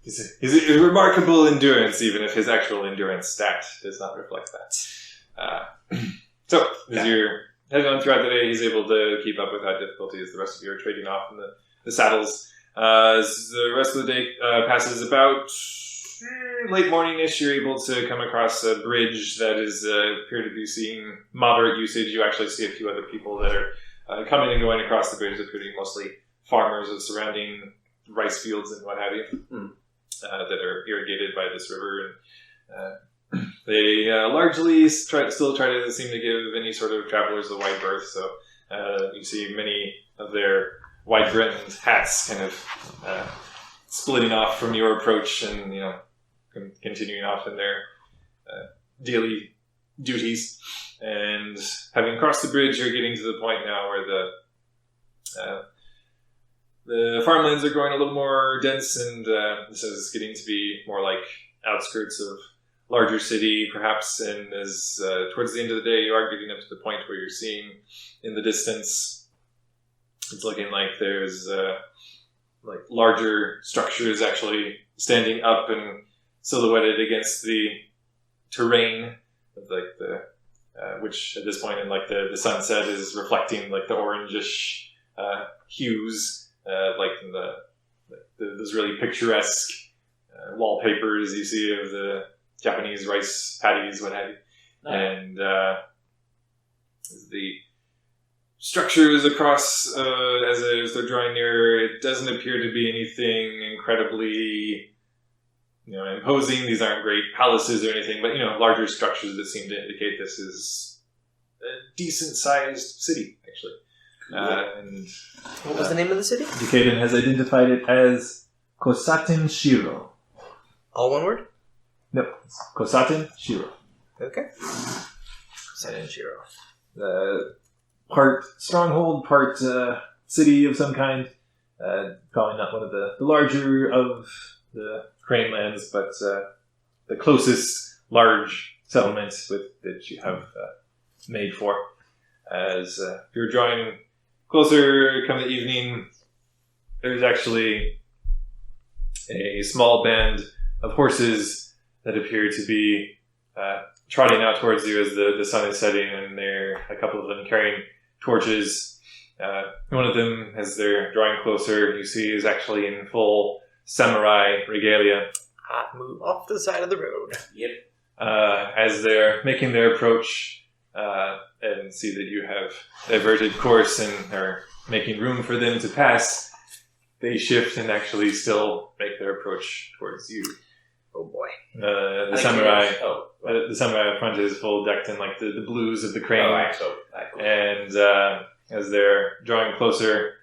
He's a remarkable endurance, even if his actual endurance stat does not reflect that. So, as you're heading on throughout the day, he's able to keep up without difficulty as the rest of you are trading off in the saddles. As the rest of the day passes, about late morning-ish, you're able to come across a bridge that is appear to be seeing moderate usage. You actually see a few other people that are coming and going across the bridge, appear to be mostly farmers of surrounding rice fields and what have you, that are irrigated by this river. And they largely still try to seem to give any sort of travelers a wide berth, so you see many of their wide-brimmed hats kind of splitting off from your approach and, continuing off in their daily duties. And having crossed the bridge, you're getting to the point now where the farmlands are growing a little more dense, and this is getting to be more like outskirts of larger city, perhaps. And as towards the end of the day, you are getting up to the point where you're seeing in the distance, it's looking like there's like larger structures actually standing up and silhouetted against the terrain of like the which at this point in like the sunset is reflecting like the orangish hues, like in those really picturesque wallpapers you see of the Japanese rice paddies, what have you. And the structures across as they're drawing nearer, it doesn't appear to be anything incredibly imposing. These aren't great palaces or anything, but larger structures that seem to indicate this is a decent-sized city, actually. And What was the name of the city? Ducaden has identified it as Kosaten Shiro. All one word? No, it's Kosaten Shiro. Okay. Kosaten Shiro. Part stronghold, part city of some kind. Probably not one of the larger of the Crane lands, but the closest large settlement that you have made for. As you're drawing closer, come the evening, there's actually a small band of horses that appear to be trotting out towards you as the sun is setting, and a couple of them carrying torches. One of them, as they're drawing closer, you see is actually in full samurai regalia. Move off the side of the road. Yep. As they're making their approach, and see that you have diverted course and are making room for them to pass, they shift and actually still make their approach towards you. Oh boy. The samurai up front is full decked in like the blues of the crane. And as they're drawing closer,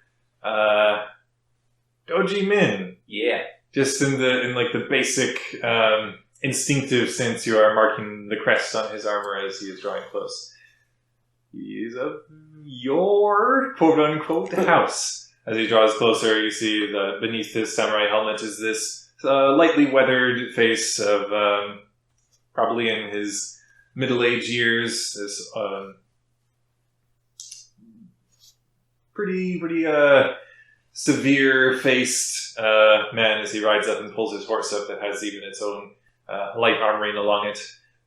Doji Min. Yeah. Just in the basic instinctive sense, you are marking the crest on his armor as he is drawing close. He is of your quote-unquote house. As he draws closer, you see beneath this samurai helmet is this lightly weathered face of probably in his middle-aged years. This pretty severe-faced man as he rides up and pulls his horse up that has even its own light armoring along it,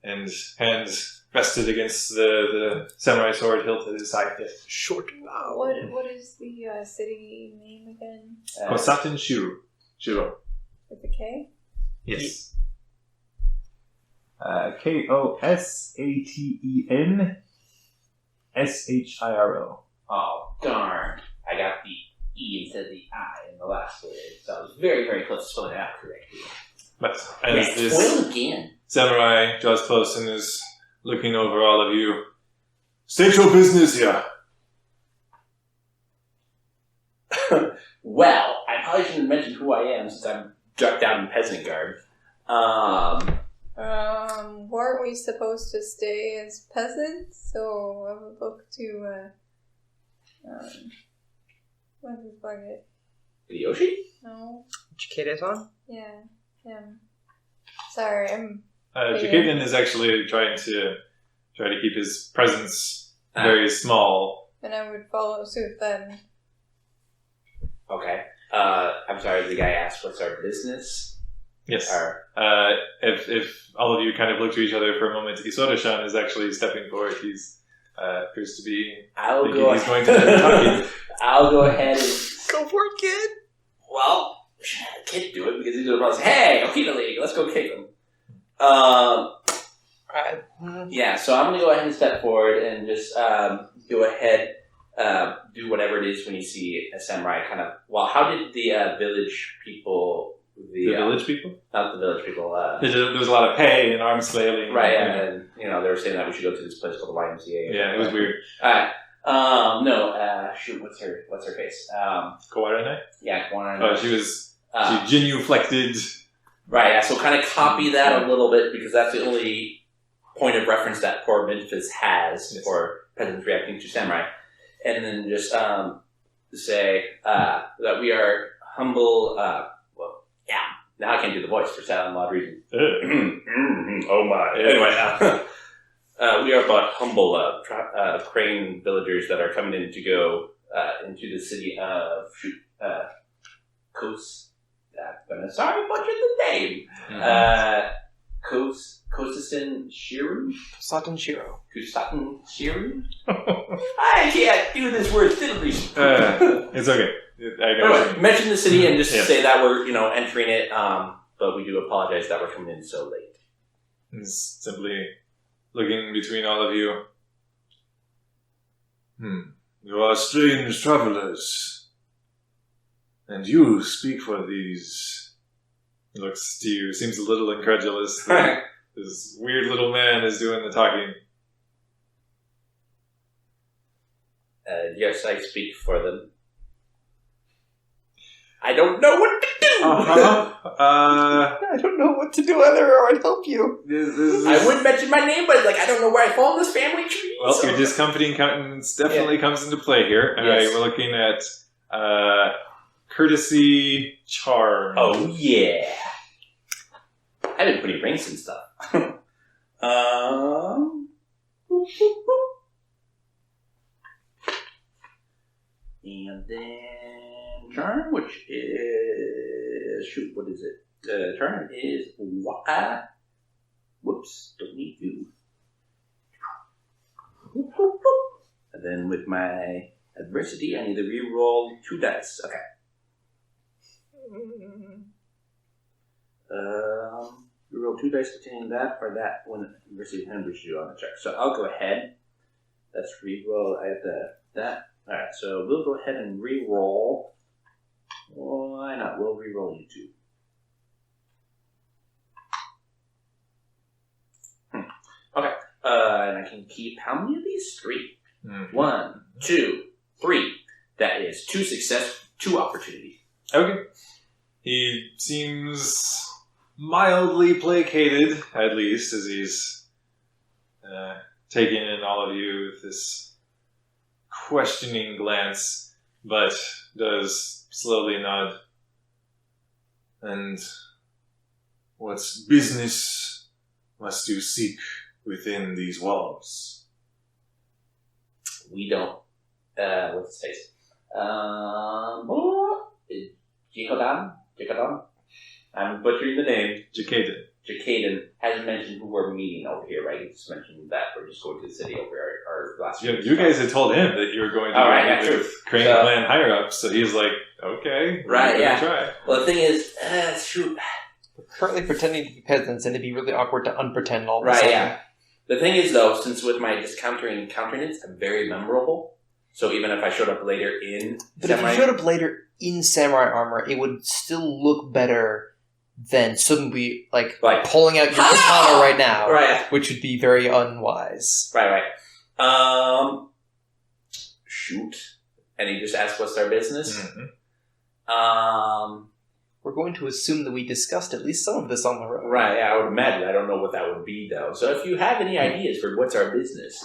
and hands rested against the samurai sword hilt at his side. Short. What is the city name again? Kosaten Shiro. With a K? Yes. Kosaten Shiro. Oh, darn. I got the E instead of the I in the last word, so I was very, very close to spelling it out correctly. But as Yes, this spoil again. samurai draws close and is looking over all of you, state your business here. Well, I probably shouldn't mention who I am since I'm ducked out in peasant garb. Weren't we supposed to stay as peasants? So I would look to, what's his bucket? Yoshi? No. Chikede-san? Yeah, him. Sorry, I'm... Jacaden is actually trying to keep his presence very small. And I would follow suit then. Okay. I'm sorry, the guy asked what's our business? Yes. Or, If all of you kind of look to each other for a moment, Isoda-shan is actually stepping forward. He's appears to be thinking he's going to start talking. I'll go ahead and... Go for it, kid! Well, I can't do it because he's going to hey, Okina lady, let's go kick him. Yeah, so I'm going to go ahead and step forward and just go ahead, do whatever it is when you see a samurai kind of... Well, how did the village people... The village people? Not the village people. There was a lot of hay and arms flailing. Right, and they were saying that we should go to this place called the YMCA. Yeah, it was weird. Shoot, what's her face? Kawarane? Yeah, Kawarane. Oh, she genuflected. Right, yeah, so kind of copy that a little bit because that's the only point of reference that poor Memphis has for peasants reacting to samurai. And then just to say that we are humble. Now I can't do the voice for sad and loud reasons. Oh my! Anyway, we are but humble crane villagers that are coming in to go into the city of Kos. Sorry, butchered the name. Kosistan Shiru? Satan Shiro. Kusatan Shiru? I can't do this word fiddly. It's okay. I know. Anyway, mention the city and just say that we're, entering it, but we do apologize that we're coming in so late. It's simply looking between all of you. You are strange travelers. And you speak for these. He looks to you, seems a little incredulous. This weird little man is doing the talking. Yes, I speak for them. I don't know what to do! I don't know what to do either, or I'd help you. I wouldn't mention my name, but I don't know where I fall in this family tree. Well, your discomforting countenance definitely comes into play here. Yes. We're looking at courtesy charm. Oh, yeah. I've been putting rings and stuff. And then charm, which is what is it? Charm is whoops, don't need you. And then with my adversity, I need to re-roll 2 dice. Okay. You roll 2 dice containing that or that when adversity hinders you on the check. So I'll go ahead. Let's re-roll. I have that. Alright, so we'll go ahead and re-roll. Why not? We'll re-roll you 2. Okay. And I can keep how many of these? 3. 1, 2, 3. That is 2 success, 2 opportunity. Okay. He seems mildly placated, at least, as he's taking in all of you with this questioning glance, but does slowly nod. And what business must you seek within these walls? We don't. What's his face? Jikadan? I'm butchering the name. Jakaden has mentioned who we're meeting over here, right? He just mentioned that we're just going to the city over our last week. You guys had told him that you were going to meet with Crane Clan higher ups, so he's like, okay, right, yeah. Try. Well, the thing is, shoot. We're currently pretending to be peasants, and it'd be really awkward to unpretend all of a Right, sudden. yeah. The thing is, though, since with my discountering countenance, I'm very memorable. So even if I showed up later in But if you showed up later in samurai armor, it would still look better than suddenly, like pulling out your katana right now. Right. Which would be very unwise. Right. Shoot. And he just asked what's our business? Mm-hmm. We're going to assume that we discussed at least some of this on the road. Right, yeah, I would imagine. I don't know what that would be, though. So if you have any ideas for what's our business...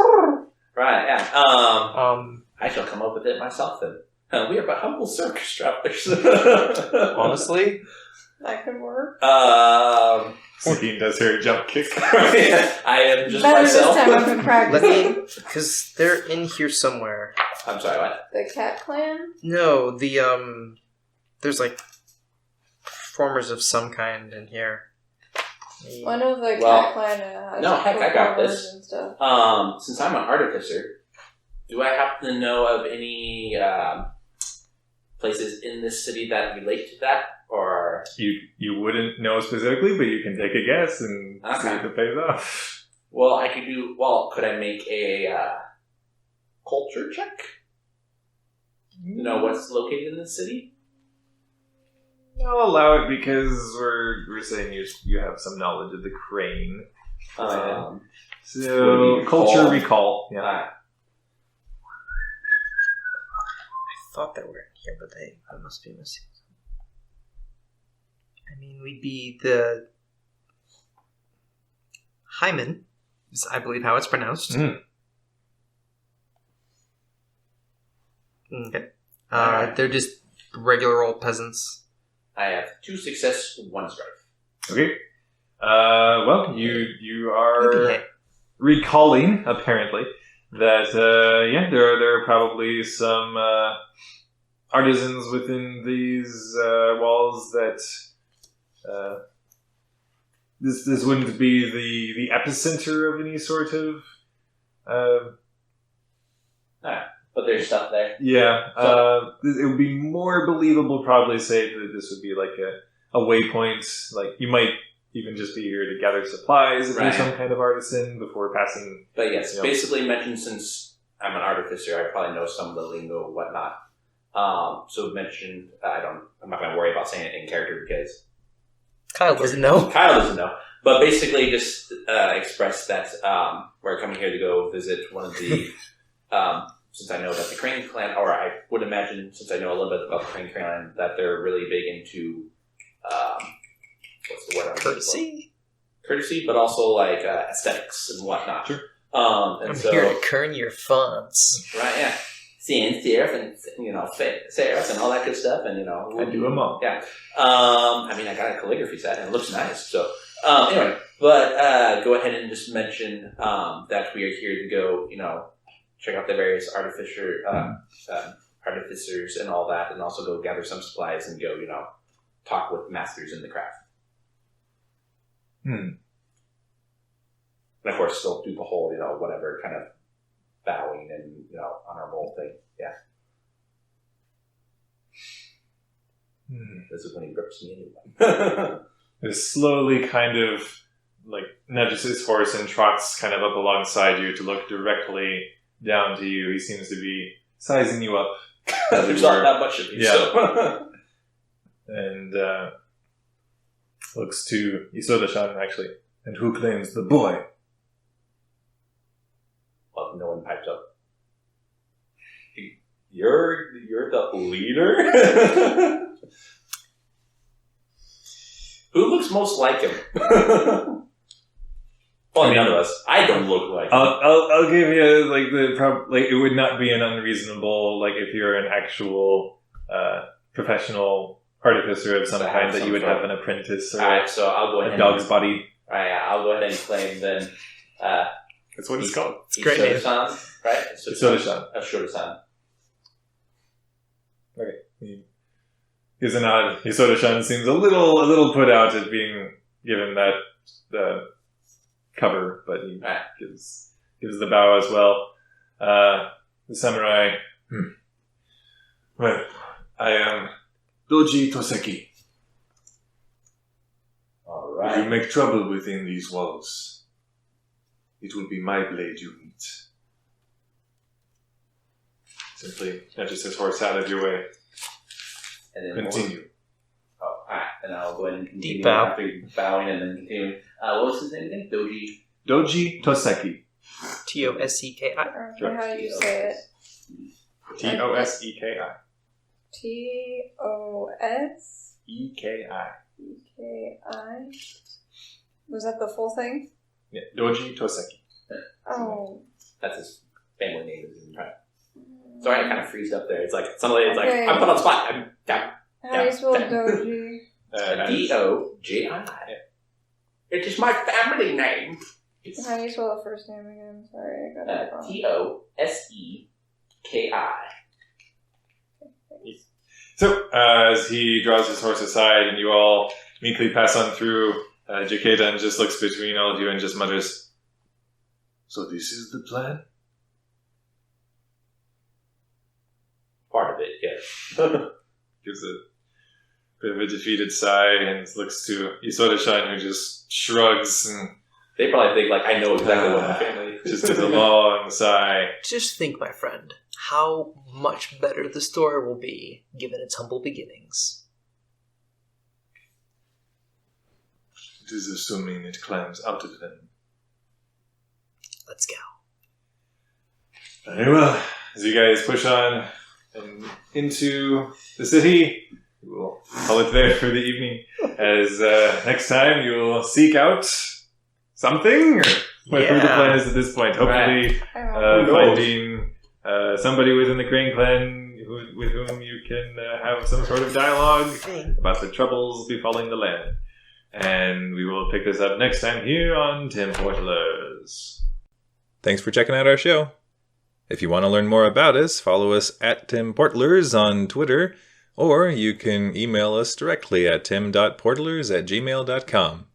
Right, yeah. I shall come up with it myself, then. We are but humble circus travelers. Honestly? That could work. Sakine does her jump kick. I am just Better myself. this time I've been practicing. Because they're in here somewhere. I'm sorry, what? The Cat Clan? No, there's like performers of some kind in here. One of the Cat Clan has no, heck, I got performers this. and stuff. Since I'm an artificer, do I happen to know of any places in this city that relate to that? Or you wouldn't know specifically, but you can take a guess and see if it pays off. Well, I could do. Well, could I make a culture check? You know what's located in the city? I'll allow it because we're saying you have some knowledge of the crane. So culture recall. Yeah. I thought they were in here, but they must be missing. I mean, we'd be the Hyman, is I believe how it's pronounced. Mm. Okay. They're just regular old peasants. I have 2 success, 1 strife. Okay. Well, you are recalling, apparently, that, there are probably some artisans within these walls that this wouldn't be the epicenter of any sort of... But there's stuff there. Yeah. It would be more believable probably say that this would be like a waypoint. Like, you might even just be here to gather supplies if you're some kind of artisan before passing. But yes, basically mentioned since I'm an artificer, I probably know some of the lingo and whatnot. So mentioned, I'm not going to worry about saying it in character because Kyle doesn't know. Kyle doesn't know. But basically just express that we're coming here to go visit one of the, since I know that the Crane clan, or I would imagine since I know a little bit about the Crane clan, that they're really big into, what's the word? Courtesy, but also like aesthetics and whatnot. Sure. I'm here to kern your funds. Right, yeah. Seeing serif and, serif and all that good stuff, and, I do them all. Yeah. I mean, I got a calligraphy set, and it looks nice, so... anyway, but go ahead and just mention that we are here to go, check out the various artificers and all that, and also go gather some supplies and go, talk with masters in the craft. And of course, still do the whole, whatever kind of bowing and, honorable thing. Yeah. This is when he grips me anyway. It slowly kind of like nudges his horse and trots kind of up alongside you to look directly down to you. He seems to be sizing you up. There's not that much of you. Yeah. So. And looks to Isoda-san, actually. And who claims the boy? Well, no one pipes up. You're the leader? Who looks most like him? Well, none of us. I don't look like him. I'll give you it would not be an unreasonable if you're an actual professional artificer of some kind that you would have an apprentice or Alright, so I'll go ahead a dog's body. Alright, I'll go ahead and claim then. That's what it's called. It's a great name. Isoda-san, right? Isoda-san. Isoda-san. Okay. Gives a nod. Isoda-san seems a little put out at being given that cover, but he gives the bow as well. The samurai. Well, I am Doji Toseki. All If right. you make trouble within these walls, it will be my blade you meet. Simply nudges his horse out of your way. And then Continue. Oh, alright. And I'll go ahead and continue Deep bow. after bowing and then continue. What was his name again? Doji Toseki. Toseki. Or how do you say it? Toseki. Toseki. Was that the full thing? Yeah, Doji Toseki. Oh. That's his family name. Sorry, I kind of freezed up there. It's like suddenly it's Okay. like I'm put on the spot. I'm down. How do you spell Doji? Doji. It is my family name. How do you spell the first name again? Sorry, I got it wrong. Toseki. So, as he draws his horse aside and you all meekly pass on through, Jakeda just looks between all of you and just mutters, "So this is the plan?" Part of it, yes. Gives a bit of a defeated sigh and looks to Isoda-san, who just shrugs and They probably think I know exactly what my family is. just gives a long sigh. Just think, my friend, how much better the story will be given its humble beginnings. It is assuming it climbs out of them. Let's go. Very well. As you guys push on and into the city, we'll call it there for the evening. As next time you will seek out something, or whatever the plan is at this point. Hopefully, I don't know. finding somebody within the Crane clan with whom you can have some sort of dialogue about the troubles befalling the land. And we will pick this up next time here on Tim Portlers. Thanks for checking out our show. If you want to learn more about us, follow us at Tim Portlers on Twitter, or you can email us directly at tim.portlers@gmail.com.